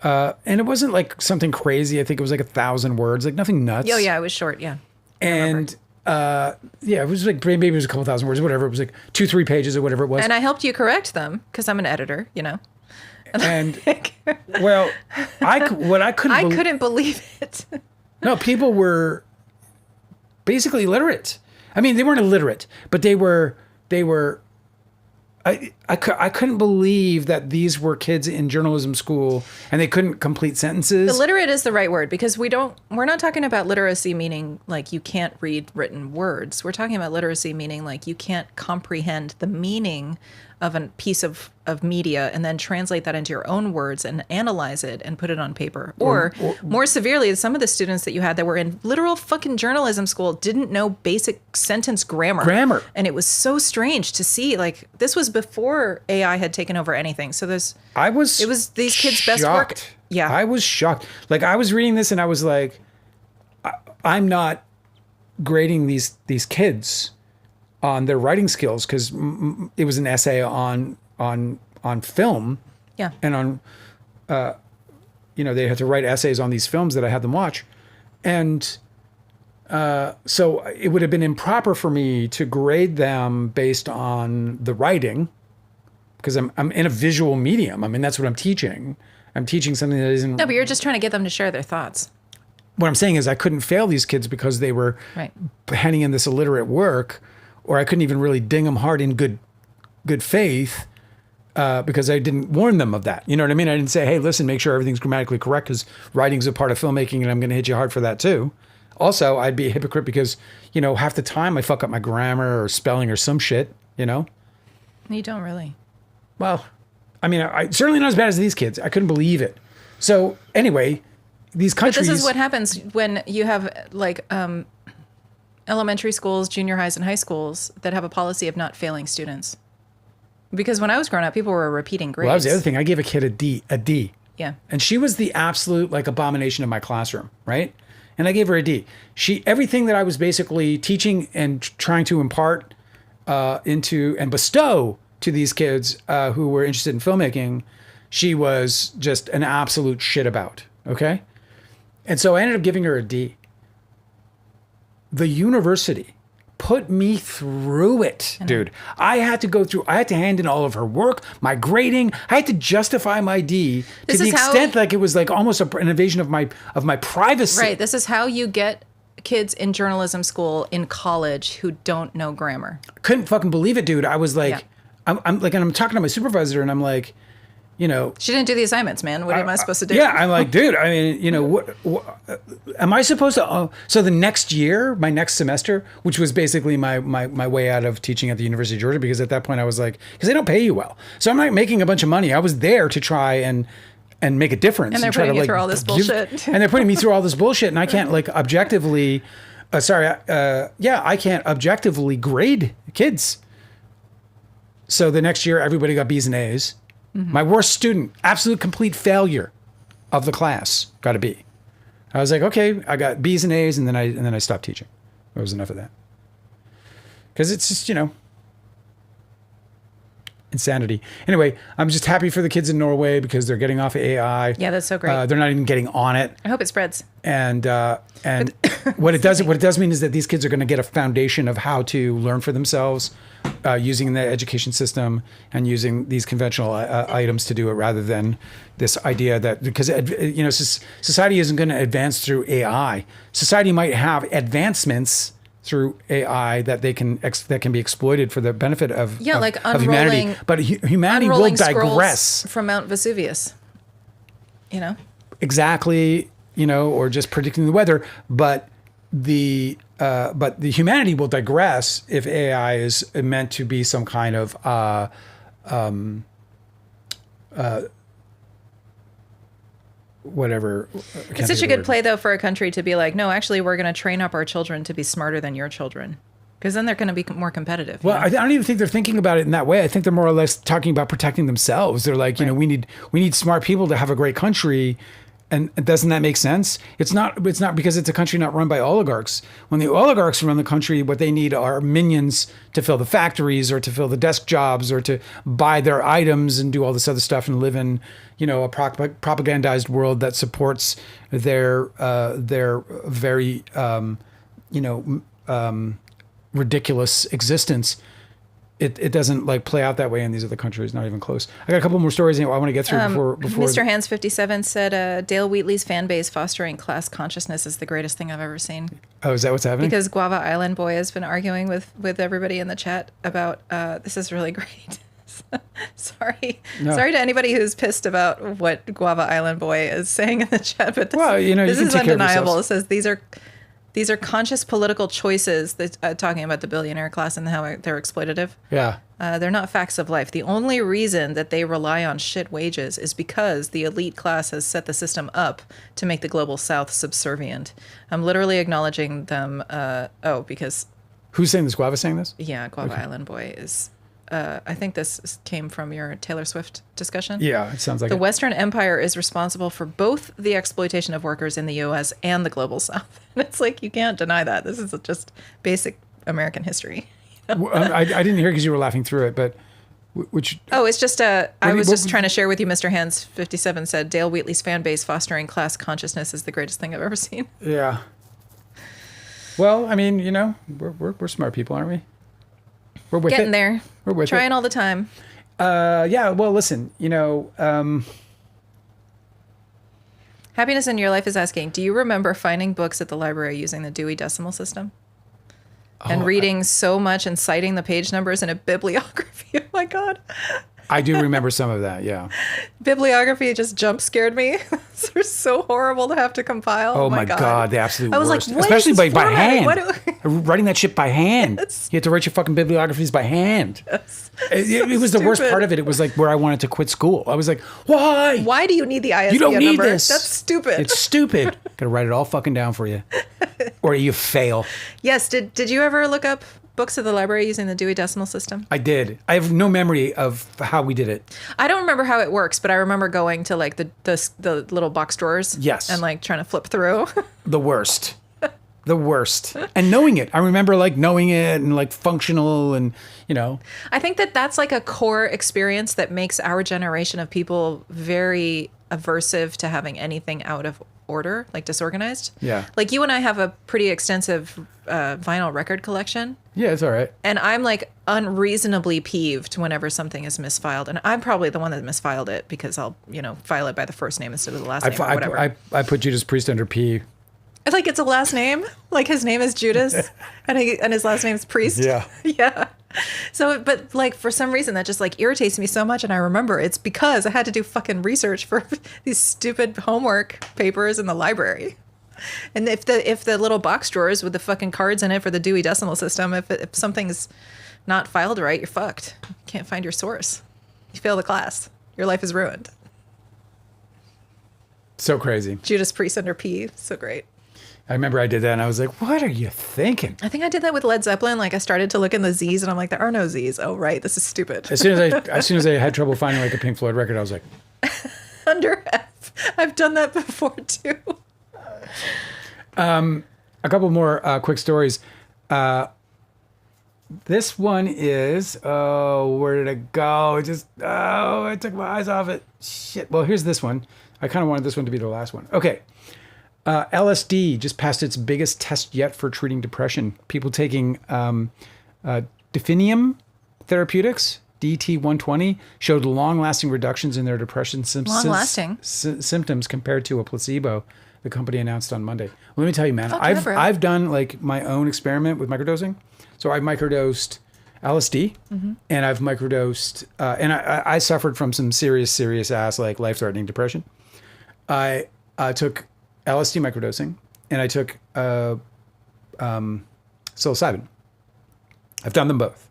And it wasn't like something crazy. I think it was like 1,000 words, like nothing nuts. Oh yeah, it was short. Yeah. And it was like, maybe it was a couple thousand words, whatever. It was like 2-3 pages or whatever it was. And I helped you correct them because I'm an editor, And well, I couldn't believe it. No, people were basically illiterate. I mean, they weren't illiterate, but they were. I couldn't believe that these were kids in journalism school and they couldn't complete sentences. Illiterate is the right word, because we're not talking about literacy meaning like you can't read written words. We're talking about literacy meaning like you can't comprehend the meaning of a piece of media and then translate that into your own words and analyze it and put it on paper. Or more severely, some of the students that you had that were in literal fucking journalism school didn't know basic sentence grammar. And it was so strange to see, like, this was before AI had taken over anything. So it was these kids' best work. Yeah. I was shocked. Like, I was reading this and I was like, I'm not grading these kids on their writing skills, because it was an essay on film. Yeah. And on, they had to write essays on these films that I had them watch. And so it would have been improper for me to grade them based on the writing, because I'm in a visual medium. I mean, that's what I'm teaching. I'm teaching something that isn't... No, but you're just trying to get them to share their thoughts. What I'm saying is I couldn't fail these kids because they were handing in this illiterate work, or I couldn't even really ding them hard in good faith because I didn't warn them of that. You know what I mean? I didn't say, hey, listen, make sure everything's grammatically correct because writing's a part of filmmaking and I'm going to hit you hard for that too. Also, I'd be a hypocrite because, half the time I fuck up my grammar or spelling or some shit, You don't really. Well, I mean, I certainly not as bad as these kids. I couldn't believe it. So anyway, these countries... But this is what happens when you have like... elementary schools, junior highs, and high schools that have a policy of not failing students. Because when I was growing up, people were repeating grades. Well, that was the other thing. I gave a kid a D. Yeah. And she was the absolute abomination of my classroom, right? And I gave her a D. Everything that I was basically teaching and trying to impart into and bestow to these kids who were interested in filmmaking, she was just an absolute shit about, okay? And so I ended up giving her a D. The university put me through it, dude. I had to hand in all of her work, my grading. I had to justify my D to the extent like it was like almost an invasion of my privacy. Right. This is how you get kids in journalism school in college who don't know grammar. Couldn't fucking believe it, dude. I was like, I'm talking to my supervisor and I'm like, you know, She didn't do the assignments, man. What am I supposed to do? yeah, I'm like, dude, I mean, you know, what am I supposed to, so the next year, my next semester, which was basically my way out of teaching at the University of Georgia, because at that point I was like, because they don't pay you well. So I'm not making a bunch of money. I was there to try and make a difference. And they're try putting to, you like, through all this bullshit. And they're putting me through all this bullshit, and I can't like objectively, I can't objectively grade kids. So the next year, everybody got B's and A's. Mm-hmm. My worst student, absolute complete failure of the class, got a B. I was like, okay, I got B's and A's, and then I stopped teaching. There was enough of that. Because it's just, you know, insanity. Anyway, I'm just happy for the kids in Norway because they're getting off of AI. Yeah, that's so great. They're not even getting on it. I hope it spreads. And what it does mean is that these kids are going to get a foundation of how to learn for themselves using the education system and using these conventional items to do it, rather than this idea that, because you know, society isn't going to advance through AI. Society might have advancements through AI that that can be exploited for the benefit of humanity. But humanity will digress from Mount Vesuvius. You know, exactly. You know, or just predicting the weather, but the humanity will digress if AI is meant to be some kind of whatever. It's such a good play though for a country to be like, no, actually, we're going to train up our children to be smarter than your children, because then they're going to be more competitive. Well, I don't even think they're thinking about it in that way. I think they're more or less talking about protecting themselves. They're like, you know, we need smart people to have a great country. And doesn't that make sense? It's not because it's a country not run by oligarchs. When the oligarchs run the country, what they need are minions to fill the factories or to fill the desk jobs or to buy their items and do all this other stuff and live in, you know, a propagandized world that supports their very, ridiculous existence. It doesn't like play out that way in these other countries, not even close. I got a couple more stories I want to get through before. Mr. Hands 57 said Dale Wheatley's fan base fostering class consciousness is the greatest thing I've ever seen. Oh, is that what's happening? Because Guava Island Boy has been arguing with everybody in the chat about this is really great. Sorry to anybody who's pissed about what Guava Island Boy is saying in the chat, but this is undeniable. It says these are conscious political choices that talking about the billionaire class and how they're exploitative. Yeah. They're not facts of life. The only reason that they rely on shit wages is because the elite class has set the system up to make the global south subservient. I'm literally acknowledging them. Because... Who's saying this? Guava saying this? Yeah, Guava Island Boy is... I think this came from your Taylor Swift discussion. Yeah, it sounds like the Western Empire is responsible for both the exploitation of workers in the U.S. and the global South. And it's like, you can't deny that. This is just basic American history. I didn't hear because you were laughing through it, but which... Oh, it's just I was just trying to share with you. Mr. Hands 57 said Dale Wheatley's fan base fostering class consciousness is the greatest thing I've ever seen. Yeah. Well, I mean, you know, we're smart people, aren't we? We're with Getting it. there. We're with Trying it. all the time. Yeah, well, listen, you know... Happiness in Your Life is asking, do you remember finding books at the library using the Dewey Decimal System? And reading so much and citing the page numbers in a bibliography? Oh my God. I do remember some of that, yeah. Bibliography just jump scared me. They're so horrible to have to compile. Oh my God, the absolute worst. I was like, what especially is by this formatting? hand. Writing that shit by hand. Yes. You have to write your fucking bibliographies by hand. Yes. It was the worst part of it. It was like where I wanted to quit school. I was like, why? Why do you need the ISBN You don't need number? this. That's stupid. It's stupid. Gotta write it all fucking down for you. Or you fail. Yes. Did you ever look up books at the library using the Dewey Decimal System? I did. I have no memory of how we did it. I don't remember how it works, but I remember going to like the little box drawers. Yes. And like trying to flip through. The worst. The worst. And knowing it. I remember like knowing it and like functional and, you know. I think that's like a core experience that makes our generation of people very aversive to having anything out of order, like disorganized. Yeah. Like you and I have a pretty extensive vinyl record collection. Yeah, it's all right. And I'm like unreasonably peeved whenever something is misfiled. And I'm probably the one that misfiled it because I'll, file it by the first name instead of the last name or whatever. I put Judas Priest under P. Like it's a last name? Like his name is Judas and his last name is Priest? Yeah. Yeah. So, but like for some reason that just like irritates me so much. And I remember it's because I had to do fucking research for these stupid homework papers in the library. And if the little box drawers with the fucking cards in it for the Dewey Decimal System, if something's not filed right, you're fucked. You can't find your source. You fail the class. Your life is ruined. So crazy. Judas Priest under P. So great. I remember I did that and I was like, what are you thinking? I think I did that with Led Zeppelin. Like I started to look in the Z's and I'm like, there are no Z's. Oh, right. This is stupid. As soon as I had trouble finding like a Pink Floyd record, I was like, Under F. I've done that before too. A couple more quick stories. This one is, where did it go? I took my eyes off it. Shit. Well, here's this one. I kind of wanted this one to be the last one. Okay. LSD just passed its biggest test yet for treating depression. People taking definium therapeutics, DT120, showed long-lasting reductions in their depression symptoms compared to a placebo, the company announced on Monday. Well, let me tell you, man, I've done like my own experiment with microdosing. So I microdosed LSD, and I've microdosed, and I suffered from some serious ass, like life-threatening depression. I took LSD microdosing, and I took psilocybin. I've done them both.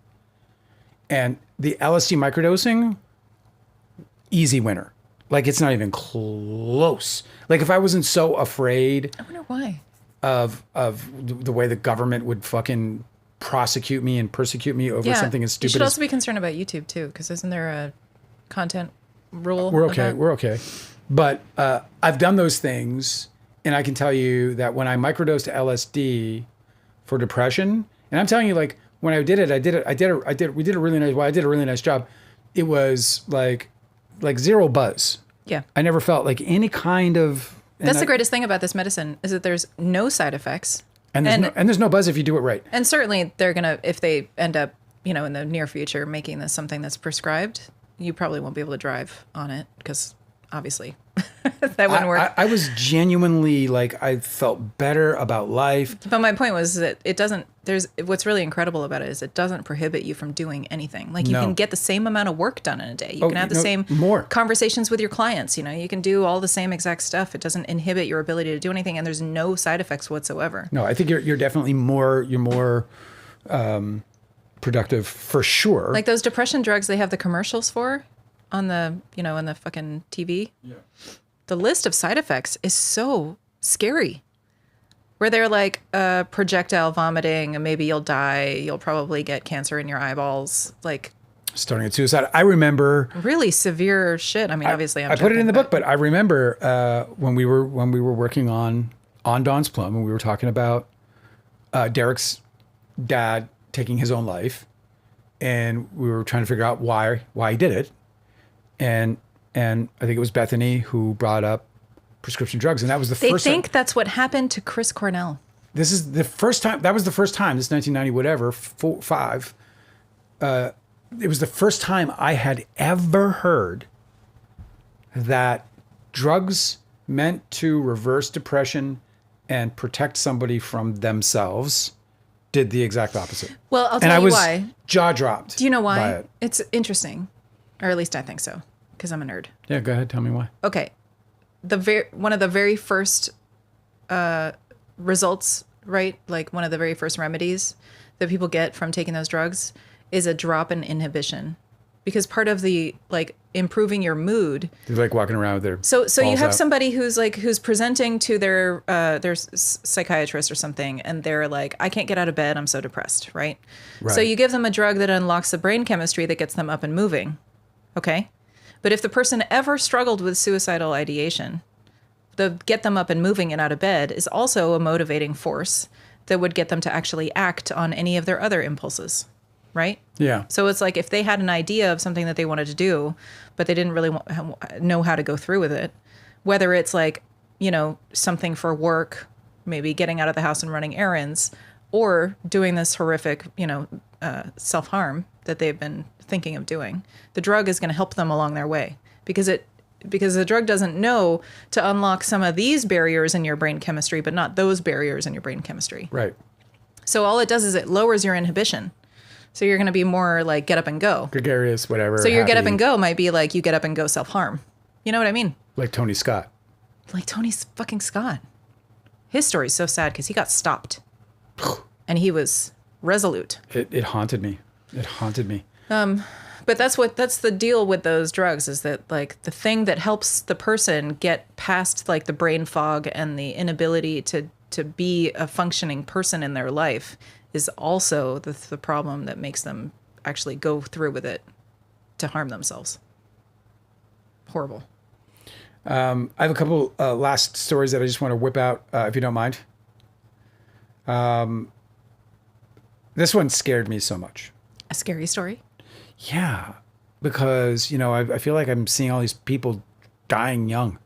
And the LSD microdosing, easy winner. Like, it's not even close. Like, if I wasn't so afraid... I wonder why. Of the way the government would fucking prosecute me and persecute me over something as stupid as... You should also be concerned about YouTube, too, because isn't there a content rule? We're okay. But I've done those things... And I can tell you that when I microdosed LSD for depression, and I'm telling you, like, when I did it, we did a really nice, well, I did a really nice job. It was like zero buzz. Yeah. I never felt like any kind of... That's the greatest thing about this medicine is that there's no side effects. And there's no buzz if you do it right. And certainly they're going to, if they end up, in the near future, making this something that's prescribed, you probably won't be able to drive on it because obviously... that wouldn't work. I was genuinely like, I felt better about life. But my point was that it doesn't, what's really incredible about it is it doesn't prohibit you from doing anything. Like you can get the same amount of work done in a day. You can have the same conversations with your clients. You can do all the same exact stuff. It doesn't inhibit your ability to do anything. And there's no side effects whatsoever. No, I think you're definitely more productive for sure. Like those depression drugs they have the commercials for on the, in the fucking TV. Yeah. The list of side effects is so scary. Where they're like projectile vomiting, and maybe you'll die. You'll probably get cancer in your eyeballs. Like starting at suicide. I remember really severe shit. I mean, obviously, I put it in the book, but I remember when we were working on Dawn's Plum, and we were talking about Derek's dad taking his own life, and we were trying to figure out why he did it, and I think it was Bethany who brought up prescription drugs, and that was the first time. They think that's what happened to Chris Cornell. This is the first time. That was the first time. This 1990 whatever 5. It was the first time I had ever heard that drugs meant to reverse depression and protect somebody from themselves did the exact opposite. Well, I'll tell you why. And I was jaw dropped. Do you know why? It's interesting, or at least I think so, because I'm a nerd. Yeah, go ahead. Tell me why. Okay. One of the very first results, right? Like one of the very first remedies that people get from taking those drugs is a drop in inhibition, because part of the like improving your mood. They're like walking around with their so you have somebody who's presenting to their psychiatrist or something, and they're like, I can't get out of bed, I'm so depressed, right? So you give them a drug that unlocks the brain chemistry that gets them up and moving, okay? But if the person ever struggled with suicidal ideation, the get them up and moving and out of bed is also a motivating force that would get them to actually act on any of their other impulses, right? Yeah. So it's like if they had an idea of something that they wanted to do, but they didn't really know how to go through with it, whether it's like, something for work, maybe getting out of the house and running errands, or doing this horrific, self-harm that they've been thinking of doing, the drug is going to help them along their way, because the drug doesn't know to unlock some of these barriers in your brain chemistry, but not those barriers in your brain chemistry. Right. So all it does is it lowers your inhibition. So you're going to be more like get up and go. Gregarious, whatever. So your happy, get up and go might be like you get up and go self-harm. You know what I mean? like Tony Scott. Like Tony fucking Scott. His story's so sad because he got stopped. And he was resolute. It haunted me. It haunted me. But that's the deal with those drugs is that like the thing that helps the person get past like the brain fog and the inability to be a functioning person in their life is also the problem that makes them actually go through with it to harm themselves. Horrible. I have a couple last stories that I just want to whip out, if you don't mind. This one scared me so much. A scary story? Yeah, because, I feel like I'm seeing all these people dying young.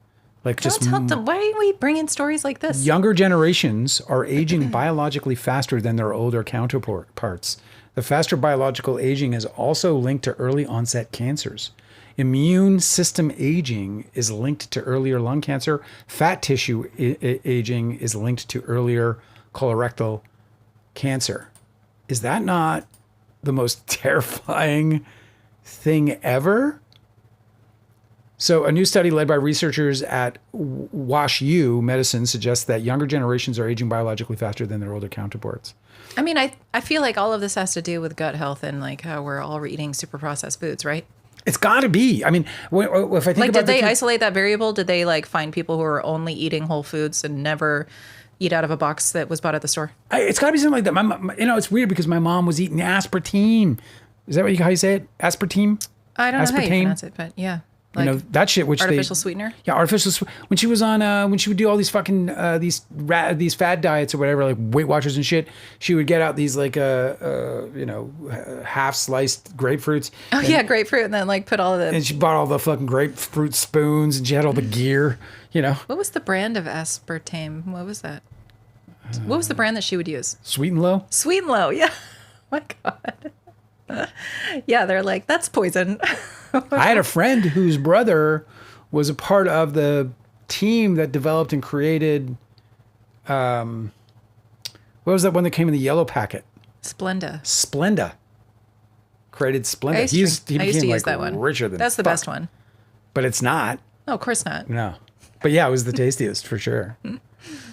Like Don't tell them. Why are we bringing stories like this? Younger generations are aging biologically faster than their older counterparts. The faster biological aging is also linked to early onset cancers. Immune system aging is linked to earlier lung cancer. Fat tissue aging is linked to earlier colorectal cancer. Is that not the most terrifying thing ever? So a new study led by researchers at WashU Medicine suggests that younger generations are aging biologically faster than their older counterparts. I mean, I feel like all of this has to do with gut health and like how we're all eating super processed foods, right? It's got to be. I mean, if I think like, about did they isolate that variable? Did they like find people who are only eating whole foods and never eat out of a box that was bought at the store? It's got to be something like that. It's weird because my mom was eating aspartame. Is that how you say it? Aspartame? I don't know how you pronounce it, but yeah. Like that shit, which artificial sweetener. Yeah, when she was on, when she would do all these fucking these fad diets or whatever, like Weight Watchers and shit, she would get out these like half sliced grapefruits. Oh yeah, grapefruit, and then like put all of the. And she bought all the fucking grapefruit spoons, and she had all the gear. What was the brand of aspartame? What was that? What was the brand that she would use? Sweet and Low. Sweet and Low. Yeah. My God. Yeah, they're like, that's poison. I had a friend whose brother was a part of the team that developed and created, what was that one that came in the yellow packet? Splenda. Created Splenda. I used to use that one. Richer than That's the best one. But it's not. Oh, of course not. No. But yeah, it was the tastiest for sure.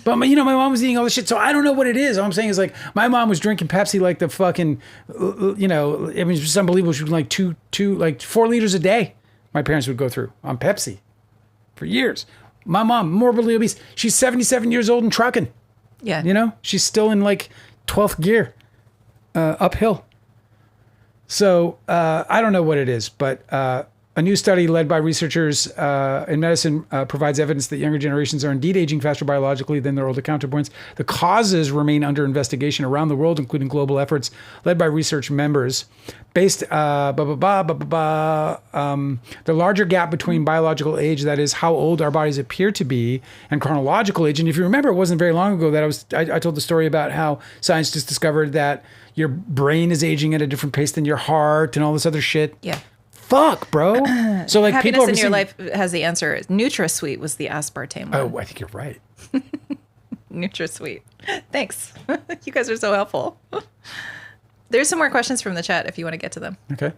But my mom was eating all this shit, so I don't know what it is. All I'm saying is like my mom was drinking Pepsi like the fucking, it's just unbelievable. She was like 4 liters a day. My parents would go through on Pepsi for years. My mom, morbidly obese. She's 77 years old and trucking. Yeah. She's still in like 12th gear, uphill. So I don't know what it is, but a new study led by researchers in medicine provides evidence that younger generations are indeed aging faster biologically than their older counterparts. The causes remain under investigation around the world, including global efforts led by research members. Based, the larger gap between biological age, that is how old our bodies appear to be, and chronological age. And if you remember, it wasn't very long ago that I told the story about how science just discovered that your brain is aging at a different pace than your heart and all this other shit. Yeah. Fuck, bro. So like happiness people in your life has the answer. NutraSweet was the aspartame one. Oh, I think you're right. NutraSweet. Thanks. You guys are so helpful. There's some more questions from the chat if you want to get to them. Okay.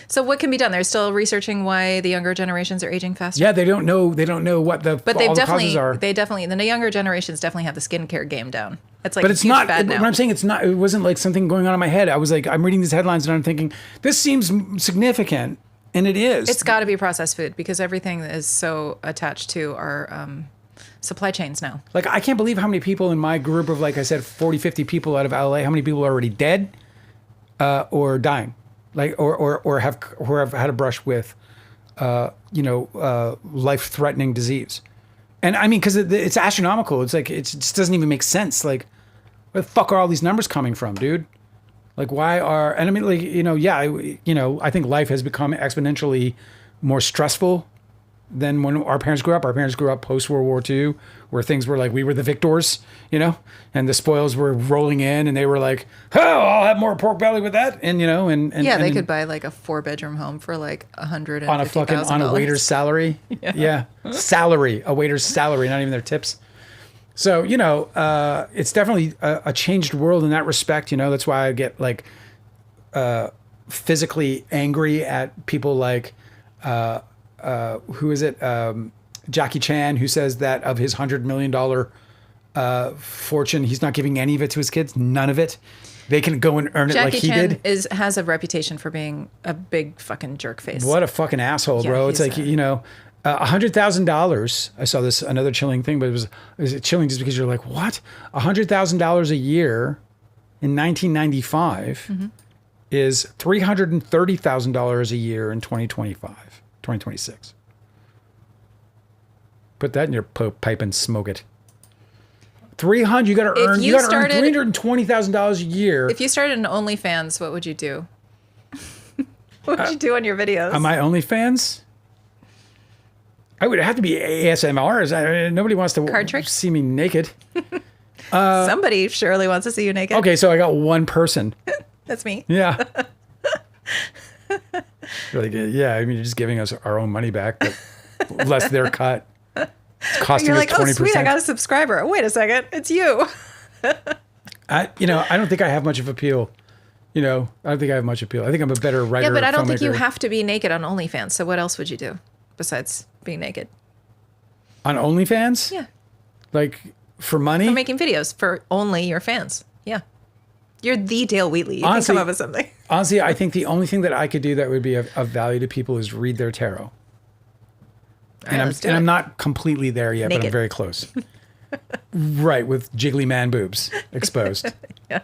So what can be done? They're still researching why the younger generations are aging faster. Yeah, they don't know. They don't know what the but all the causes are. The younger generations definitely have the skincare game down. It's like, but it's not. Fad now. What I'm saying, it's not. It wasn't like something going on in my head. I was like, I'm reading these headlines and I'm thinking, this seems significant. And it is. It's got to be processed food because everything is so attached to our supply chains now. Like, I can't believe how many people in my group of, like I said, 40, 50 people out of LA, how many people are already dead or dying, like, or have had a brush with, life-threatening disease. And I mean, because it's astronomical. It's like, it just doesn't even make sense. Like, where the fuck are all these numbers coming from, dude? Like, and I mean, like, I think life has become exponentially more stressful than when our parents grew up. Our parents grew up post-World War II, where things were like, we were the victors, and the spoils were rolling in, and they were like, oh, I'll have more pork belly with that. And, they could buy like a 4-bedroom home for like $150,000. On a waiter's salary. Yeah. Salary, a waiter's salary, not even their tips. So, it's definitely a changed world in that respect. That's why I get like physically angry at people like, who is it? Jackie Chan, who says that of his $100 million fortune, he's not giving any of it to his kids. None of it. They can go and earn it like he did. Jackie Chan has a reputation for being a big fucking jerk face. What a fucking asshole, bro. It's like, $100,000. I saw this, another chilling thing, but it was chilling just because you're like, what? $100,000 a year in 1995 is $330,000 a year in 2026. Put that in your pipe and smoke it. You got to earn $320,000 a year. If you started an OnlyFans, what would you do? What would you do on your videos? On my OnlyFans? I would have to be ASMR. Nobody wants to Card tricks? see me naked. Somebody surely wants to see you naked. Okay, so I got one person. That's me. Yeah. Yeah, I mean, you're just giving us our own money back, but less their cut. It's costing You're us like, 20%. oh, sweet, I got a subscriber. Wait a second, it's you. I don't think I have much of appeal. I don't think I have much appeal. I think I'm a better writer. Yeah, but I don't think you filmmaker. have to be naked on OnlyFans. So what else would you do besides being naked? On OnlyFans? Yeah. Like, for money? For making videos for only your fans. Yeah. You're the Dale Wheatley. You Honestly, can come up with something. Honestly, I think the only thing that I could do that would be of value to people is read their tarot. And I'm not completely there yet, Naked. but I'm very close. Right, with jiggly man boobs exposed. Yeah.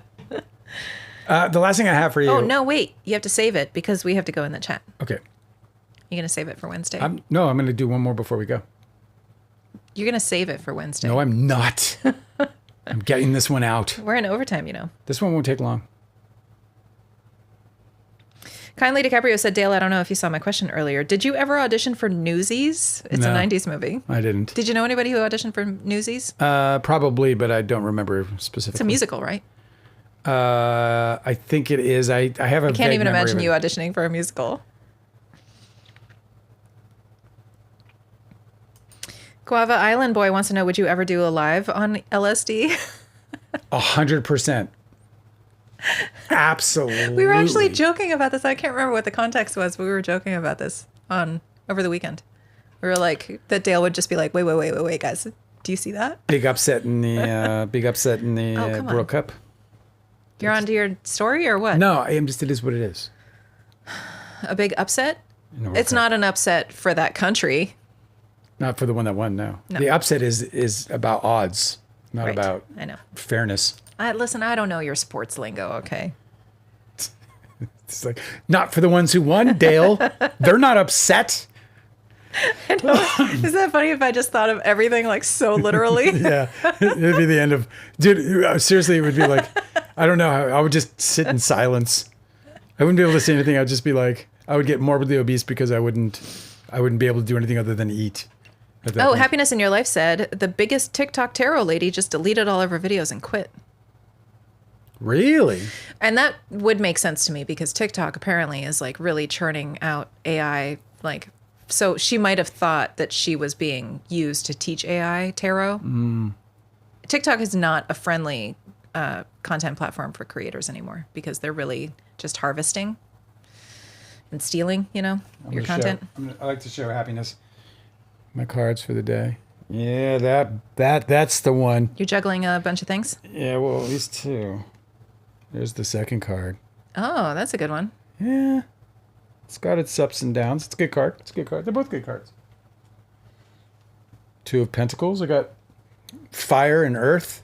The last thing I have for you. Oh, no, wait. You have to save it because we have to go in the chat. Okay. You're going to save it for Wednesday? I'm going to do one more before we go. You're going to save it for Wednesday. No, I'm not. I'm getting this one out. We're in overtime, This one won't take long. Kindly DiCaprio said, Dale, I don't know if you saw my question earlier. Did you ever audition for Newsies? It's No, a 90s movie. I didn't. Did you know anybody who auditioned for Newsies? Probably, but I don't remember specifically. It's a musical, right? I think it is. I have a I can't even imagine you auditioning for a musical. Guava Island Boy wants to know, would you ever do a live on LSD? 100%. Absolutely. We were actually joking about this. I can't remember what the context was, but we were joking about this over the weekend. We were like, that Dale would just be like, wait, guys. Do you see that? Big upset in the come on. World Cup. You're onto your story or what? No, it is what it is. A big upset? No, It's not an upset for that country. Not for the one that won, no. No. The upset is about odds, not Right. about I know. fairness. Listen, I don't know your sports lingo, okay? It's like, not for the ones who won, Dale. They're not upset. Isn't that funny if I just thought of everything like so literally? Yeah. It'd be the end of, dude, seriously, it would be like, I don't know. I would just sit in silence. I wouldn't be able to say anything. I'd just be like, I would get morbidly obese because I wouldn't be able to do anything other than eat. at that Oh, point. Happiness in Your Life said, the biggest TikTok tarot lady just deleted all of her videos and quit. Really? And that would make sense to me because TikTok apparently is like really churning out AI. Like, so she might have thought that she was being used to teach AI tarot. TikTok is not a friendly content platform for creators anymore because they're really just harvesting and stealing, your content. I like to show Happiness. My cards for the day. Yeah, that's the one. You're juggling a bunch of things? Yeah, well, at least two. There's the second card. Oh, that's a good one. Yeah. It's got its ups and downs. It's a good card. They're both good cards. Two of Pentacles. I got fire and earth.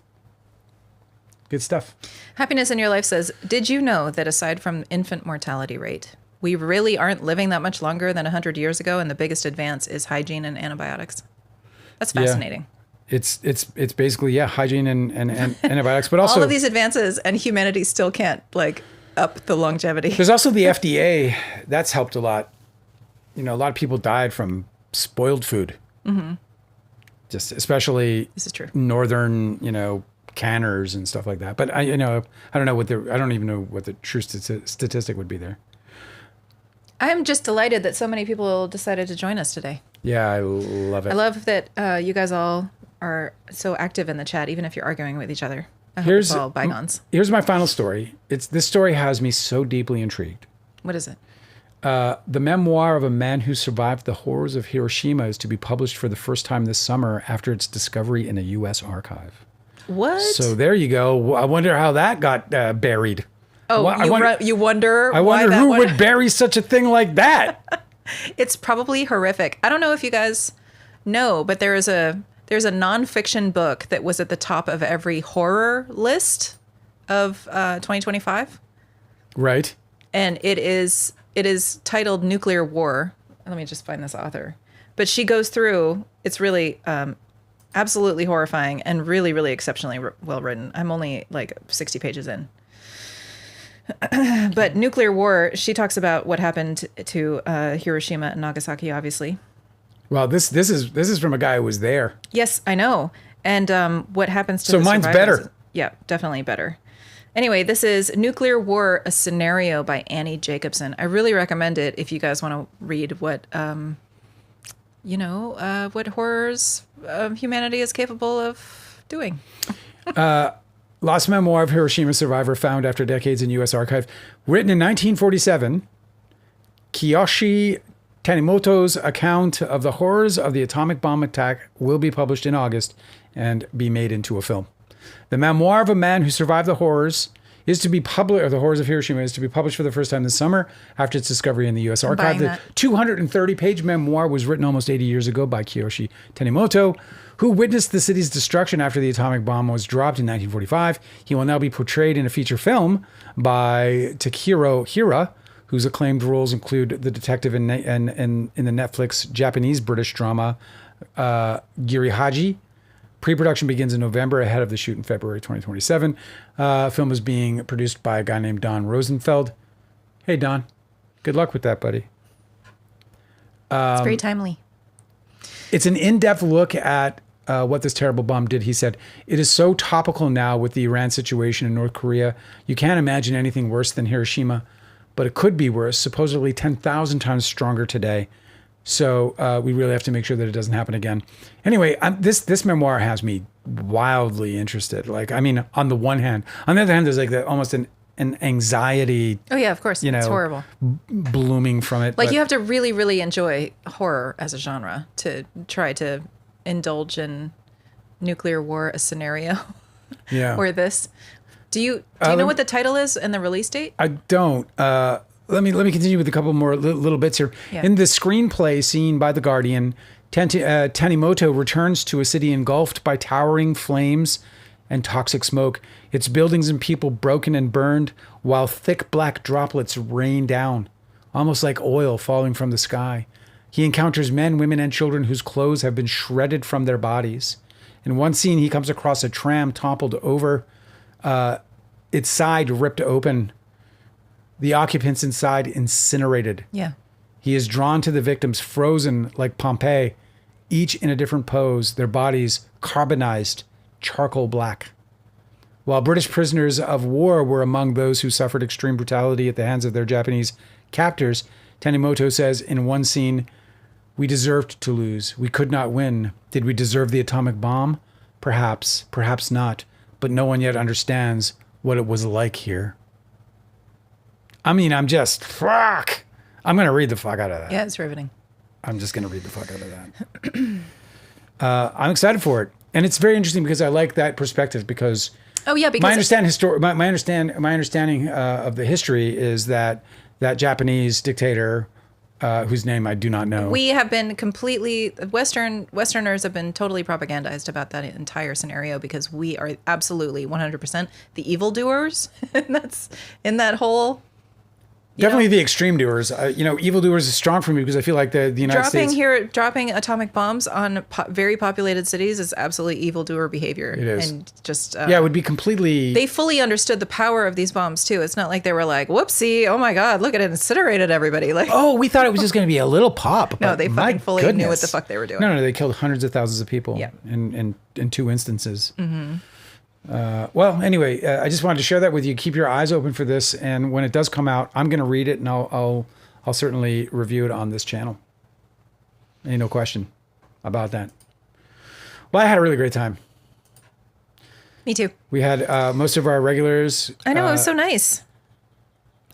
Good stuff. Happiness in Your Life says, did you know that aside from infant mortality rate, we really aren't living that much longer than 100 years ago, and the biggest advance is hygiene and antibiotics? That's fascinating. It's basically, hygiene and antibiotics, but also all of these advances and humanity still can't up the longevity. there's also the FDA. That's helped a lot. A lot of people died from spoiled food. Mm-hmm. Just especially This is true. northern, canners and stuff like that. But I don't even know what the true statistic would be there. I'm just delighted that so many people decided to join us today. Yeah, I love it. I love that you guys all are so active in the chat, even if you're arguing with each other. I hope it's all bygones. Here's my final story. This story has me so deeply intrigued. What is it? The memoir of a man who survived the horrors of Hiroshima is to be published for the first time this summer after its discovery in a U.S. archive. What? So there you go. I wonder how that got buried. Oh, you wonder I wonder who would bury such a thing like that. It's probably horrific. I don't know if you guys know, but there's a nonfiction book that was at the top of every horror list of 2025. Right. And it is titled Nuclear War. Let me just find this author. But she goes through, it's really absolutely horrifying and really, really exceptionally well written. I'm only like 60 pages in. But Nuclear War, she talks about what happened to Hiroshima and Nagasaki, obviously. Well, this is from a guy who was there. Yes, I know. And what happens to so the mine's survivors. better. Yeah, definitely better. Anyway, this is Nuclear War, a Scenario by Annie Jacobson. I really recommend it if you guys want to read what, what horrors humanity is capable of doing. Lost Memoir of Hiroshima Survivor found after decades in U.S. archive. Written in 1947, Kiyoshi Tanimoto's account of the horrors of the atomic bomb attack will be published in August and be made into a film. The memoir of a man who survived the horrors is to be published, or the horrors of Hiroshima is to be published for the first time this summer after its discovery in the U.S. archive. The 230-page memoir was written almost 80 years ago by Kiyoshi Tanimoto, who witnessed the city's destruction after the atomic bomb was dropped in 1945. He will now be portrayed in a feature film by Takehiro Hira, whose acclaimed roles include the detective in the Netflix Japanese-British drama Giri Haji. Pre-production begins in November ahead of the shoot in February 2027. Film is being produced by a guy named Don Rosenfeld. Hey, Don. Good luck with that, buddy. It's very timely. It's an in-depth look at what this terrible bomb did. He said, it is so topical now with the Iran situation in North Korea. You can't imagine anything worse than Hiroshima, but it could be worse, supposedly 10,000 times stronger today. So we really have to make sure that it doesn't happen again. Anyway, this memoir has me wildly interested. Like, I mean, on the one hand, on the other hand, there's like almost an anxiety. Oh yeah, of course. It's horrible. Blooming from it. Like, you have to really, really enjoy horror as a genre to try to indulge in Nuclear War, a Scenario. Yeah. Or this. Do you know what the title is and the release date? I don't. Let me continue with a couple more little bits here. Yeah. In the screenplay seen by The Guardian, Tanimoto returns to a city engulfed by towering flames and toxic smoke. Its buildings and people broken and burned, while thick black droplets rain down, almost like oil falling from the sky. He encounters men, women, and children whose clothes have been shredded from their bodies. In one scene, he comes across a tram toppled over, its side ripped open. The occupants inside incinerated. Yeah. He is drawn to the victims, frozen like Pompeii, each in a different pose, their bodies carbonized, charcoal black. While British prisoners of war were among those who suffered extreme brutality at the hands of their Japanese captors, Tanimoto says in one scene, "We deserved to lose. We could not win. Did we deserve the atomic bomb? Perhaps, perhaps not. But no one yet understands what it was like here." I mean, I'm just, fuck. I'm going to read the fuck out of that. Yeah, it's riveting. I'm just going to read the fuck out of that. I'm excited for it. And it's very interesting because I like that perspective because my understanding of the history is that Japanese dictator, whose name I do not know. We have been Westerners have been totally propagandized about that entire scenario because we are absolutely 100% the evildoers. And that's in that whole... Definitely the extreme doers. Evildoers is strong for me because I feel like the United States... Dropping atomic bombs on very populated cities is absolutely evildoer behavior. It is. And just... it would be completely... They fully understood the power of these bombs, too. It's not like they were like, whoopsie, oh my God, look at it, incinerated everybody. Like, we thought it was just going to be a little pop. No, they fucking fully knew what the fuck they were doing. No, they killed hundreds of thousands of people in two instances. Mm-hmm. Anyway, I just wanted to share that with you. Keep your eyes open for this, and when it does come out, I'm going to read it, and I'll certainly review it on this channel. Ain't no question about that. Well, I had a really great time. Me too. We had most of our regulars. I know, it was so nice.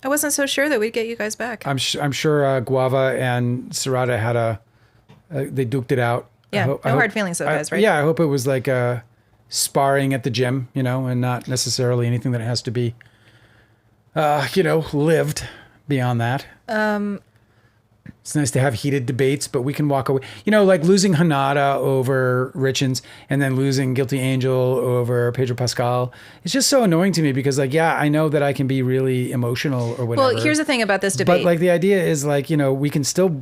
I wasn't so sure that we'd get you guys back. I'm sure Guava and Serrata had they duked it out. Yeah, no hard feelings though, guys, right? Yeah, I hope it was like sparring at the gym, and not necessarily anything that has to be, lived beyond that. It's nice to have heated debates, but we can walk away. Like losing Hanada over Richens and then losing Guilty Angel over Pedro Pascal. It's just so annoying to me because, I know that I can be really emotional or whatever. Well, here's the thing about this debate. But the idea is we can still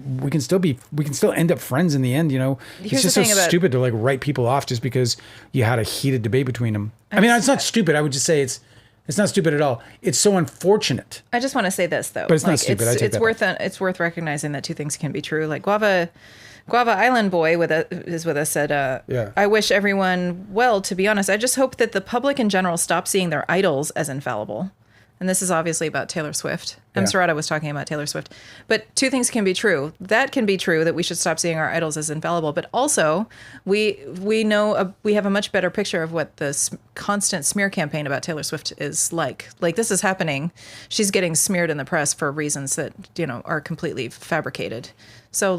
end up friends in the end. It's just so stupid to write people off just because you had a heated debate between them. I mean, it's not stupid. I would just say it's not stupid at all. It's so unfortunate. I just want to say this though. But it's not stupid. It's worth recognizing that two things can be true. Like Guava Island Boy is with us said, I wish everyone well, to be honest. I just hope that the public in general stop seeing their idols as infallible. And this is obviously about Taylor Swift. Serrata was talking about Taylor Swift. But two things can be true. That can be true, that we should stop seeing our idols as infallible. But also, we know we have a much better picture of what the constant smear campaign about Taylor Swift is like. Like, this is happening. She's getting smeared in the press for reasons that, are completely fabricated. So,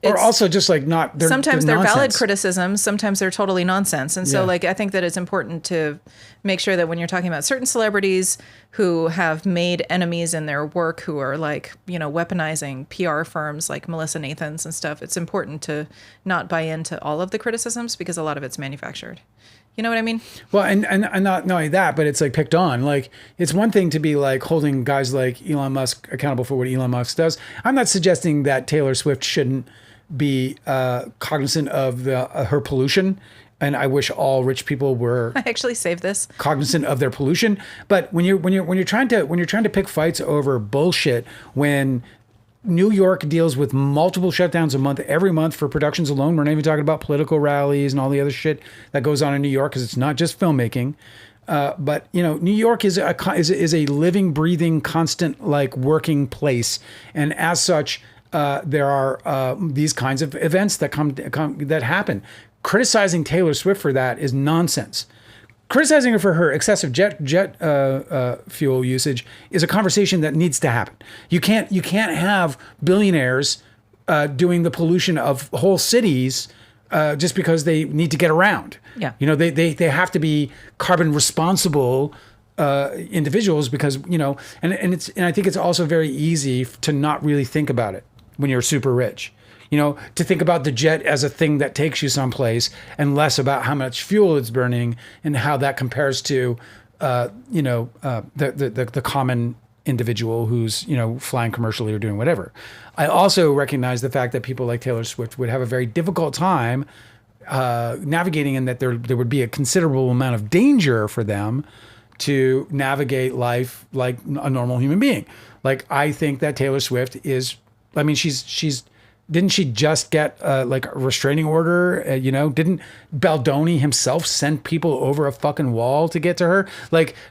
or also just not. Sometimes they're nonsense. valid criticisms. Sometimes they're totally nonsense. And so, I think that it's important to make sure that when you're talking about certain celebrities who have made enemies in their work, who are weaponizing PR firms like Melissa Nathans and stuff, it's important to not buy into all of the criticisms because a lot of it's manufactured. You know what I mean? Well, and not only that, but it's picked on. It's one thing to be holding guys like Elon Musk accountable for what Elon Musk does. I'm not suggesting that Taylor Swift shouldn't be cognizant of her pollution. And I wish all rich people were. I actually saved this. Cognizant of their pollution. But when you're trying to pick fights over bullshit, when New York deals with multiple shutdowns every month for productions alone. We're not even talking about political rallies and all the other shit that goes on in New York because it's not just filmmaking. But New York is a living, breathing, constant working place, and as such, there are these kinds of events that that happen. Criticizing Taylor Swift for that is nonsense. Criticizing her for her excessive jet fuel usage is a conversation that needs to happen. You can't have billionaires doing the pollution of whole cities just because they need to get around. Yeah. They have to be carbon responsible individuals because and I think it's also very easy to not really think about it when you're super rich. To think about the jet as a thing that takes you someplace and less about how much fuel it's burning and how that compares to, the common individual who's, flying commercially or doing whatever. I also recognize the fact that people like Taylor Swift would have a very difficult time navigating, and that there would be a considerable amount of danger for them to navigate life like a normal human being. I think that Taylor Swift she's didn't she just get a restraining order? Didn't Baldoni himself send people over a fucking wall to get to her?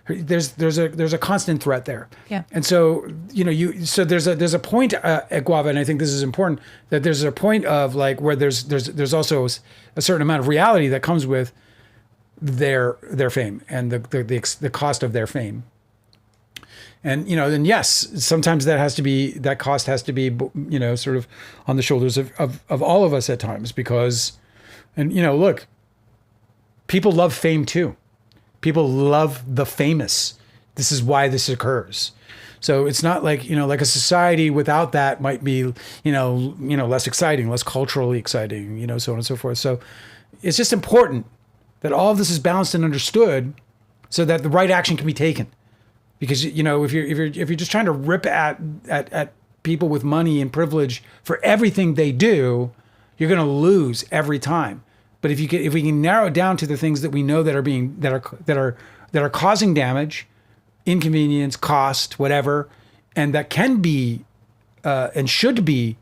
There's a constant threat there. Yeah. And so there's a point at Guava, and I think this is important, that there's a point of where there's also a certain amount of reality that comes with their fame and the cost of their fame. And, then yes, sometimes that cost has to be, sort of on the shoulders of all of us at times because, look, people love fame too. People love the famous. This is why this occurs. So it's not like a society without that might be, less exciting, less culturally exciting, so on and so forth. So it's just important that all of this is balanced and understood so that the right action can be taken. Because if you're just trying to rip at people with money and privilege for everything they do, you're going to lose every time. But if we can narrow it down to the things that we know that are causing damage, inconvenience, cost, whatever, and that can be and should be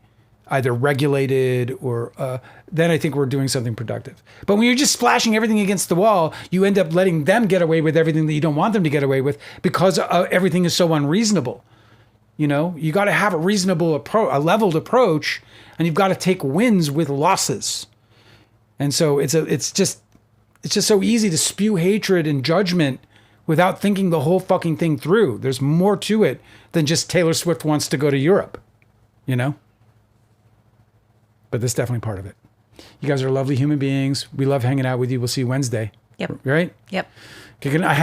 either regulated or then I think we're doing something productive. But when you're just splashing everything against the wall, you end up letting them get away with everything that you don't want them to get away with because everything is so unreasonable. You got to have a reasonable approach, a leveled approach, and you've got to take wins with losses. And so it's it's just so easy to spew hatred and judgment without thinking the whole fucking thing through. There's more to it than just Taylor Swift wants to go to Europe, you know? But that's definitely part of it. You guys are lovely human beings. We love hanging out with you. We'll see you Wednesday. Yep. Right? Yep. Okay, I had